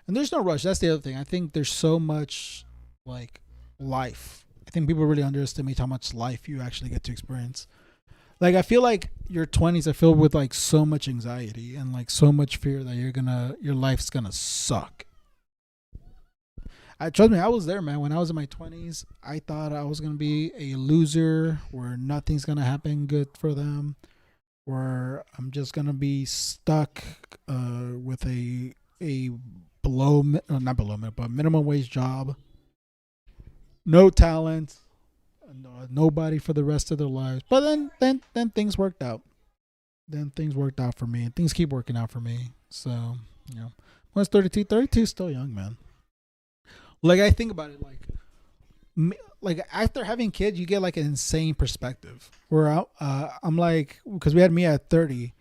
And there's no rush. That's the other thing. I think there's so much like life. I think people really underestimate how much life you actually get to experience. Like I feel like your 20s are filled with like so much anxiety and like so much fear that your life's gonna suck. Trust me, I was there, man. When I was in my 20s, I thought I was gonna be a loser, where nothing's gonna happen good for them, where I'm just gonna be stuck with a not below but minimum wage job, no talent, nobody for the rest of their lives. But then things worked out. Then things worked out for me, and things keep working out for me. So, you know, when I was 32, 32 is still young, man. Like I think about it, like after having kids, you get like an insane perspective. Where I'm like, because we had Mia at 30,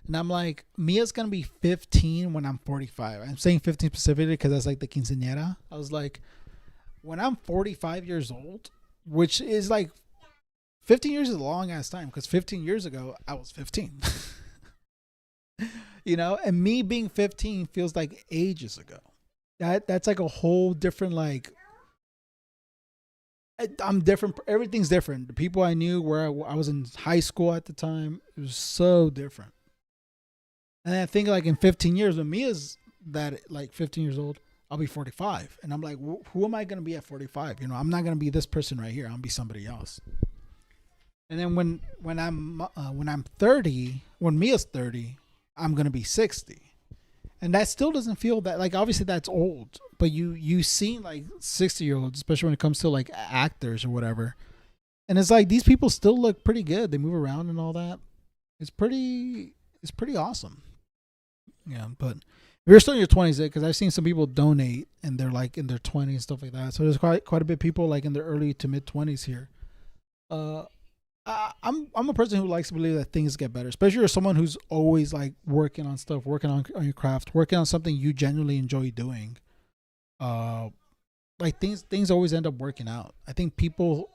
and I'm like, Mia's gonna be 15 when I'm 45. I'm saying 15 specifically because that's like the quinceañera. I was like, when I'm 45 years old, which is like 15 years is a long ass time, because 15 years ago I was 15. You know, and me being 15 feels like ages ago. That's like a whole different, like, I'm different. Everything's different. The people I knew where I was in high school at the time, it was so different. And I think like in 15 years, when Mia's that like 15 years old, I'll be 45. And I'm like, who am I going to be at 45? You know, I'm not going to be this person right here. I'm going to be somebody else. And then when I'm 30, when Mia's 30, I'm going to be 60. And that still doesn't feel that, like, obviously that's old, but you see like 60-year-olds, especially when it comes to like actors or whatever. And it's like, these people still look pretty good. They move around and all that. It's pretty awesome. Yeah. But if you're still in your 20s, because I've seen some people donate and they're like in their 20s and stuff like that. So there's quite a bit of people like in their early to mid 20s here. I'm a person who likes to believe that things get better, especially if you're someone who's always like working on stuff, working on your craft, working on something you genuinely enjoy doing. Like things always end up working out. I think people,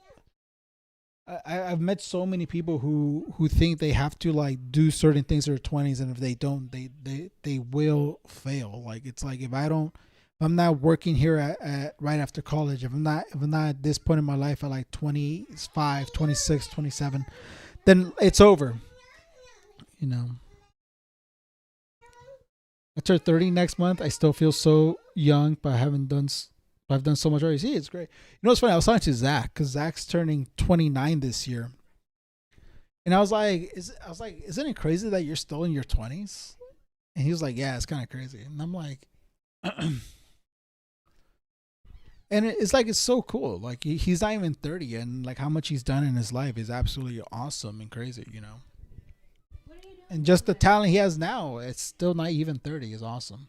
I've met so many people who think they have to like do certain things in their 20s, and if they don't, they will fail. Like it's like, if I'm not working here at right after college, if I'm not at this point in my life at like 25, 26, 27, then it's over. You know, I turn 30 next month. I still feel so young, but I've done so much already. See, it's great. You know what's funny? I was talking to Zach, because Zach's turning 29 this year, and I was like, isn't it crazy that you're still in your 20s? And he was like, yeah, it's kind of crazy. And I'm like, and it's like, it's so cool. Like he's not even 30, and like how much he's done in his life is absolutely awesome and crazy, you know. And just the talent he has now, it's still not even 30, is awesome.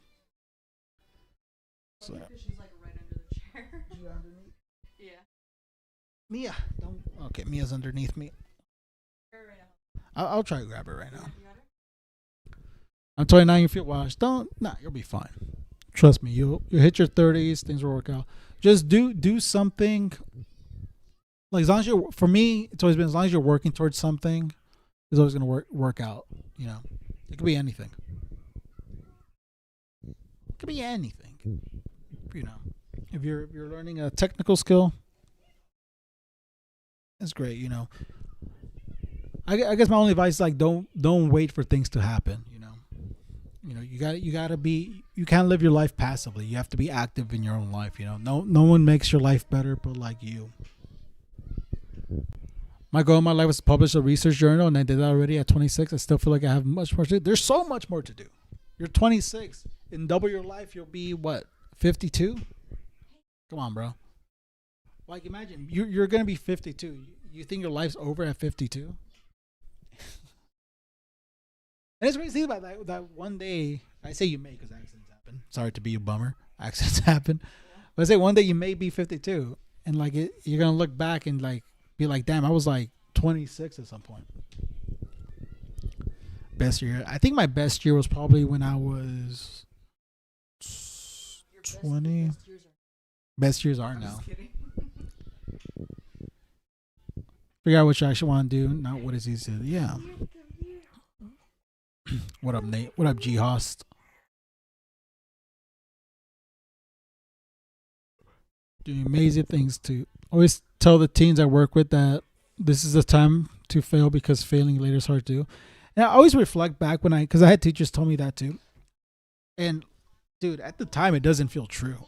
So, She's like right under the chair. Yeah. Mia, don't. Okay, Mia's underneath me. Right now. I'll try to grab her right now. You got her? I'm 29. You feel washed. You'll be fine. Trust me. You'll hit your 30s. Things will work out. Just do something. Like, as long as you're, for me, it's always been, as long as you're working towards something, it's always gonna work out. You know, it could be anything. It could be anything. You know, if you're learning a technical skill, that's great. You know, I guess my only advice is like, don't wait for things to happen. You know, you gotta be, you can't live your life passively. You have to be active in your own life. You know, no one makes your life better but like you. My goal in my life was to publish a research journal, and I did that already at 26. I still feel like I have much more to do. There's so much more to do. You're 26. In double your life, you'll be what, 52? Come on, bro. Like, imagine you're gonna be 52. You think your life's over at 52? And it's crazy about that one day. I say you may, because accidents happen. Sorry to be a bummer. Accidents happen. But I say one day you may be 52, and like you're gonna look back and like be like, damn, I was like 26 at some point. Best year. I think my best year was probably when I was 20. Best years are now. Figure out what you actually want to do, not what is easy to do. Yeah. What up, Nate? What up, G Host? Doing amazing things to always tell the teens I work with that this is the time to fail because failing later is hard to do. And I always reflect back because I had teachers tell me that too. And dude, at the time, it doesn't feel true.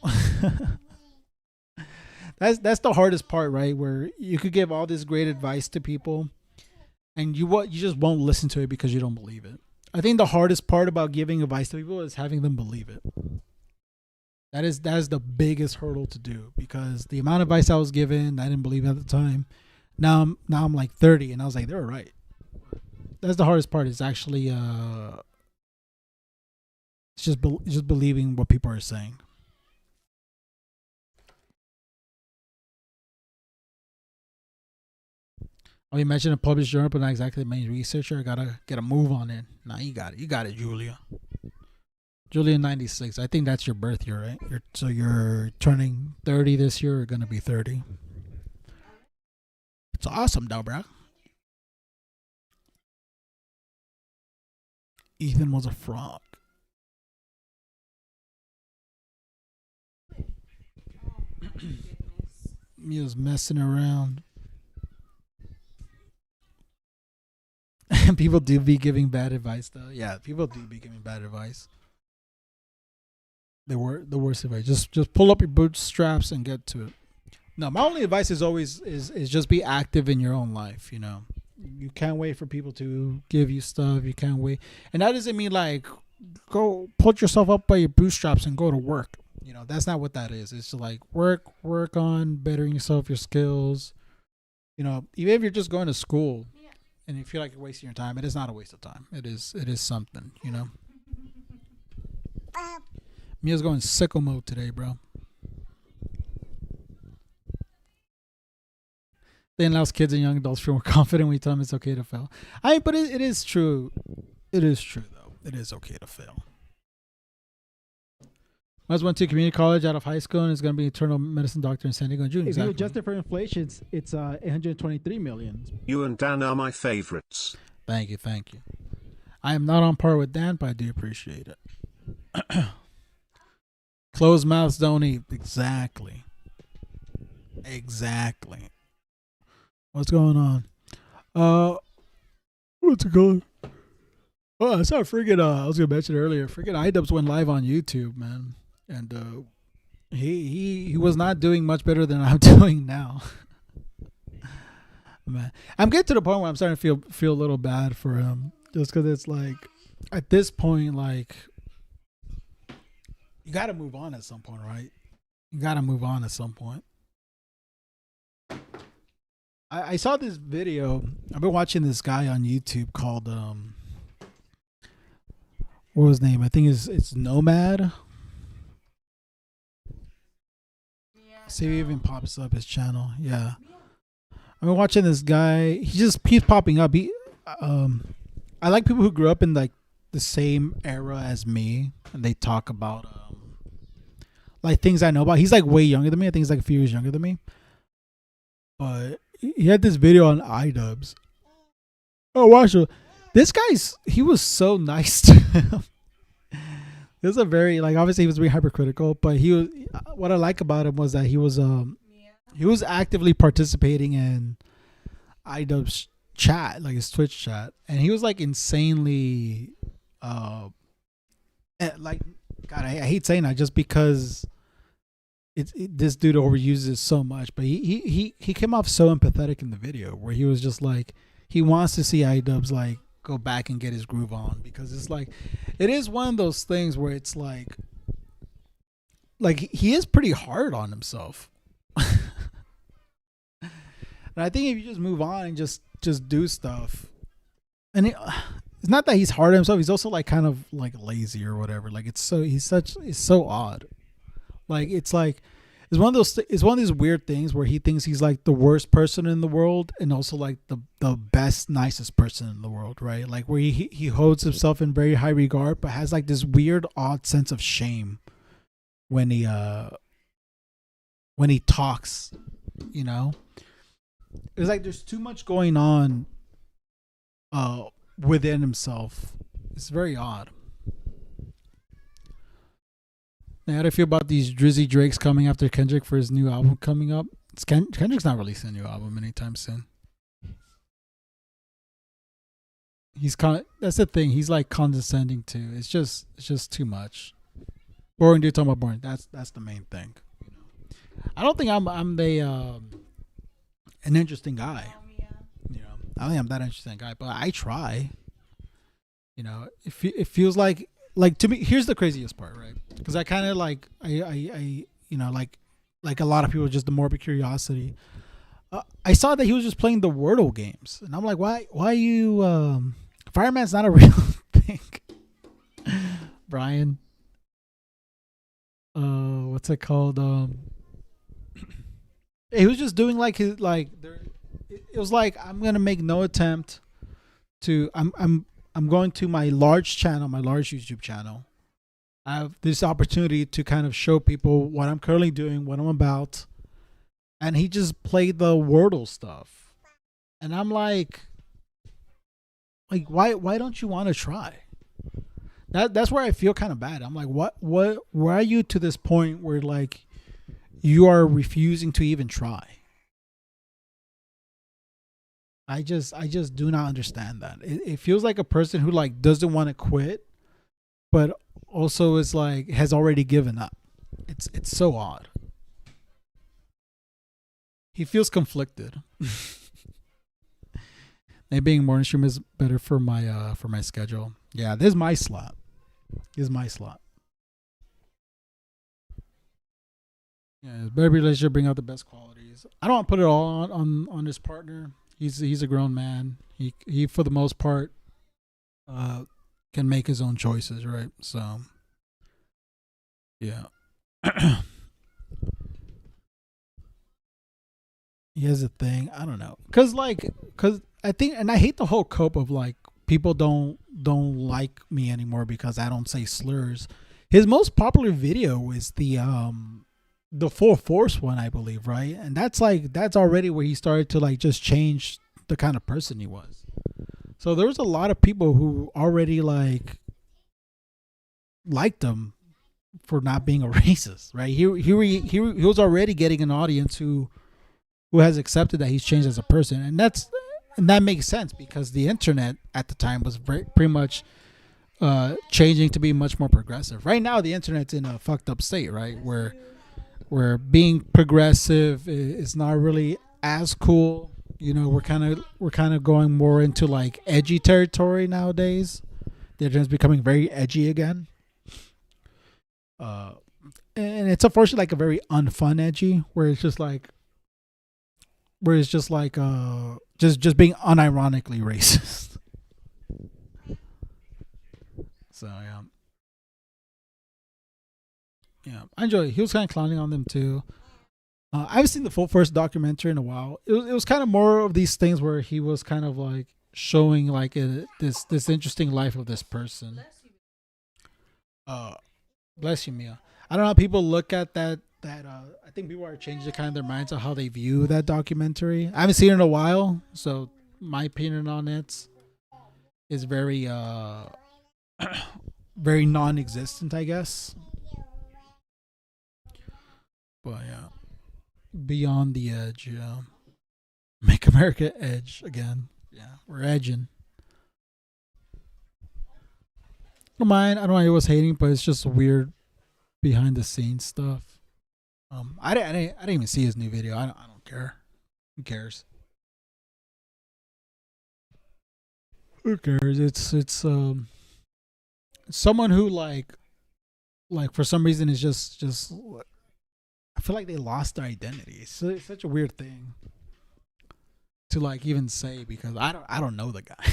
That's the hardest part, right? Where you could give all this great advice to people, and you just won't listen to it because you don't believe it. I think the hardest part about giving advice to people is having them believe it. That is the biggest hurdle to do, because the amount of advice I was given, I didn't believe it at the time. Now I'm like 30, and I was like, they were right. That's the hardest part. Is actually it's just believing what people are saying. Oh, you mentioned a published journal, but not exactly the main researcher. I gotta get a move on it. Nah, you got it. You got it, Julia. Julia 96. I think that's your birth year, right? You're turning 30 this year. Or gonna be 30. It's awesome, though, bro. Ethan was a frog. He was messing around. People do be giving bad advice, though. Yeah, people do be giving bad advice. The worst advice. Just pull up your bootstraps and get to it. No, my only advice is always is just be active in your own life. You know, you can't wait for people to give you stuff. You can't wait, and that doesn't mean like go put yourself up by your bootstraps and go to work. You know, that's not what that is. It's just like work on bettering yourself, your skills. You know, even if you're just going to school. And you feel like you're wasting your time, it is not a waste of time. It is something, you know. Mia's going sicko mode today, bro. Then allows kids and young adults feel more confident when you tell them it's okay to fail. But it is true. It is true, though. It is okay to fail. I just went to community college out of high school and is going to be an internal medicine doctor in San Diego in June. If Exactly. you adjust it for inflation, it's 823 million. You and Dan are my favorites. Thank you. I am not on par with Dan, but I do appreciate it. Closed mouths don't eat. Exactly. What's going on? What's it called? Oh, I saw freaking. I was gonna mention earlier. Freaking iDubbbz went live on YouTube, man, and he was not doing much better than I'm doing now. Man, I'm getting to the point where I'm starting to feel a little bad for him, just because it's like at this point, like you got to move on at some point, right? You got to move on at some point. I saw this video. I've been watching this guy on YouTube called what was his name? I think it's Nomad. See if he even pops up his channel. Yeah. I've been watching this guy. He just keeps popping up. I like people who grew up in like the same era as me, and they talk about like things I know about. He's like way younger than me. I think he's like a few years younger than me. But he had this video on iDubbbz. Oh, watch it. This he was so nice to him. It was a very, like, obviously he was very hypercritical, but what I like about him was that he was actively participating in iDubbbz chat, like his Twitch chat, and he was like insanely, like, God, I hate saying that just because this dude overuses it so much, but he came off so empathetic in the video where he was just like, he wants to see iDubbbz like go back and get his groove on, because it's like, it is one of those things where it's like he is pretty hard on himself. And I think if you just move on and just do stuff, and it's not that he's hard on himself, he's also like kind of like lazy or whatever. Like he's so odd. Like it's like It's one of those. It's one of these weird things where he thinks he's like the worst person in the world, and also like the best, nicest person in the world, right? Like where he holds himself in very high regard, but has like this weird, odd sense of shame when he talks. You know, it's like there's too much going on within himself. It's very odd. Now, how do you feel about these Drizzy Drakes coming after Kendrick for his new album coming up? Kendrick's not releasing a new album anytime soon. That's the thing. He's like condescending too. It's just too much. Boring dude talking about boring. That's the main thing. I don't think I'm an interesting guy. You know, I don't think I'm that interesting guy, but I try. You know, it feels like to me. Here's the craziest part, right? Because I kind of like I you know like a lot of people, just the morbid curiosity. I saw that he was just playing the Wordle games, and I'm like, why you Fireman's not a real thing, Brian. What's it called? He was just doing like his it was like, I'm gonna make no attempt to I'm going to my large YouTube channel. I have this opportunity to kind of show people what I'm currently doing, what I'm about. And he just played the Wordle stuff. And I'm like why don't you want to try? That's where I feel kind of bad. I'm like, why are you to this point where like you are refusing to even try? I just do not understand that. It feels like a person who like doesn't want to quit, but also is like has already given up. It's so odd. He feels conflicted. Maybe being morning stream is better for my schedule. Yeah, this is my slot. Yeah, better relationship, bring out the best qualities. I don't want to put it all on his partner. He's a grown man. He for the most part can make his own choices, right? So yeah. Here's the thing. I don't know. Cause I think, and I hate the whole cope of like people don't like me anymore because I don't say slurs. His most popular video is the full force one, I believe, right? And that's already where he started to like just change the kind of person he was. So there was a lot of people who already liked him for not being a racist, right? He was already getting an audience who has accepted that he's changed as a person, and that makes sense because the internet at the time was pretty much changing to be much more progressive. Right now, the internet's in a fucked up state, right? Where being progressive is not really as cool. You know, we're kind of going more into like edgy territory nowadays. The internet's becoming very edgy again. And it's unfortunately like a very unfun edgy where it's just like just being unironically racist. So yeah, I enjoy it. He was kind of clowning on them too. I haven't seen the full first documentary in a while. It was kind of more of these things where he was kind of like showing like this interesting life of this person. Bless you, Mia. I don't know how people look at that. I think people are changing kind of their minds on how they view that documentary. I haven't seen it in a while, so my opinion on it is very very non-existent, I guess. But yeah, beyond the edge. Yeah, make America edge again. Yeah, we're edging. I don't mind. I don't know why he was hating, but it's just weird behind the scenes stuff. I didn't even see his new video. I don't care. Who cares? Who cares? It's someone who like for some reason is just I feel like they lost their identity. It's such a weird thing to like even say because I don't know the guy,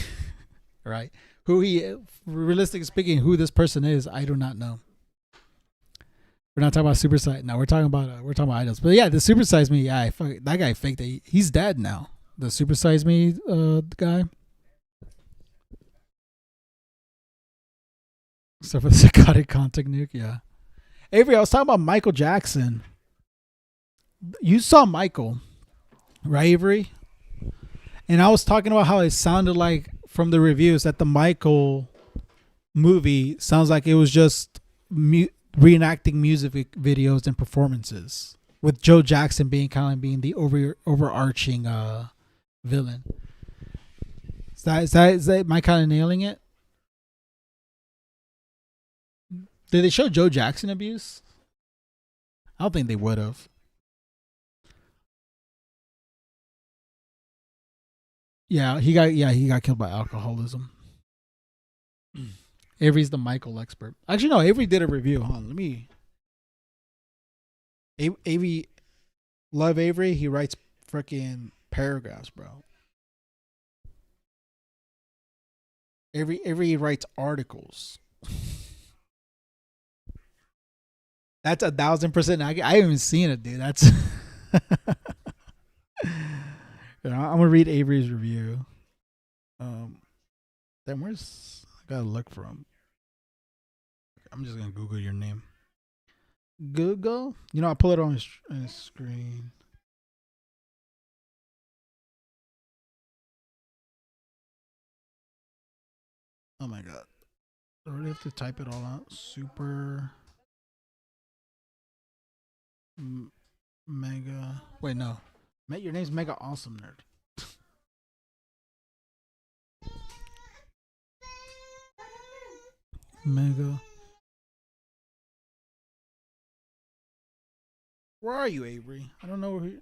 right? Who he, realistically speaking, who this person is, I do not know. We're not talking about Super Size. No, we're talking about idols. But yeah, the Super Size Me. Yeah, that guy faked it. He's dead now. The Super Size Me guy. Except for the psychotic contact nuke. Yeah. Avery, I was talking about Michael Jackson. You saw Michael, right, Avery? And I was talking about how it sounded like from the reviews that the Michael movie sounds like it was just reenacting music videos and performances, with Joe Jackson being the overarching villain. Is that am I kind of nailing it? Did they show Joe Jackson abuse? I don't think they would have. Yeah, he got killed by alcoholism. Avery's the Michael expert. Actually, no, Avery did a review. Hold on, let me. Avery, love Avery. He writes freaking paragraphs, bro. Avery writes articles. That's 1,000%. I haven't even seen it, dude. That's. I'm gonna read Avery's review. Then where's I gotta look for him. I'm just gonna Google your name. Google. I'll pull it on his screen. Oh my god! I really have to type it all out. Super. Mega. Wait, no. Your name's Mega Awesome Nerd. Mega. Where are you, Avery? I don't know where you.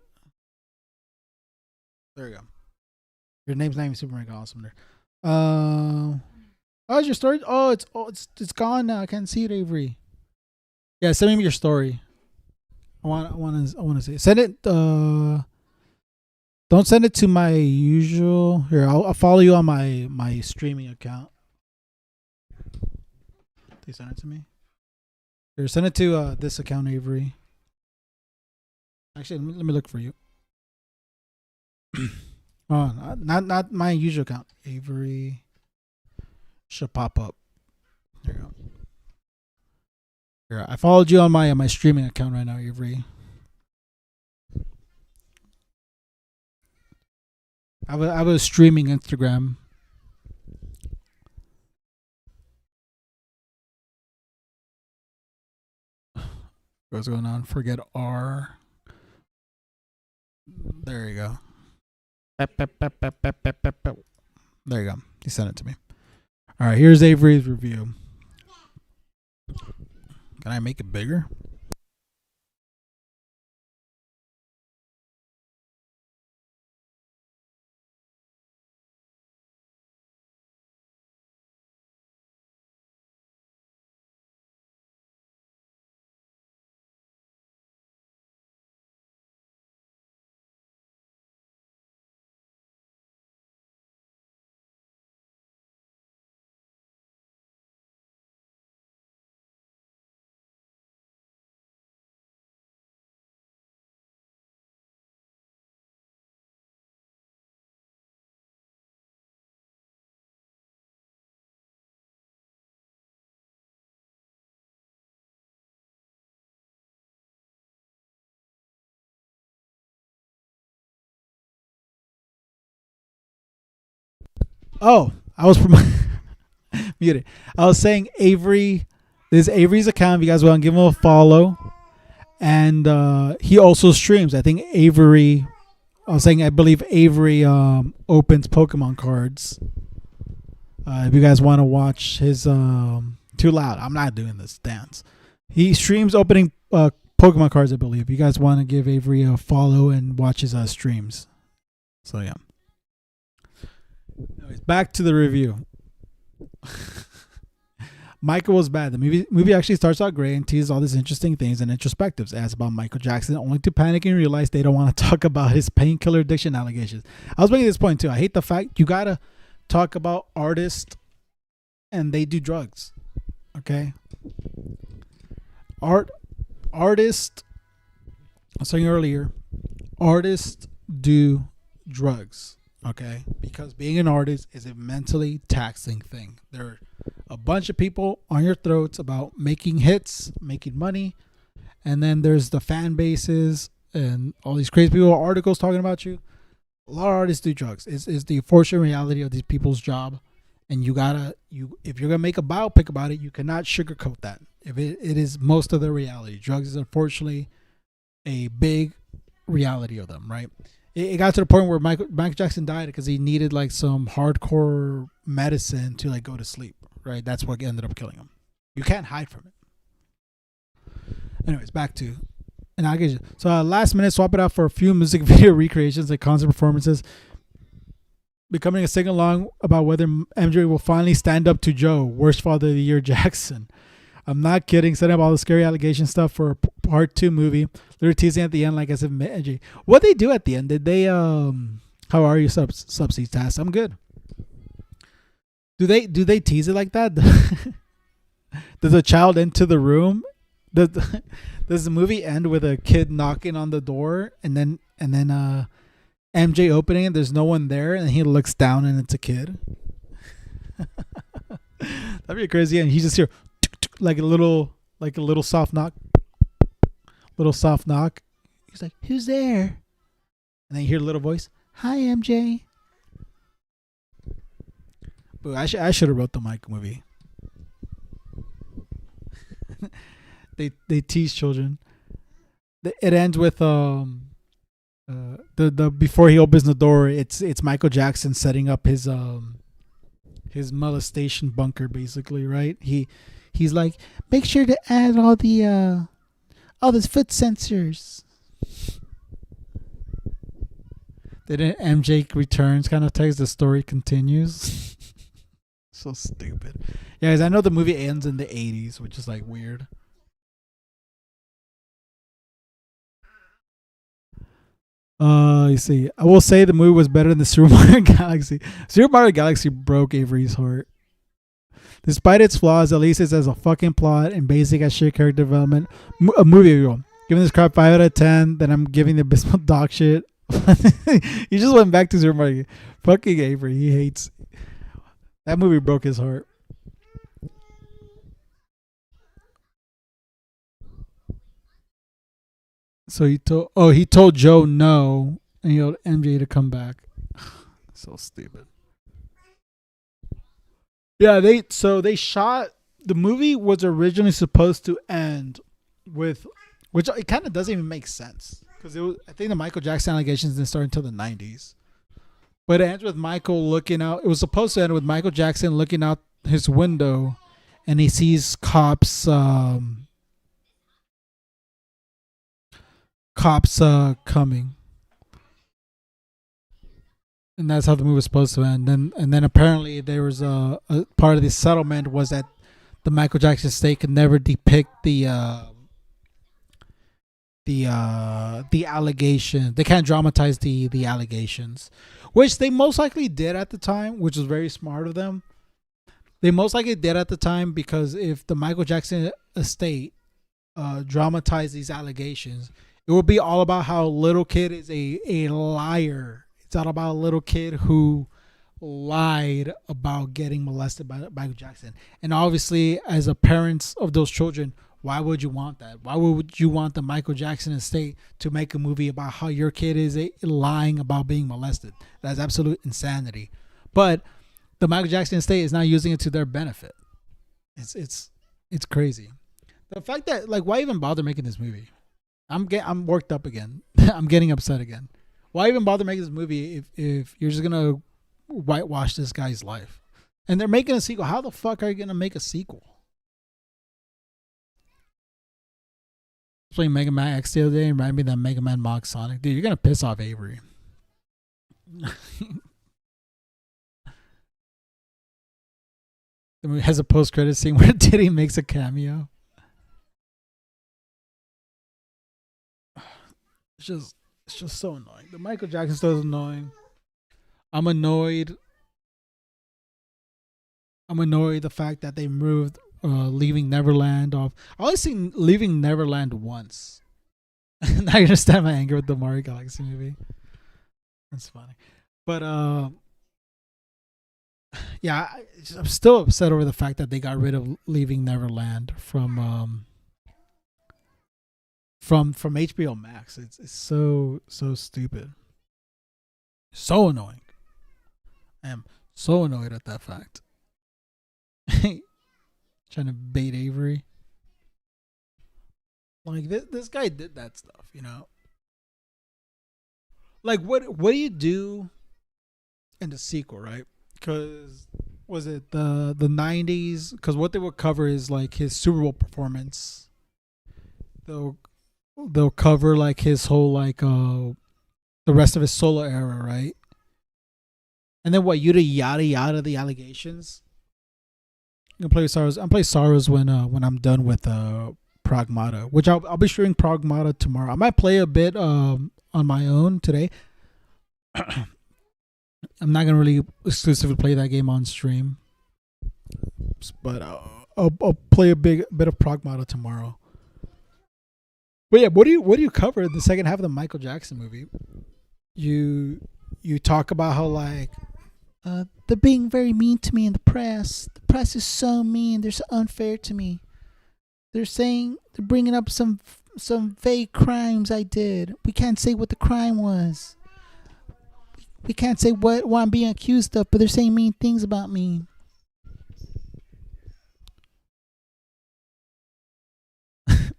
There you go. Your name's not even Super Mega Awesome Nerd. Oh, is your story? Oh, it's gone now. I can't see it, Avery. Yeah, send me your story. I want to say send it. Don't send it to my usual. Here, I'll follow you on my streaming account. They send it to me. Here, send it to this account, Avery. Actually, let me look for you. Oh, not my usual account. Avery should pop up. There you go. Here, I followed you on my streaming account right now, Avery. I have a streaming Instagram. What's going on? Forget R. There you go. There you go. He sent it to me. All right, here's Avery's review. Can I make it bigger? Oh, I was muted. I was saying Avery. This is Avery's account. If you guys want to give him a follow, and he also streams. I think Avery. I believe Avery opens Pokemon cards. If you guys want to watch his too loud, I'm not doing this dance. He streams opening Pokemon cards. I believe. If you guys want to give Avery a follow and watch his streams. So yeah. Anyways, back to the review. Michael was bad. The movie actually starts out great and teases all these interesting things and introspectives. Asks about Michael Jackson, only to panic and realize they don't want to talk about his painkiller addiction allegations. I was making this point too. I hate the fact you gotta talk about artists and they do drugs. Okay, artists, I was saying earlier, artists do drugs, okay? Because being an artist is a mentally taxing thing. There are a bunch of people on your throats about making hits, making money, and then there's the fan bases and all these crazy people, articles talking about you. A lot of artists do drugs. It's the unfortunate reality of these people's job, and if you're gonna make a biopic about it, you cannot sugarcoat that. If it is most of the reality, drugs is unfortunately a big reality of them, right? It got to the point where Michael Jackson died because he needed like some hardcore medicine to like go to sleep, right? That's what ended up killing him. You can't hide from it. Anyways, back to, and I'll get you. So last minute, swap it out for a few music video recreations and concert performances. Becoming a sing along about whether MJ will finally stand up to Joe, worst father of the year Jackson. I'm not kidding. Setting up all the scary allegation stuff for a part 2 movie. They're teasing at the end like as if MJ. What they do at the end? Did they how are you subsidy task? I'm good. Do they tease it like that? Does a child enter the room? Does the movie end with a kid knocking on the door and then MJ opening it? There's no one there, and he looks down and it's a kid. That'd be crazy. And he just hear like a little soft knock. He's like, "Who's there?" And then you hear a little voice, "Hi, MJ." But I should have wrote the Mike movie. They tease children. It ends with the before he opens the door, it's Michael Jackson setting up his molestation bunker, basically, right? He's like, make sure to add all the foot sensors. Then MJ returns, kind of tells the story continues. So stupid. Yeah, guys, I know the movie ends in the 80s, which is like weird. You see, I will say the movie was better than the Super Mario Galaxy. Super Mario Galaxy broke Avery's heart. Despite its flaws, at least it has a fucking plot and basic as shit character development. A movie review. Giving this crap 5 out of 10. Then I'm giving the abysmal dog shit. He just went back to Super Mario. Fucking Avery. He hates. That movie broke his heart. So he told Joe no, and he told MJ to come back. So stupid. Yeah, they shot, the movie was originally supposed to end with, which it kind of doesn't even make sense because I think the Michael Jackson allegations didn't start until the 90s. But it ends with Michael looking out. It was supposed to end with Michael Jackson looking out his window, and he sees cops coming, and that's how the movie was supposed to end. And then apparently there was a part of the settlement was that the Michael Jackson estate could never depict the allegation. They can't dramatize the allegations, which they most likely did at the time, which was very smart of them. They most likely did at the time, because if the Michael Jackson estate dramatized these allegations, it would be all about how little kid is a liar. It's all about a little kid who lied about getting molested by Michael Jackson. And obviously, as a parents of those children, why would you want that? Why would you want the Michael Jackson estate to make a movie about how your kid is lying about being molested? That's absolute insanity. But the Michael Jackson estate is now using it to their benefit. It's crazy. The fact that, like, why even bother making this movie? I'm worked up again. I'm getting upset again. Why even bother making this movie if you're just gonna whitewash this guy's life? And they're making a sequel. How the fuck are you gonna make a sequel? Playing Mega Man X the other day and reminded me that Mega Man mocked Sonic. Dude, you're gonna piss off Avery. The movie has a post-credit scene where Diddy makes a cameo. It's just so annoying. The Michael Jackson stuff is annoying. I'm annoyed the fact that they moved Leaving Neverland off. I only seen Leaving Neverland once. Now you understand my anger with the Mario Galaxy movie. That's funny, but yeah, I'm still upset over the fact that they got rid of Leaving Neverland from HBO Max. It's so stupid, so annoying. I am so annoyed at that fact. Trying to bait Avery. Like this guy did that stuff, you know. Like what do you do in the sequel, right? Because was it the 90s? Because what they would cover is like his Super Bowl performance. They'll cover like his whole like the rest of his solo era, right? And then what, you do yada yada the allegations. I'm gonna play Sorrows. I'm play Sorrows when I'm done with Pragmata, which I'll be streaming Pragmata tomorrow. I might play a bit on my own today. I'm not gonna really exclusively play that game on stream, but I'll play a bit of Pragmata tomorrow. But yeah, what do you cover in the second half of the Michael Jackson movie? You talk about how like they're being very mean to me in the press. The press is so mean. They're so unfair to me. They're bringing up some vague crimes I did. We can't say what the crime was. We can't say what I'm being accused of, but they're saying mean things about me.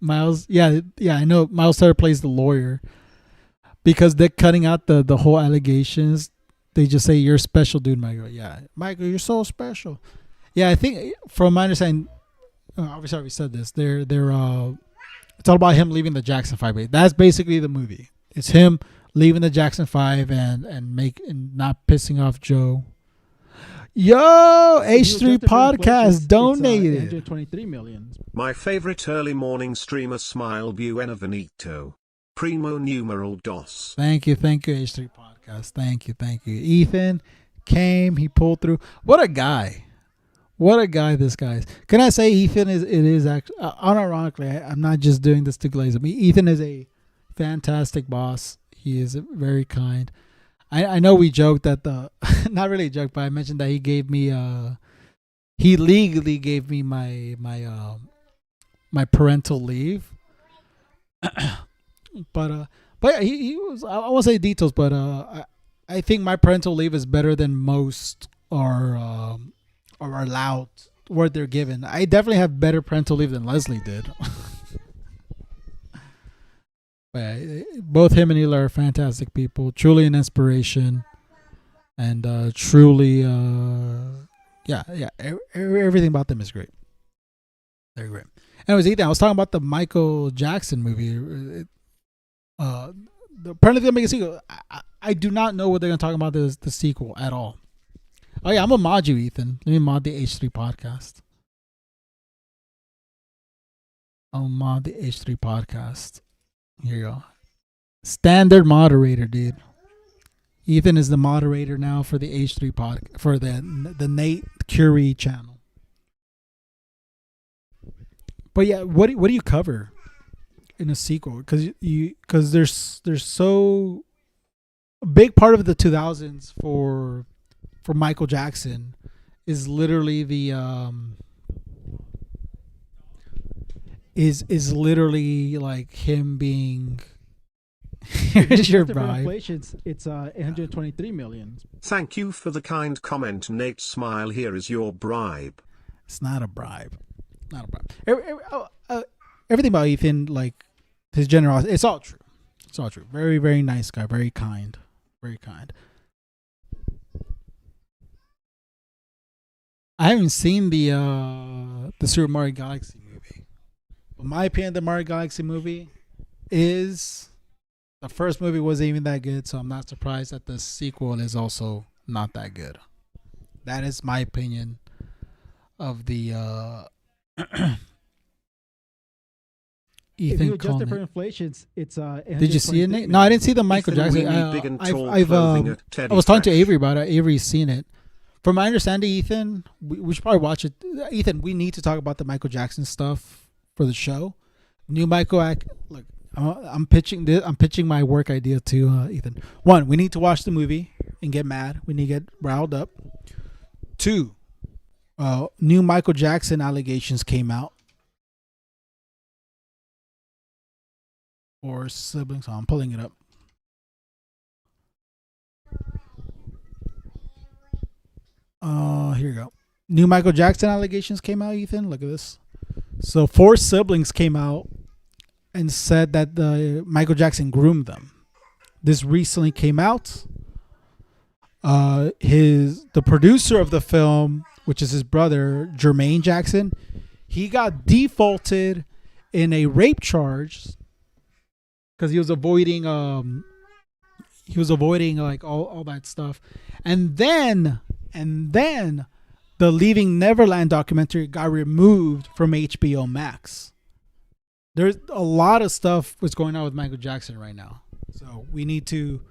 Miles, yeah, I know. Miles Teller plays the lawyer because they're cutting out the whole allegations. They just say you're special, dude. Michael, yeah, Michael, you're so special. Yeah, I think from my understanding, obviously I already said this. They're it's all about him leaving the Jackson 5. That's basically the movie. It's him leaving the Jackson 5 and not pissing off Joe. Yo, H3 Podcast donated 123 million. My favorite early morning streamer, Smile Buenavenito. Primo numeral dos. Thank you, H3 Podcast. Thank you. Ethan came, he pulled through. What a guy this guy is. Can I say Ethan is actually, unironically, I'm not just doing this to glaze him. Ethan is a fantastic boss. He is very kind. I know we joked that not really a joke, but I mentioned that he gave me he legally gave me my parental leave. but yeah, he was, I won't say details, but I think my parental leave is better than most are allowed what they're given. I definitely have better parental leave than Leslie did. But both him and Eli are fantastic people, truly an inspiration, and truly, everything about them is great. They're great. Anyways, Ethan, I was talking about the Michael Jackson movie. Apparently they're making a sequel. I do not know what they're going to talk about the sequel at all. Oh yeah, I'm gonna mod you, Ethan. Let me mod the H3 Podcast. I'll mod the H3 Podcast. Here you go. Standard moderator, dude. Ethan is the moderator now for the H3 for the Nate Curie channel. But yeah, what do you cover in a sequel? Because there's so a big part of the 2000s for Michael Jackson is literally the is literally like him being here's your bribe. Inflations, it's 123 million. Thank you for the kind comment, Nate. Smile, here is your bribe. It's not a bribe. Not a bribe. Everything about Ethan, like his generosity, it's all true. It's all true. Very, very nice guy. Very kind. Very kind. I haven't seen the Super Mario Galaxy movie. But my opinion, the Mario Galaxy movie is the first movie wasn't even that good, so I'm not surprised that the sequel is also not that good. That is my opinion of the If Ethan you adjust it for Conant. inflation, it's Did you see it, Nate? No, I didn't see the Michael Ethan Jackson. Weenie, big and tall I clothing at Teddy was talking to Fresh. Avery about it. Avery's seen it. From my understanding, Ethan, we should probably watch it. Ethan, we need to talk about the Michael Jackson stuff for the show. New look, I'm pitching this. I'm pitching my work idea to Ethan. One, we need to watch the movie and get mad. We need to get riled up. Two, new Michael Jackson allegations came out. Or siblings. Oh, I'm pulling it up. Here you go. New Michael Jackson allegations came out, Ethan. Look at this. So 4 siblings came out and said that Michael Jackson groomed them. This recently came out. The producer of the film, which is his brother, Jermaine Jackson, he got defaulted in a rape charge because he was avoiding like all that stuff. And then the Leaving Neverland documentary got removed from HBO Max. There's a lot of stuff that's going on with Michael Jackson right now. So we need to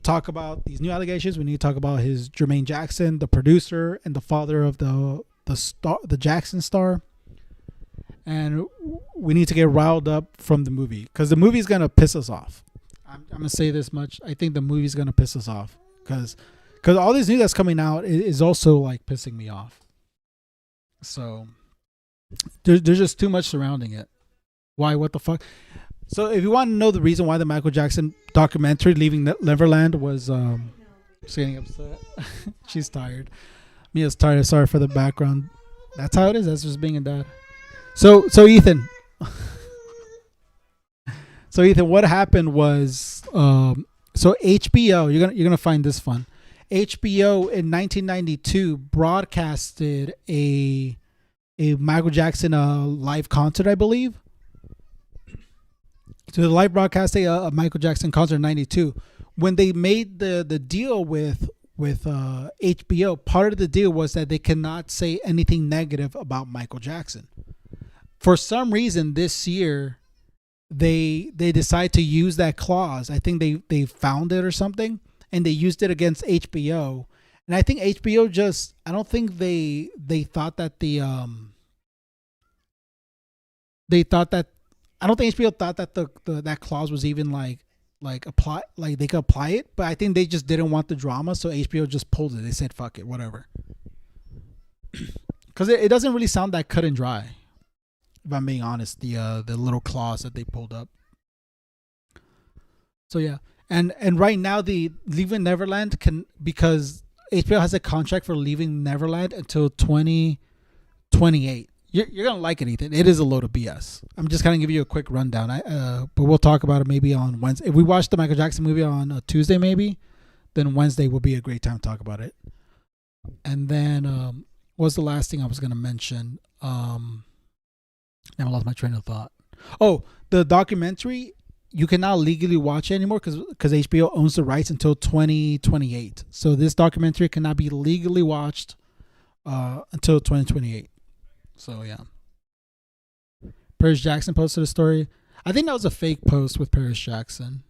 talk about these new allegations. We need to talk about his Jermaine Jackson, the producer and the father of the Jackson star. And we need to get riled up from the movie because the movie's going to piss us off. I'm going to say this much. I think the movie's going to piss us off because all this news that's coming out is also like pissing me off. So there's just too much surrounding it. Why? What the fuck? So if you want to know the reason why the Michael Jackson documentary Leaving Neverland was she's getting upset. She's tired. Mia's tired. Sorry for the background. That's how it is. That's just being a dad. So Ethan. So Ethan, what happened was so HBO, you're gonna find this fun. HBO in 1992 broadcasted a Michael Jackson live concert, I believe. So the live broadcasting a Michael Jackson concert in 92. When they made the deal with HBO, part of the deal was that they cannot say anything negative about Michael Jackson. For some reason this year they decide to use that clause. I think they found it or something, and they used it against HBO. And I think HBO I don't think they thought that I don't think HBO thought that that clause was even like apply, like they could apply it, but I think they just didn't want the drama, so HBO just pulled it. They said fuck it, whatever. Because it doesn't really sound that cut and dry, if I'm being honest. The little clause that they pulled up. So yeah, and right now the Leaving Neverland because HBO has a contract for Leaving Neverland until 2028. You're gonna like it, Ethan. It is a load of BS. I'm just kind of give you a quick rundown. But we'll talk about it maybe on Wednesday. If we watch the Michael Jackson movie on a Tuesday, maybe, then Wednesday will be a great time to talk about it. And then what was the last thing I was gonna mention? Now I lost my train of thought. Oh, the documentary, you cannot legally watch it anymore because HBO owns the rights until 2028. So this documentary cannot be legally watched until 2028. So yeah, Paris Jackson posted a story. I think that was a fake post with Paris Jackson.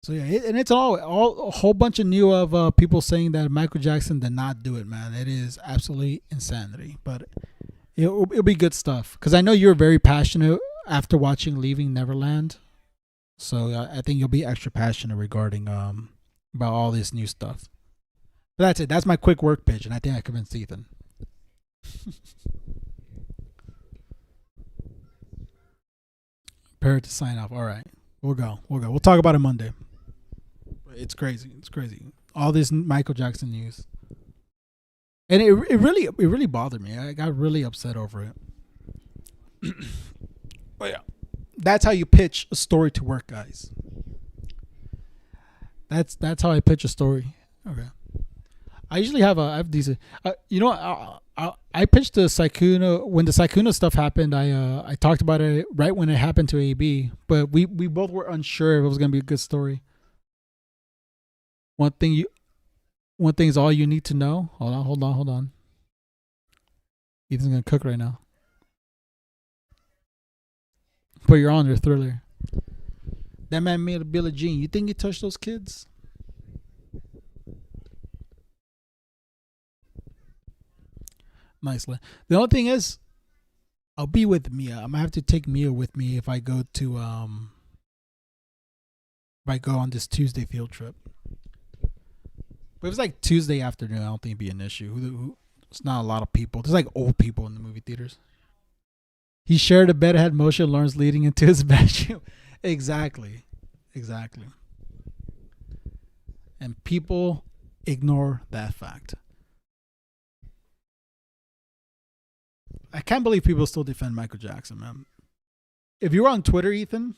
So yeah, and it's all a whole bunch of new of people saying that Michael Jackson did not do it, man. It is absolutely insanity, but it'll be good stuff because I know you're very passionate after watching Leaving Neverland. So I think you'll be extra passionate regarding about all this new stuff. But that's it. That's my quick work pitch, and I think I convinced Ethan. Prepare to sign off. All right, we'll go. We'll talk about it Monday. It's crazy. All this Michael Jackson news, and it really bothered me. I got really upset over it. Oh yeah, that's how you pitch a story to work, guys. That's how I pitch a story. Okay. I usually I have these. I pitched the Saikuna when the Saikuna stuff happened. I talked about it right when it happened to AB, but we both were unsure if it was gonna be a good story. One thing is all you need to know. Hold on. Ethan's gonna cook right now. Put your on your Thriller. That man made a Billie Jean. You think he touched those kids? nicely. The only thing is, I'll be with Mia. I'm gonna have to take Mia with me if I go to if I go on this Tuesday field trip. But if it's like Tuesday afternoon, I don't think it'd be an issue. It's not a lot of people. There's like old people in the movie theaters. He shared a bed, had motion alarms leading into his bedroom. Exactly. And people ignore that fact. I can't believe people still defend Michael Jackson, man. If you were on Twitter, Ethan,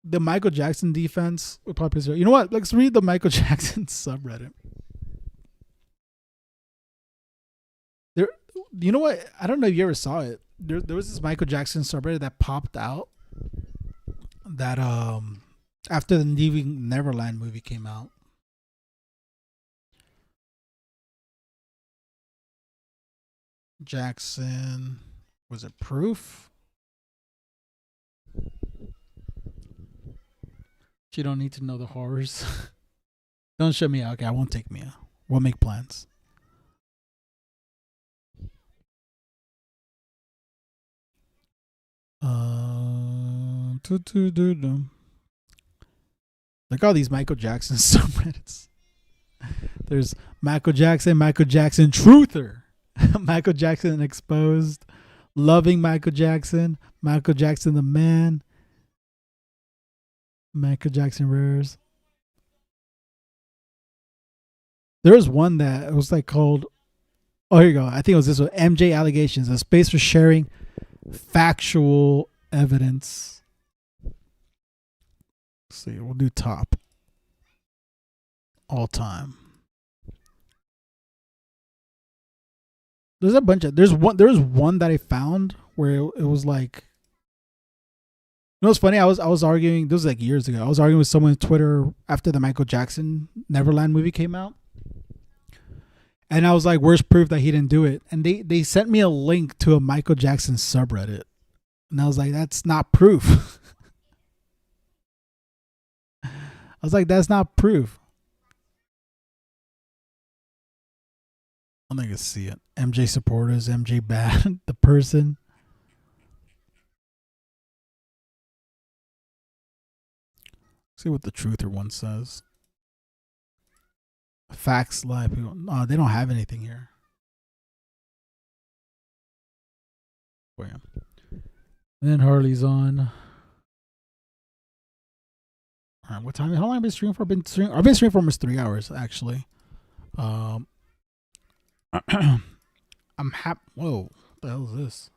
the Michael Jackson defense would probably say, you know what? Let's read the Michael Jackson subreddit. There, you know what? I don't know if you ever saw it. There was this Michael Jackson subreddit that popped out that after the Leaving Neverland movie came out. Jackson, was it proof? You don't need to know the horrors. Don't show me. Okay, I won't take Mia. We'll make plans. Look at all these Michael Jackson subreddits. There's Michael Jackson Truther, Michael Jackson Exposed, Loving Michael Jackson the Man, Michael Jackson Rares. There was one that was like called, oh, here you go. I think it was this one, MJ Allegations, a space for sharing factual evidence. Let's see, we'll do top all time. There's a bunch of there was one that I found where it was like, you know what's funny? I was arguing, this was like years ago. I was arguing with someone on Twitter after the Michael Jackson Neverland movie came out. And I was like, where's proof that he didn't do it? And they sent me a link to a Michael Jackson subreddit. And I was like, that's not proof. I was like, that's not proof. I don't think I see it. MJ supporters, MJ bad, the person. See what the truther one says. Facts live. Oh, they don't have anything here. Oh, yeah. And then Harley's on. All right, what time? How long have I been streaming for? I've been streaming for almost 3 hours, actually. I'm happy. Whoa, what the hell is this?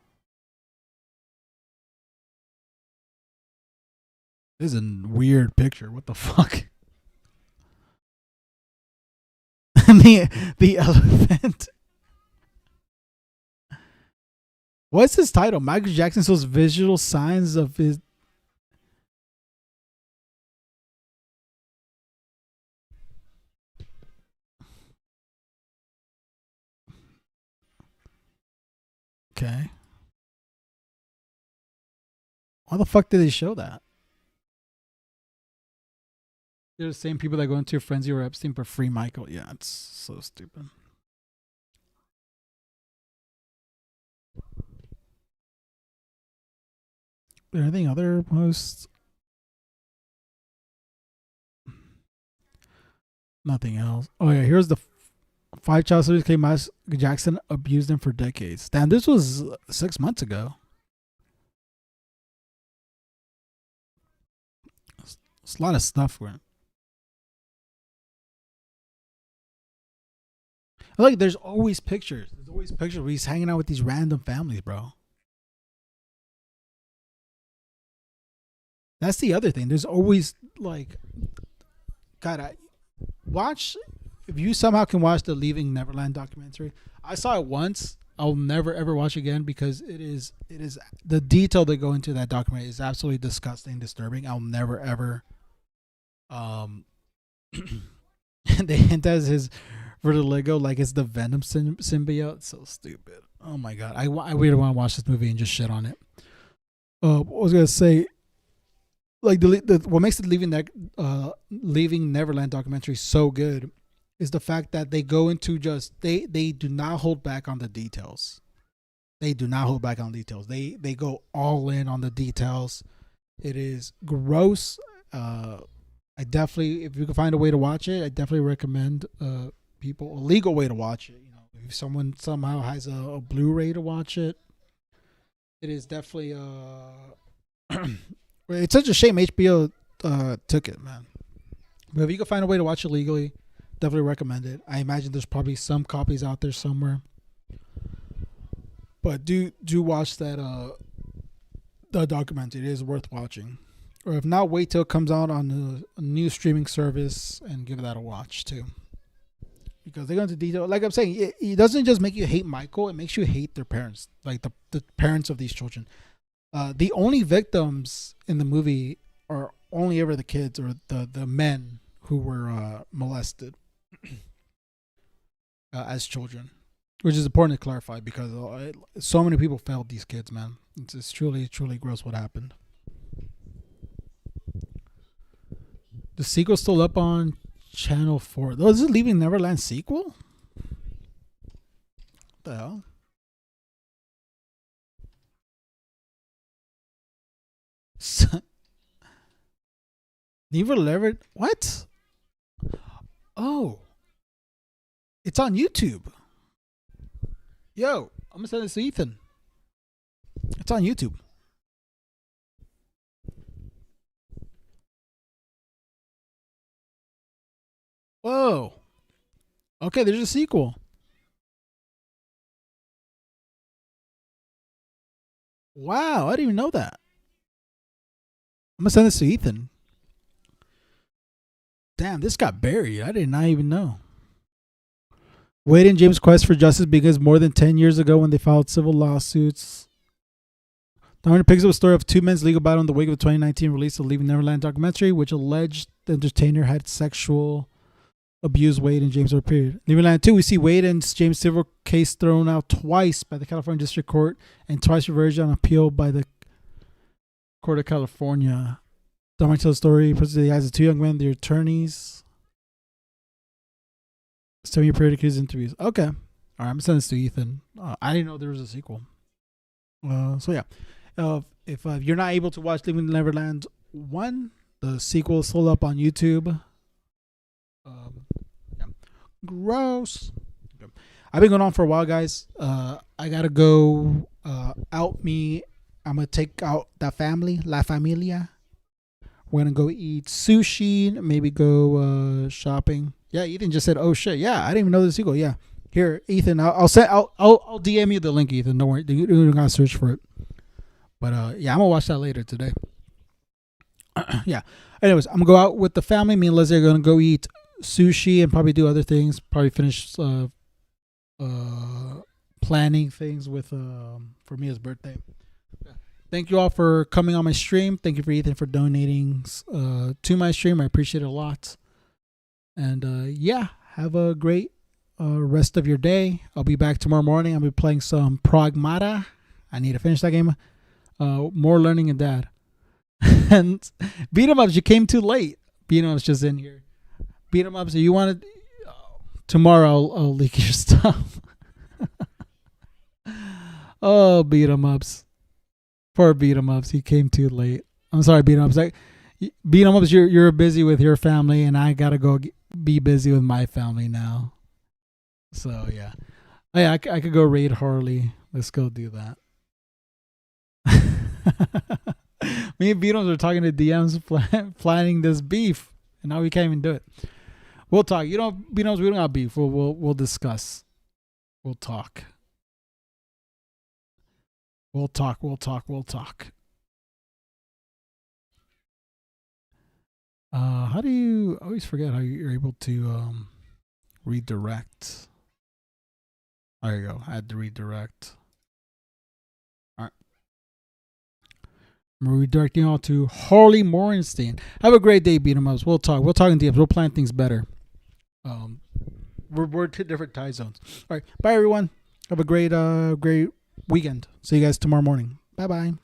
This is a weird picture. What the fuck? the elephant. What's his title? Michael Jackson shows visual signs of his. Okay. Why the fuck did they show that? They're the same people that go into Frenzy or Epstein for free Michael. Yeah, it's so stupid. There anything other posts? Nothing else. Oh yeah, here's the 5 child series claim Michael Jackson abused him for decades. Damn, this was 6 months ago. It's a lot of stuff. Like, there's always pictures. There's always pictures where he's hanging out with these random families, bro. That's the other thing. There's always, like, God, if you somehow can watch the Leaving Neverland documentary. I saw it once. I'll never ever watch again because it is the detail that go into that documentary is absolutely disgusting, disturbing. I'll never ever they hint as his vertigo like it's the Venom symbiote. It's so stupid. Oh my god. I really want to watch this movie and just shit on it. I was gonna say, like, the what makes the Leaving Neverland documentary so good is the fact that they go into just they do not hold back on the details. They do not hold back on details. They go all in on the details. It is gross. I definitely, if you can find a way to watch it, I definitely recommend people a legal way to watch it. You know, if someone somehow has a Blu-ray to watch it, it is definitely it's such a shame HBO took it, man. But if you can find a way to watch it legally, definitely recommend it. I imagine there's probably some copies out there somewhere. But do watch that the documentary. It is worth watching. Or if not, wait till it comes out on a new streaming service and give that a watch too. Because they go into detail. Like I'm saying, it doesn't just make you hate Michael. It makes you hate their parents, like the parents of these children. The only victims in the movie are only ever the kids or the men who were molested as children, which is important to clarify because so many people failed these kids, man. It's truly gross what happened. The sequel's still up on Channel 4. Oh, is it Leaving Neverland sequel? What the hell? Never what? Oh, it's on YouTube. Yo, I'm gonna send this to Ethan. It's on YouTube. Whoa. Okay, there's a sequel. Wow, I didn't even know that. I'm gonna send this to Ethan. Damn, this got buried. I did not even know. Wade and James' quest for justice begins more than 10 years ago when they filed civil lawsuits. Documentary picks up a story of two men's legal battle in the wake of the 2019 release of Leaving Neverland documentary, which alleged the entertainer had sexual abuse Wade and James over a period. Leaving Neverland 2, we see Wade and James' civil case thrown out twice by the California District Court and twice reversed on appeal by the Court of California. Documentary tells the story, puts the eyes of two young men, their attorneys. 7-year period accused interviews. Okay. All right, I'm sending this to Ethan. I didn't know there was a sequel. So yeah. If you're not able to watch Leaving Neverland 1, the sequel is still up on YouTube. Yeah. Gross. Okay. I've been going on for a while, guys. I gotta go out me. I'm gonna take out the family, La Familia. We're gonna go eat sushi, maybe go shopping. Yeah, Ethan just said, "Oh shit, yeah, I didn't even know the sequel." Yeah, here, Ethan, I'll DM you the link, Ethan. Don't worry, you don't gotta search for it. But yeah, I'm gonna watch that later today. Yeah. Anyways, I'm gonna go out with the family. Me and Leslie are gonna go eat sushi and probably do other things. Probably finish planning things with for Mia's birthday. Thank you all for coming on my stream. Thank you for Ethan for donating to my stream. I appreciate it a lot. And yeah, have a great rest of your day. I'll be back tomorrow morning. I'll be playing some Pragmata. I need to finish that game. More learning and dad. And beat 'em ups. You came too late. Beat 'em ups just in here. Beat 'em ups. So you want to tomorrow? I'll leak your stuff. Oh, beat 'em ups. Poor beat 'em ups. He came too late. I'm sorry, beat 'em ups. Beat 'em ups. You're busy with your family, and I gotta go be busy with my family now. So yeah, oh, yeah. I could go raid Harley. Let's go do that. Me and Beat 'em ups are talking to DMs planning this beef, and now we can't even do it. We'll talk. You know, Beat 'em ups. We don't have beef. We'll discuss. We'll talk. We'll talk. How do you I always forget how you're able to redirect? There you go. I had to redirect. All right. I'm redirecting all to Harley Morenstein. Have a great day, beat 'em ups. We'll talk. We'll talk in DMs. We'll plan things better. We're to different time zones. All right. Bye everyone. Have a great weekend. See you guys tomorrow morning. Bye bye.